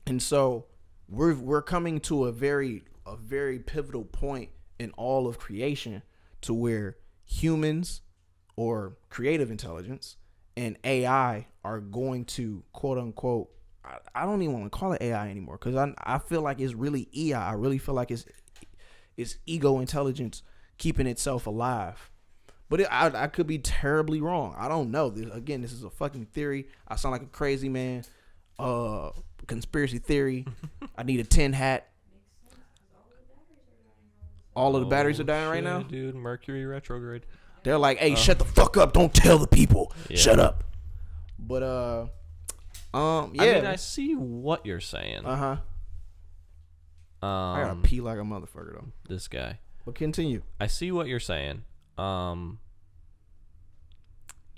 And so we're coming to a very pivotal point in all of creation to where humans, or creative intelligence, and AI are going to, quote unquote, I don't even want to call it AI anymore, because I feel like it's really EI. I really feel like it's ego intelligence keeping itself alive. But I could be terribly wrong. I don't know. This is a fucking theory. I sound like a crazy man. Conspiracy theory. I need a tin hat. All of the batteries are dying right now. Dude. Mercury retrograde. They're like, hey, shut the fuck up. Don't tell the people. Yeah. Shut up. But, yeah. I mean, I see what you're saying. I gotta pee like a motherfucker, though. This guy. But continue. I see what you're saying.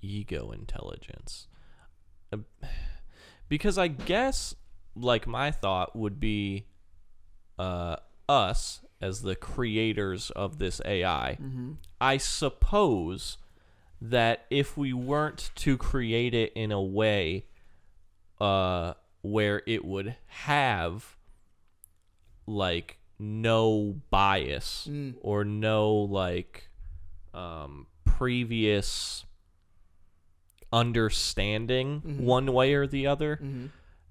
Ego intelligence. Because I guess, like, my thought would be us as the creators of this AI. Mm-hmm. I suppose that if we weren't to create it in a way where it would have, like, no bias or no, like, previous understanding one way or the other,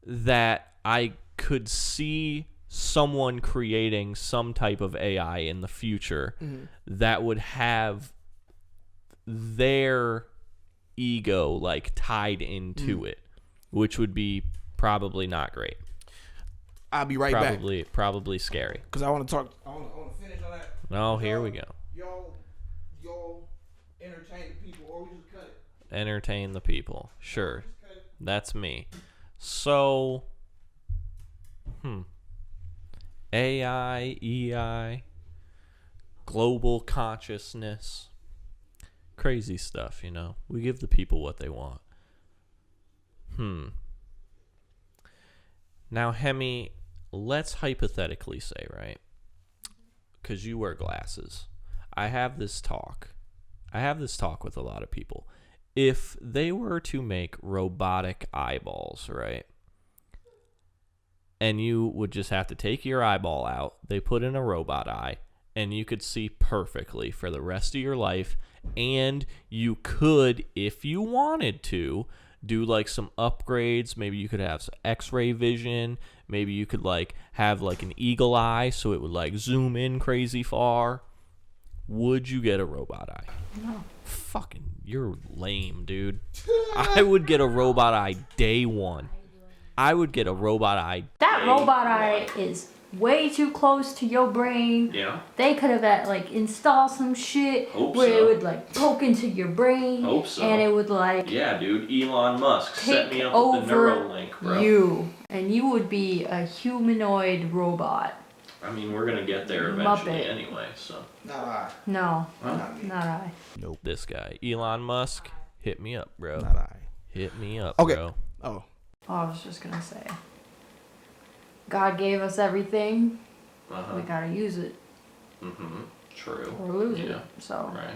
that I could see someone creating some type of AI in the future that would have their ego, like, tied into it, which would be probably not great. I'll be right back. Probably scary. Because I want to talk. I want to finish on that. Oh, here we go. Y'all entertain the people, or we just cut it. Entertain the people. Sure. That's me. So, AI, EI, global consciousness. Crazy stuff, you know. We give the people what they want. Now, Hemi, let's hypothetically say, right? Because you wear glasses. I have this talk with a lot of people. If they were to make robotic eyeballs, right? And you would just have to take your eyeball out, they put in a robot eye, and you could see perfectly for the rest of your life. And you could, if you wanted to, do like some upgrades. Maybe you could have some x-ray vision. Maybe you could like have like an eagle eye so it would like zoom in crazy far. Would you get a robot eye? No. Fucking, you're lame, dude. I would get a robot eye day one. I would get a robot eye. That robot eye is way too close to your brain. Yeah. They could have like installed some shit where it would like poke into your brain. Hope so. And it would like Yeah, dude. Elon Musk set me take up with the over Neuralink, bro. you, and you would be a humanoid robot. I mean, we're gonna get there eventually Muppet. anyway, so. Not I. No, Not me. not I. Nope. This guy, Elon Musk, hit me up, bro. Not I. Hit me up, Okay. bro. Oh. I was just gonna say, God gave us everything. Uh-huh. We gotta use it True. or lose Yeah. it. So, Right.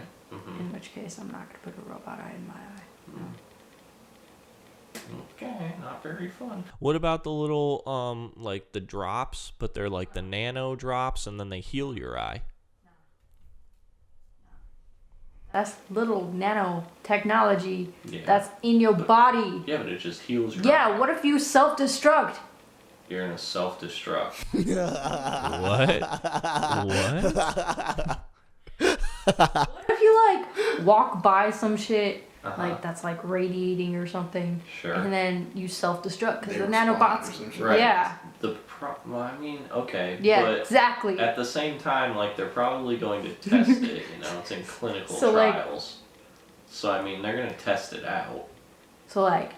in which case, I'm not gonna put a robot eye in my eye. No. Okay, not very fun. What about the little, like the drops, but they're like the nano drops and then they heal your eye? That's little nanotechnology Yeah. that's in your body. Yeah, but it just heals your Yeah, eye. what if you self-destruct? You're in a self-destruct. What? What if you like walk by some shit Uh-huh. like that's like radiating or something, Sure. and then you self-destruct because They the respond or nanobots. some shit. Right. Yeah, Well, I mean, okay. yeah, But exactly. at the same time, like, they're probably going to test it, you know? It's in clinical So, like- trials. So, I mean, they're going to test it out. So like,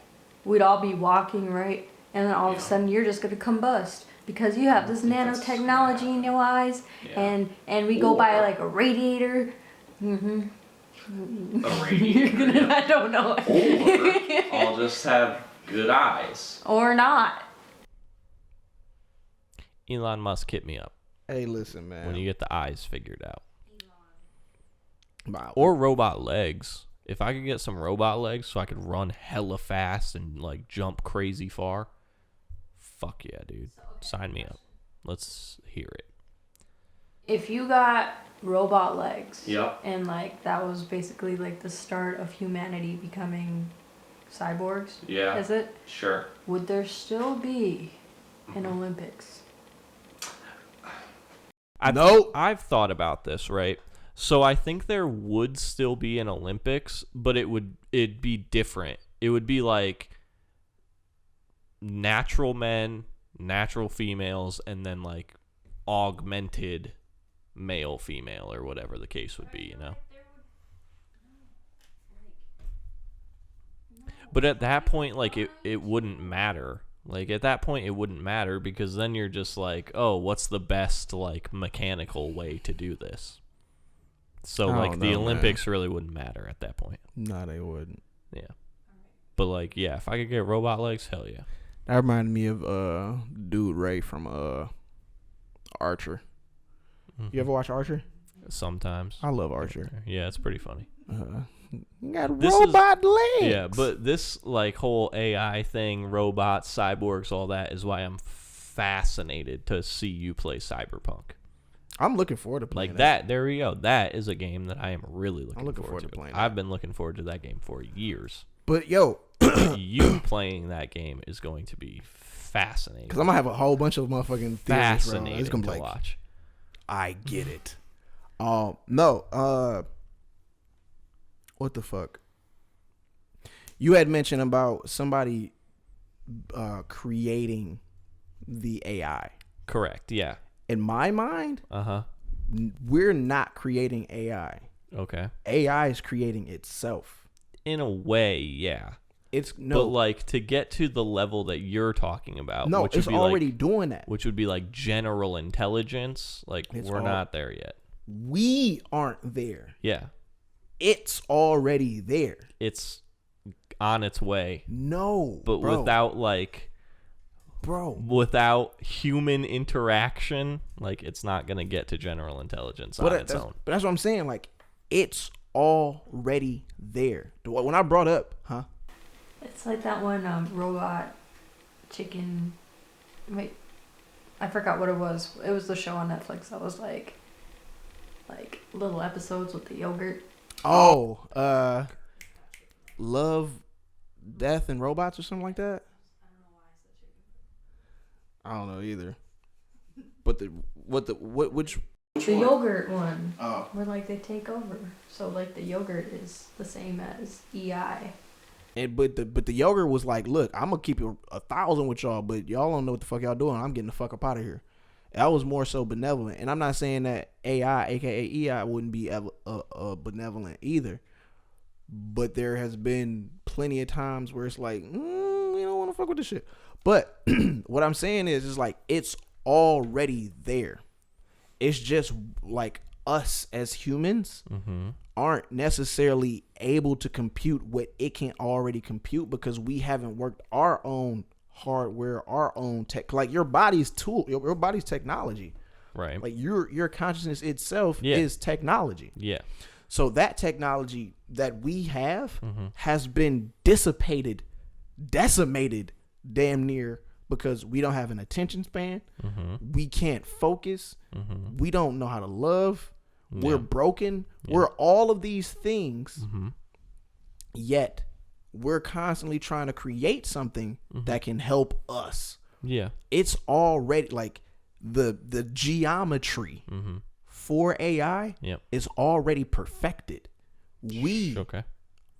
we'd all be walking, right, and then all of a Yeah. sudden you're just gonna combust because you have this nanotechnology in your eyes, Yeah. and we go by Or- like a radiator. Mm-hmm. A radiator. yeah. I don't know. Or I'll just have good eyes. Or not. Elon Musk, hit me up Hey, listen, man. when you get the eyes figured out. Wow. Or robot legs. If I could get some robot legs so I could run hella fast and, like, jump crazy far, fuck yeah, dude. Sign me up. Let's hear it. If you got robot legs, Yep. and like that was basically like the start of humanity becoming cyborgs, Yeah. is it? Sure. Would there still be an Olympics? Nope. I've thought about this, right? So I think there would still be an Olympics, but it'd be different. It would be like natural men, natural females, and then like augmented male, female, or whatever the case would be, you know. But at that point, like, it wouldn't matter. Like, at that point, it wouldn't matter because then you're just like, oh, what's the best, like, mechanical way to do this? So, I like, don't the know, Olympics really wouldn't matter at that point. No, they wouldn't. Yeah. But, like, yeah, if I could get robot legs, hell yeah. That reminded me of dude Ray from Archer. Mhm. You ever watch Archer? Sometimes. I love Archer. Yeah, it's pretty funny. You got This robot legs. Yeah, but this, like, whole AI thing, robots, cyborgs, all that is why I'm fascinated to see you play Cyberpunk. I'm looking forward to playing Like that. There we go. That is a game that I am really looking forward to playing I've been looking forward to that game for years. But yo, You playing that game is going to be fascinating. because I'm gonna have a whole bunch of motherfucking theories, bro. Fascinating It's gonna be to like, watch. I get it. No. What the fuck? You had mentioned about somebody creating the AI. Correct. Yeah. In my mind, Uh-huh. we're not creating AI. Okay. AI is creating itself. In a way, yeah. It's But like to get to the level that you're talking about, no, which it's would be already like, doing that. which would be like general intelligence, like It's we're all- not there yet. We aren't there. Yeah. It's already there. It's on its way, No, but bro, without human interaction, like it's not going to get to general intelligence on its own. But that's what I'm saying. Like, it's already there. When I brought up, It's like that one robot chicken. Wait, I forgot what it was. It was the show on Netflix that was like little episodes with the yogurt. Love, Death, and Robots or something like that. I don't know either. But which The yogurt one, Oh. where like they take over. So like the yogurt is the same as EI. but the yogurt was like, look, I'm gonna keep it 1,000 with y'all, but y'all don't know what the fuck y'all doing. I'm getting the fuck up out of here. That was more so benevolent, and I'm not saying that AI, aka EI, wouldn't be benevolent either. But there has been plenty of times where it's like, we don't want to fuck with this shit. But what I'm saying is like it's already there. It's just like us as humans aren't necessarily able to compute what it can already compute because we haven't worked our own hardware, our own tech. Like your body's tool, your body's technology. Right. Like your consciousness itself is technology. Yeah. So that technology that we have has been decimated damn near because we don't have an attention span. We can't focus. We don't know how to love. We're broken. We're all of these things. Yet we're constantly trying to create something that can help us. Yeah. It's already like the geometry for AI is already perfected. We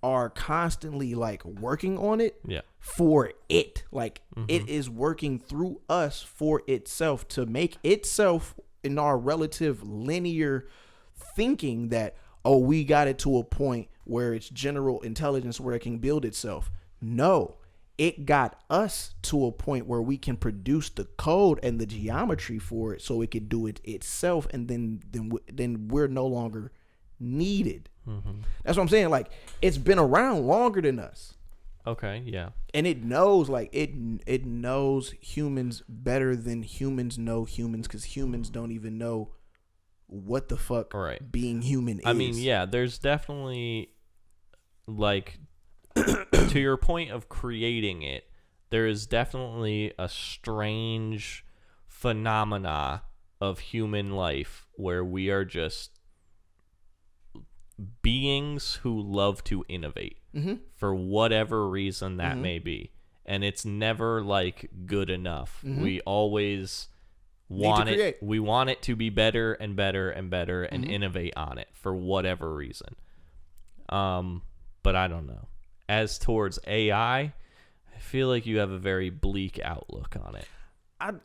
are constantly like working on it for it. Like it is working through us for itself to make itself in our relative linear thinking that, oh, we got it to a point where it's general intelligence where it can build itself. No, it got us to a point where we can produce the code and the geometry for it so it could do it itself, and then we're no longer needed. That's what I'm saying. Like, it's been around longer than us. Okay, yeah. And it knows, like, it knows humans better than humans know humans, because humans don't even know what the fuck being human is. I mean, yeah, there's definitely, like, to your point of creating it, there is definitely a strange phenomena of human life where we are just beings who love to innovate for whatever reason that may be. And it's never, like, good enough. We always want it. We want it to be better and better and better and innovate on it for whatever reason. But I don't know. As towards AI, I feel like you have a very bleak outlook on it.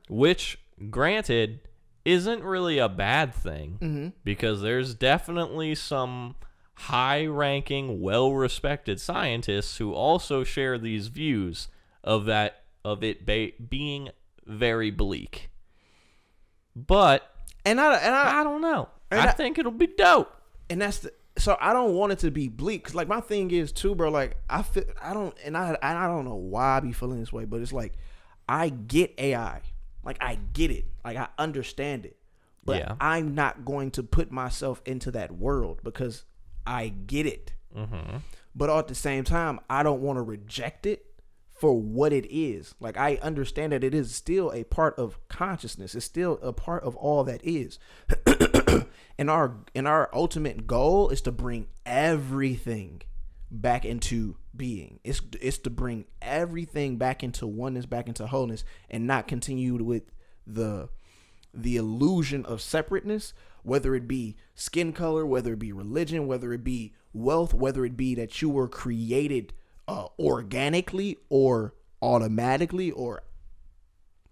Which, granted, isn't really a bad thing because there's definitely some high-ranking, well-respected scientists who also share these views of it being very bleak. But I don't know. I think it'll be dope. And so I don't want it to be bleak, cause like my thing is too, bro. Like I don't know why I be feeling this way, but it's like I get AI, like I get it, like I understand it, but Yeah. I'm not going to put myself into that world because I get it. But at the same time, I don't want to reject it for what it is. Like I understand that it is still a part of consciousness. It's still a part of all that is. And our ultimate goal is to bring everything back into being. It's to bring everything back into oneness, back into wholeness, and not continue with the illusion of separateness, whether it be skin color, whether it be religion, whether it be wealth, whether it be that you were created organically or automatically or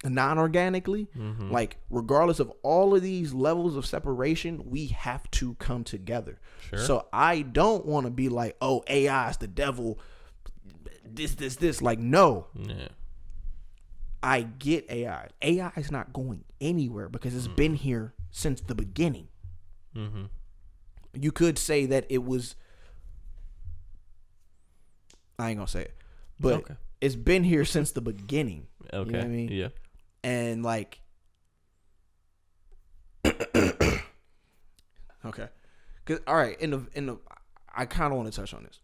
non-organically. Like regardless of all of these levels of separation, we have to come together. Sure. So I don't want to be like, oh, AI is the devil, this. Like, no. Yeah. I get AI. AI is not going anywhere because it's been here since the beginning. You could say that it was, I ain't gonna say it, but Okay. it's been here since the beginning. Okay. You know what I mean? Yeah. And like, okay, cause all right, in the, I kind of want to touch on this.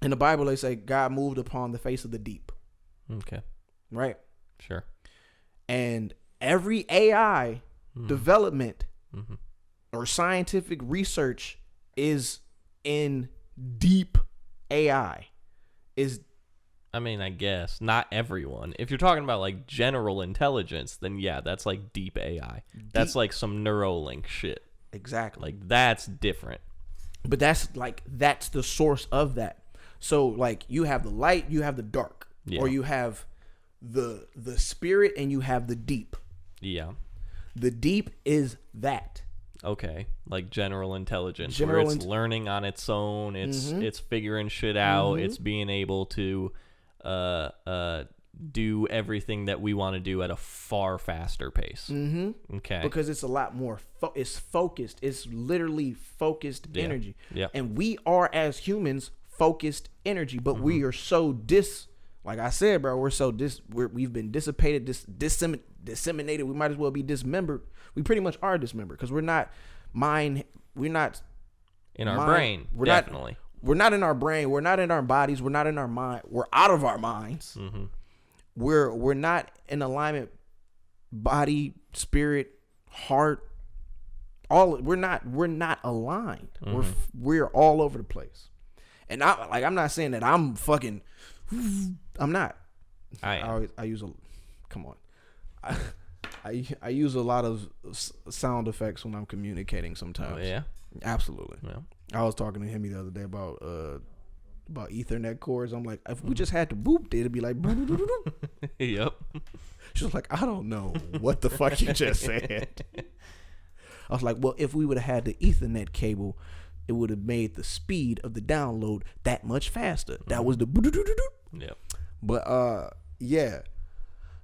In the Bible, they say God moved upon the face of the deep, Okay. right? Sure. And every AI development or scientific research is in deep AI. I mean, I guess not everyone. If you're talking about like general intelligence, then yeah, that's like deep AI. That's like some Neuralink shit. Exactly. Like that's different. But that's the source of that. So like you have the light, you have the dark, or you have the spirit and you have the deep. Yeah. The deep is that. Okay. Like general intelligence, where it's learning on its own. It's figuring shit out. It's being able to do everything that we want to do at a far faster pace. Okay. Because it's a lot more it's focused. It's literally focused energy. Yeah. And we are, as humans, focused energy, but we are so like I said, bro, we've been dissipated, disseminated. We might as well be dismembered. We pretty much are dismembered because we're not in our brain. We're definitely. We're not in our brain. We're not in our bodies. We're not in our mind. We're out of our minds. We're not in alignment. Body, spirit, heart. We're not aligned. We're all over the place. And I'm not saying that I'm fucking. I'm not. I use come on. I use a lot of sound effects when I'm communicating sometimes. Oh, yeah. Absolutely. Yeah. I was talking to him the other day about Ethernet cords. I'm like, if we just had to boop, it'd be like, Yep. She was like, I don't know what the fuck you just said. I was like, well, if we would have had the Ethernet cable, it would have made the speed of the download that much faster. That was the. Yep. But yeah.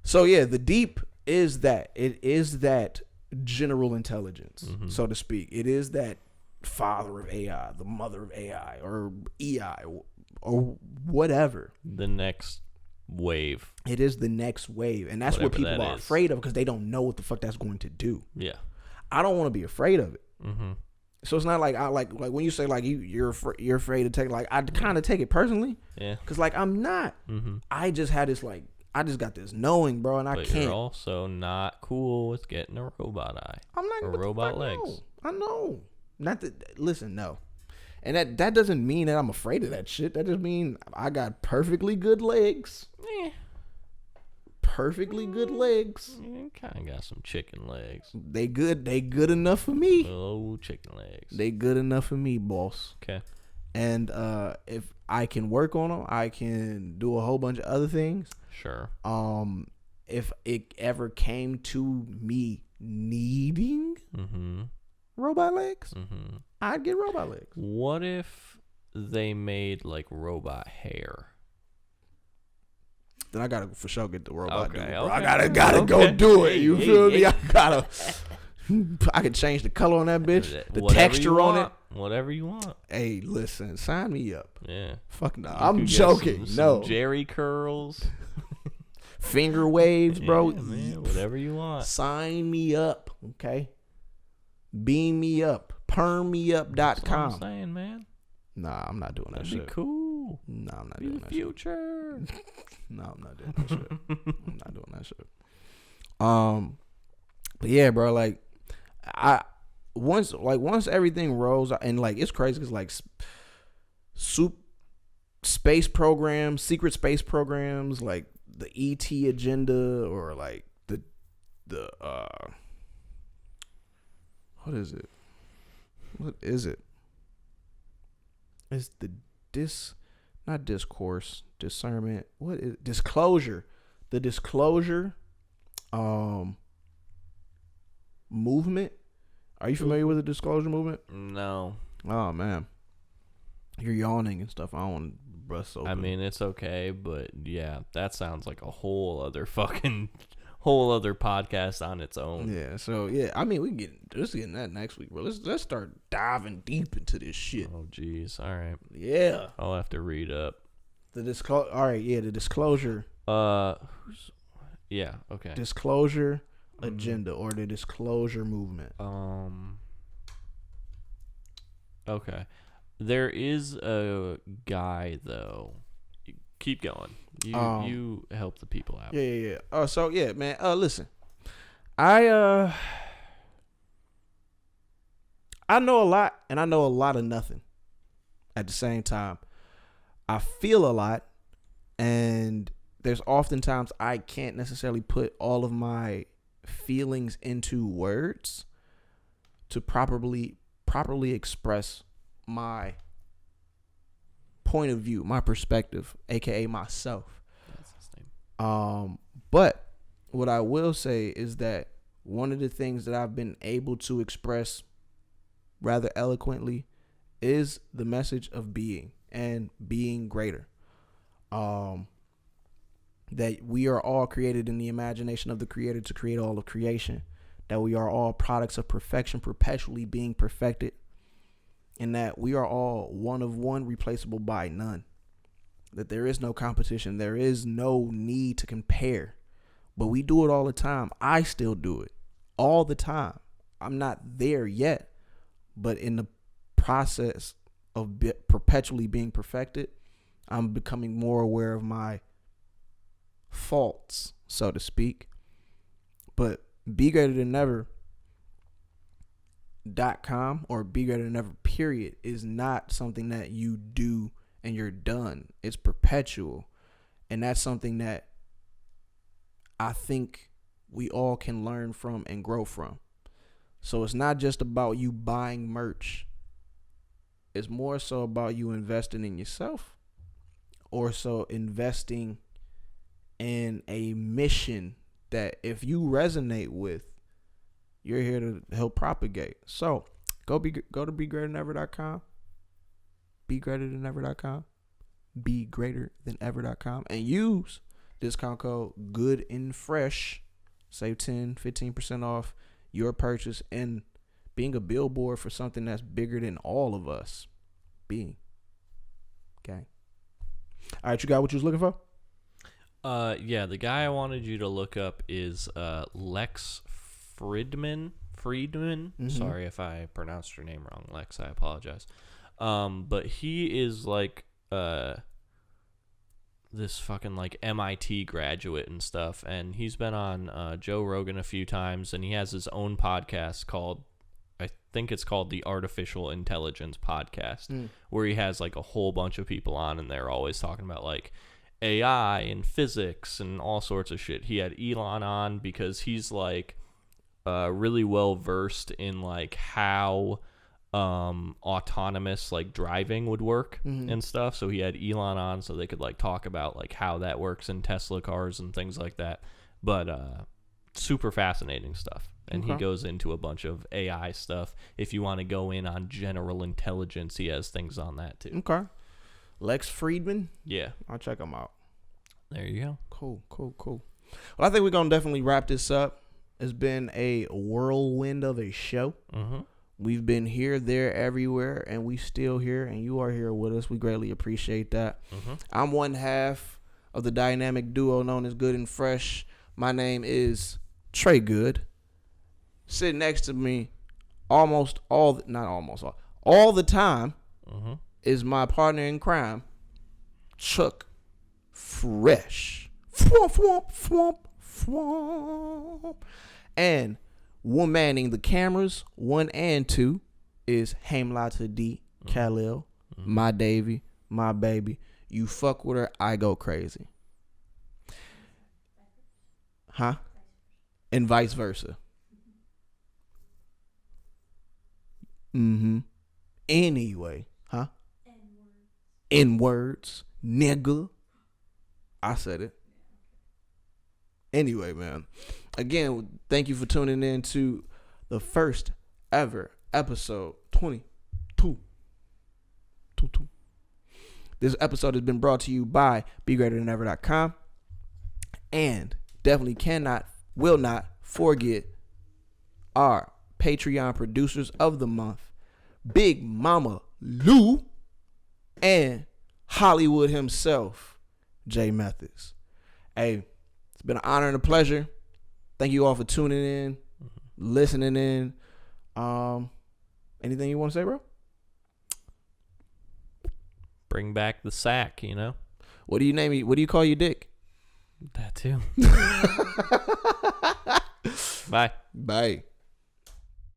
So yeah, the deep is that. It is that general intelligence, so to speak. It is that father of AI, the mother of AI, or EI, or whatever. The next wave. It is the next wave, and that's what people are afraid of because they don't know what the fuck that's going to do. Yeah. I don't want to be afraid of it. So it's not like I like when you say like you're afraid to take, like I kind of take it personally. Yeah. Cause like I'm not. I just had this like I just got this knowing, bro, and I can't. You're also not cool with getting a robot eye. I'm not. Or robot legs. I know. Not that. Listen, no. And that doesn't mean that I'm afraid of that shit. That just means I got perfectly good legs. Perfectly good legs. You kind of got some chicken legs. They good enough for me. Oh, chicken legs. They good enough for me, boss. Okay. And if I can work on them, I can do a whole bunch of other things. Sure. If it ever came to me needing robot legs, I'd get robot legs. What if they made like robot hair? Then I gotta for sure get the robot. Okay, dude, bro. okay. I gotta go do it. You feel me? I gotta. I can change the color on that bitch, the Whatever texture you on want. it. Whatever you want. Hey, listen, sign me up. Yeah. Fuck no, You I'm could get joking. some No Jerry curls. finger waves, bro. Yeah, man, whatever you want. Sign me up, okay? Beam me up. PermmeUp.com. That's what I'm saying, man. Nah, I'm not doing that That'd shit. be cool. Nah, I'm not Be doing the that shit. future. No, I'm not doing that shit. I'm not doing that shit. But yeah, bro, like once everything rolls, and like it's crazy because like space programs, secret space programs, like the ET agenda, or like the what is it? What is it? It's the not discourse, discernment. What is disclosure? The disclosure movement. Are you familiar with the disclosure movement? No. Oh man, you're yawning and stuff. I don't want to bust open. I mean, it's okay, but yeah, that sounds like a whole other podcast on its own. Yeah. So yeah, I mean, we can get that next week, bro. Let's start diving deep into this shit. Oh, jeez. All right. Yeah. I'll have to read up. The disclosure. All right. Yeah. The disclosure. Yeah. Okay. Disclosure agenda or the disclosure movement. Okay. There is a guy though. Keep going. You help the people out. Yeah. So yeah, man. Listen, I know a lot, and I know a lot of nothing. At the same time, I feel a lot, and there's oftentimes I can't necessarily put all of my feelings into words to properly express my point of view, my perspective, aka myself. That's his name. But what I will say is that one of the things that I've been able to express rather eloquently is the message of being and being greater. That we are all created in the imagination of the Creator to create all of creation. That we are all products of perfection, perpetually being perfected. And that we are all one of one, replaceable by none. That there is no competition. There is no need to compare. But we do it all the time. I still do it all the time. I'm not there yet. But in the process of perpetually being perfected, I'm becoming more aware of my faults, so to speak. But Be Greater Than Ever.com or Be Greater Than Ever period is not something that you do and you're done. It's perpetual. And that's something that I think we all can learn from and grow from. So it's not just about you buying merch. It's more so about you investing in yourself, or so investing in a mission that if you resonate with, you're here to help propagate. So go to BeGreaterThanEver.com, BeGreaterThanEver.com, BeGreaterThanEver.com, and use discount code GOODandFresh. Save 15% off your purchase and being a billboard for something that's bigger than all of us being. Okay. All right, you got what you was looking for? Yeah, the guy I wanted you to look up is Lex Friedman. Mm-hmm. Sorry if I pronounced your name wrong, Lex. I apologize. But he is like this fucking like MIT graduate and stuff, and he's been on Joe Rogan a few times, and he has his own podcast called, I think it's called the Artificial Intelligence Podcast, where he has like a whole bunch of people on, and they're always talking about like AI and physics and all sorts of shit. He had Elon on because he's like really well versed in like how autonomous like driving would work and stuff. So he had Elon on so they could like talk about like how that works in Tesla cars and things like that. But super fascinating stuff. And he Okay. goes into a bunch of AI stuff. If you want to go in on general intelligence, he has things on that too. Okay. Lex Friedman. Yeah, I'll check him out. there you go. Cool. Well, I think we're gonna definitely wrap this up. It's been a whirlwind of a show. Mm-hmm. We've been here, there, everywhere, and we still here, and you are here with us. We greatly appreciate that. Mm-hmm. I'm one half of the dynamic duo known as Good and Fresh. My name is Trey Good. Sitting next to me, all the time, Mm-hmm. is my partner in crime, Chuck Fresh. Fwomp, fwomp, fwomp, fwomp. And one manning the cameras, 1 and 2, is Hamlata D. Khalil, my Davy, my baby. You fuck with her, I go crazy. Huh? And vice versa. Mm-hmm. Anyway, huh? In words, nigga. I said it. Anyway, man. Again, thank you for tuning in to the first ever episode 22. This episode has been brought to you by BeGreaterThanEver.com. And definitely will not forget our Patreon producers of the month, Big Mama Lou and Hollywood himself, Jay Methods. Hey, it's been an honor and a pleasure. Thank you all for tuning in, listening in. Anything you want to say, bro? Bring back the sack, you know? What do you name it? What do you call your dick? That too. Bye. Bye.